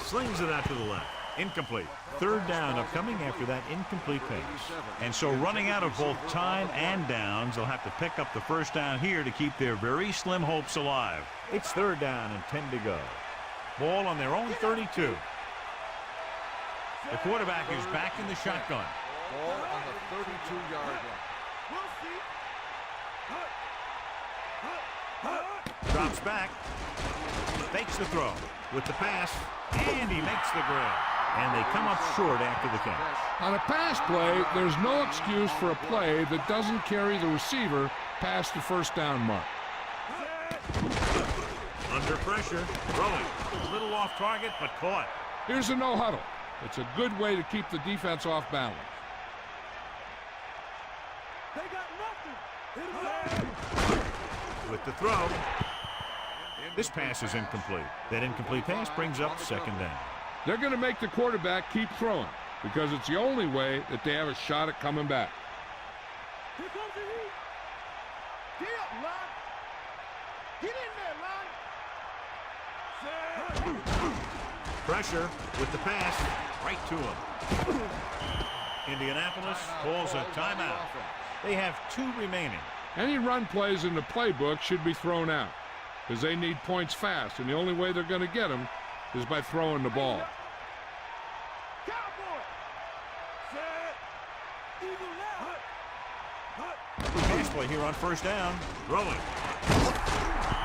Slings it out to the left. Incomplete. Third down upcoming after that incomplete pass. And so running out of both time and downs, they'll have to pick up the first down here to keep their very slim hopes alive. It's third down and 10 to go. Ball on their own 32. The quarterback is back in the shotgun. Ball on the 32-yard line. Drops back. Fakes the throw with the pass. And he makes the grab. And they come up short after the catch. On a pass play, there's no excuse for a play that doesn't carry the receiver past the first down mark. Under pressure, throwing. A little off target, but caught. Here's a no huddle. It's a good way to keep the defense off balance. They got nothing. With the throw. This pass is incomplete. That incomplete pass brings up second down. They're going to make the quarterback keep throwing because it's the only way that they have a shot at coming back. Here comes the heat. Get up, Lon. Get in there, Lon. Pressure with the pass right to him. Indianapolis calls a timeout. They have 2 remaining. Any run plays in the playbook should be thrown out because they need points fast, and the only way they're going to get them is by throwing the ball. Cowboy. Set. Eagle left. Pass play here on first down. Throwing.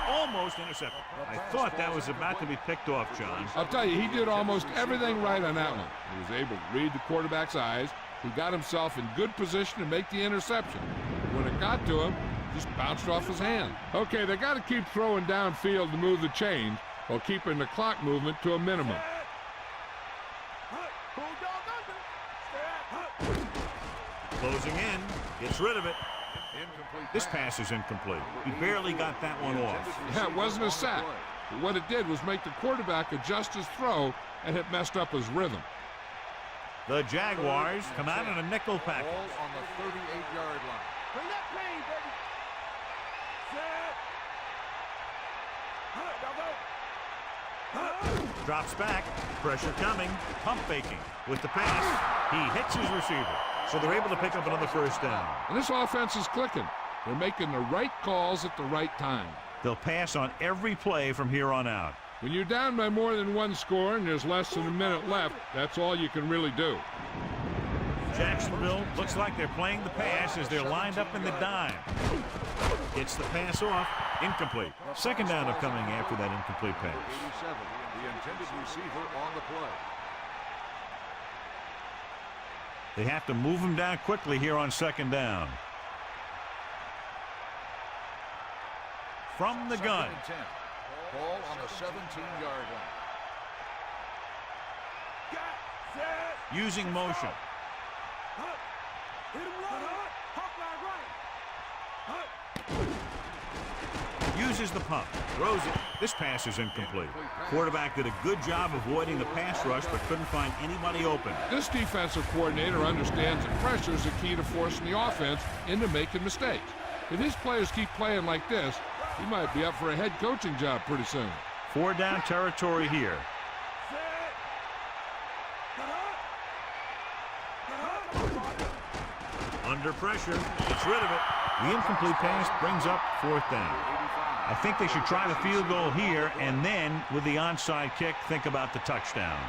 Almost intercepted. I thought that was about to be picked off, John. I'll tell you, he did almost everything right on that one. He was able to read the quarterback's eyes. He got himself in good position to make the interception. When it got to him, just bounced off his hand. Okay, they got to keep throwing downfield to move the chains while keeping the clock movement to a minimum. Closing in. Gets rid of it. This pass is incomplete. He barely got that one off. Yeah, it wasn't a sack. But what it did was make the quarterback adjust his throw, and it messed up his rhythm. The Jaguars come out in a nickel package. Ball on the 38-yard line. Bring that pain, baby. Set. Drops back. Pressure coming. Pump faking. With the pass, he hits his receiver. So they're able to pick up another first down. And this offense is clicking. They're making the right calls at the right time. They'll pass on every play from here on out. When you're down by more than one score and there's less than a minute left, that's all you can really do. Jacksonville looks like they're playing the pass as they're lined up in the dime. Gets the pass off. Incomplete. Second down upcoming after that incomplete pass. 87, the intended receiver on the play. They have to move him down quickly here on second down. From the gun. Second and 10. Ball on the 17-yard line. Using motion. Hit him low. Hawk line right. Uses the pump. Throws it. This pass is incomplete. Quarterback did a good job avoiding the pass rush but couldn't find anybody open. This defensive coordinator understands that pressure is the key to forcing the offense into making mistakes. If his players keep playing like this, he might be up for a head coaching job pretty soon. 4 down territory here. Under pressure, gets rid of it. The incomplete pass brings up 4th down. I think they should try the field goal here, and then, with the onside kick, think about the touchdown.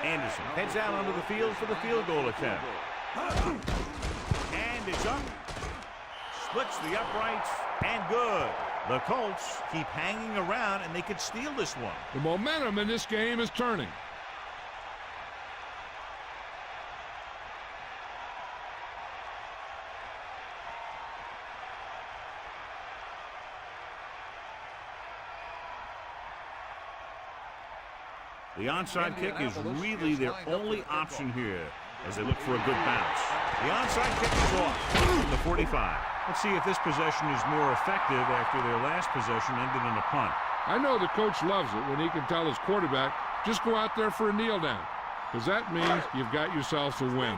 Anderson heads out onto the field for the field goal attempt. And it's up. Splits the uprights, and good. The Colts keep hanging around, and they could steal this one. The momentum in this game is turning. The onside kick is really their only option here as they look for a good bounce. The onside kick is off from the 45. Let's see if this possession is more effective after their last possession ended in a punt. I know the coach loves it when he can tell his quarterback, just go out there for a kneel down, because that means you've got yourself a win.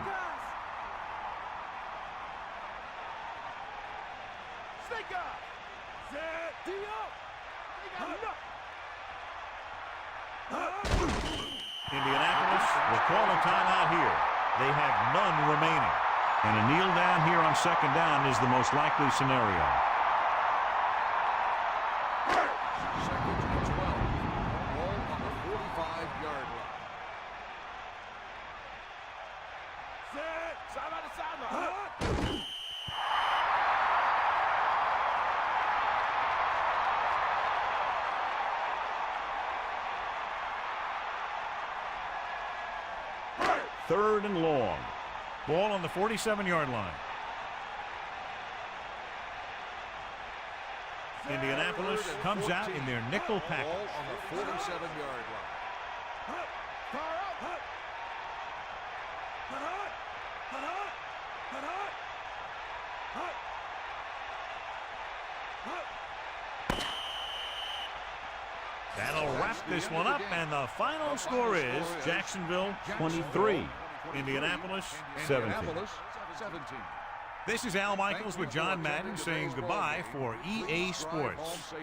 Indianapolis will call a timeout here. They have none remaining. And a kneel down here on second down is the most likely scenario. Second and 12. Ball on the 45-yard line. Set. Side by the sideline. Third and long. Ball on the 47-yard line. Indianapolis comes out in their nickel package. Ball on the 47-yard line. That'll wrap this one up, and the final score is Jacksonville 23, Indianapolis 17. This is Al Michaels with John Madden saying goodbye for EA Sports.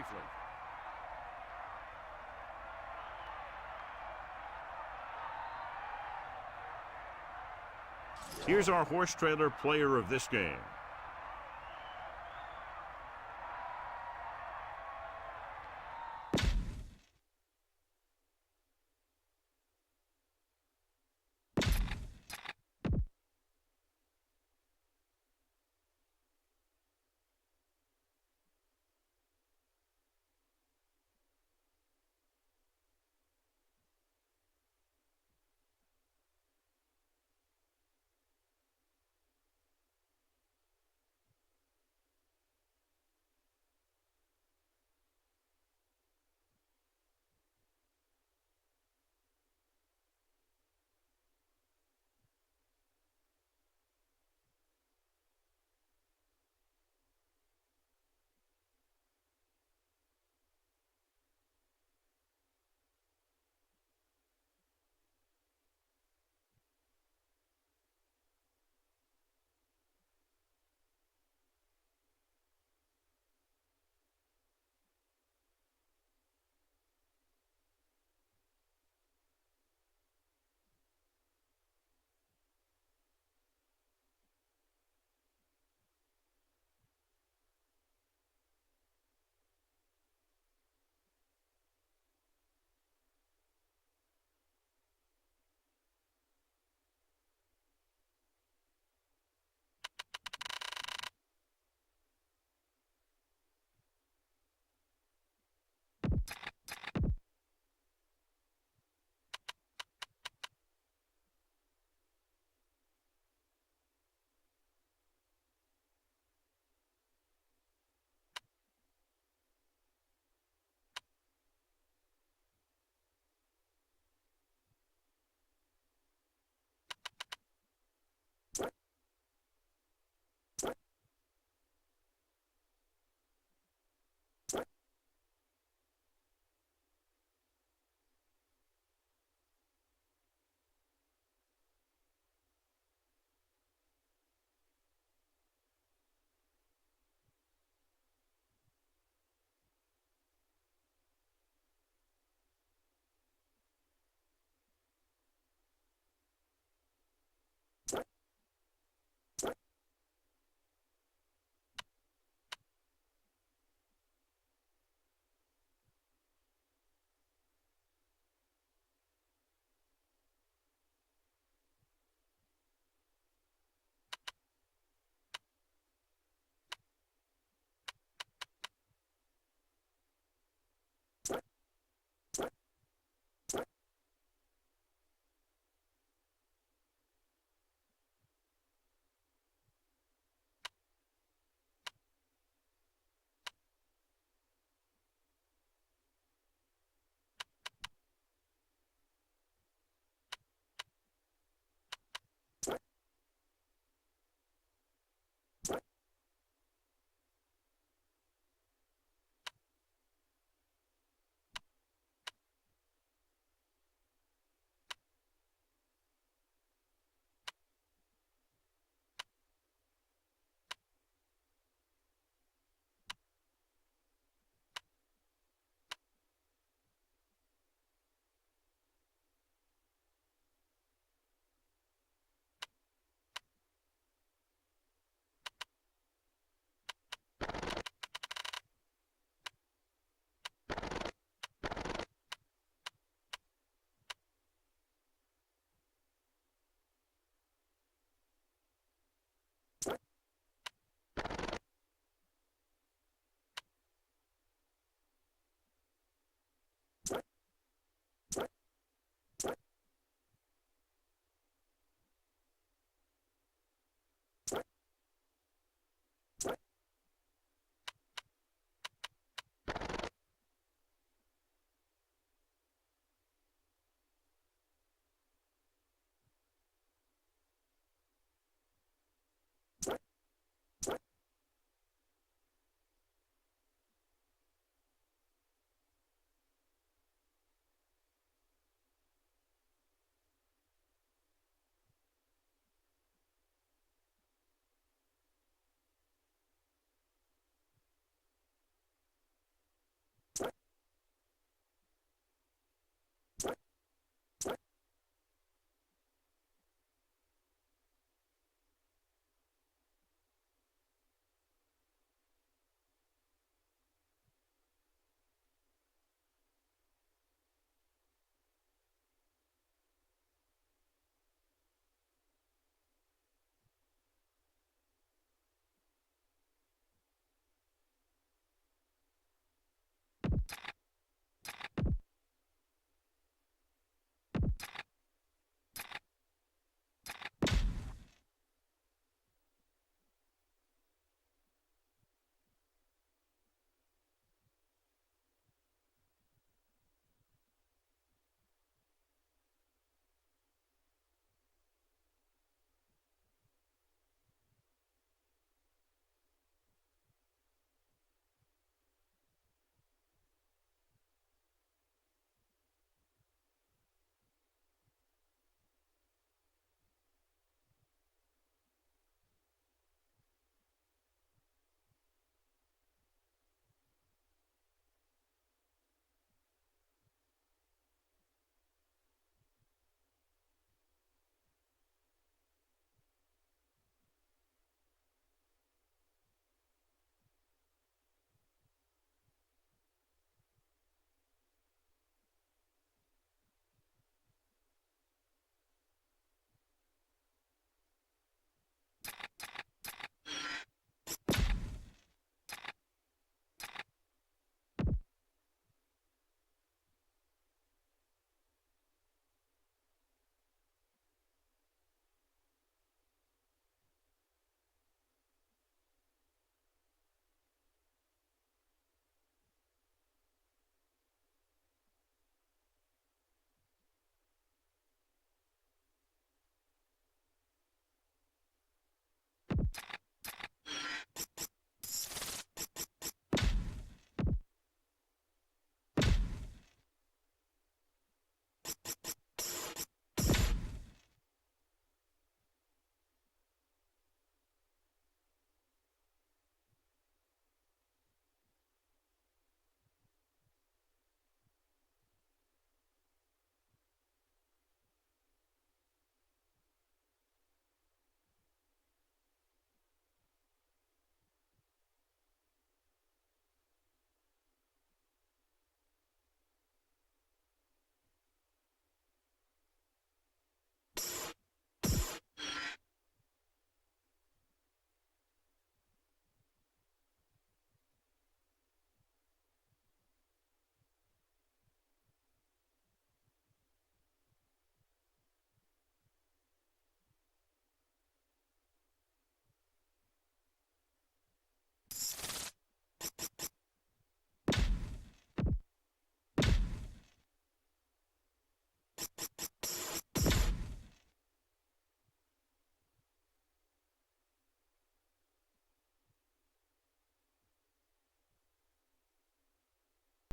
Here's our horse trailer player of this game.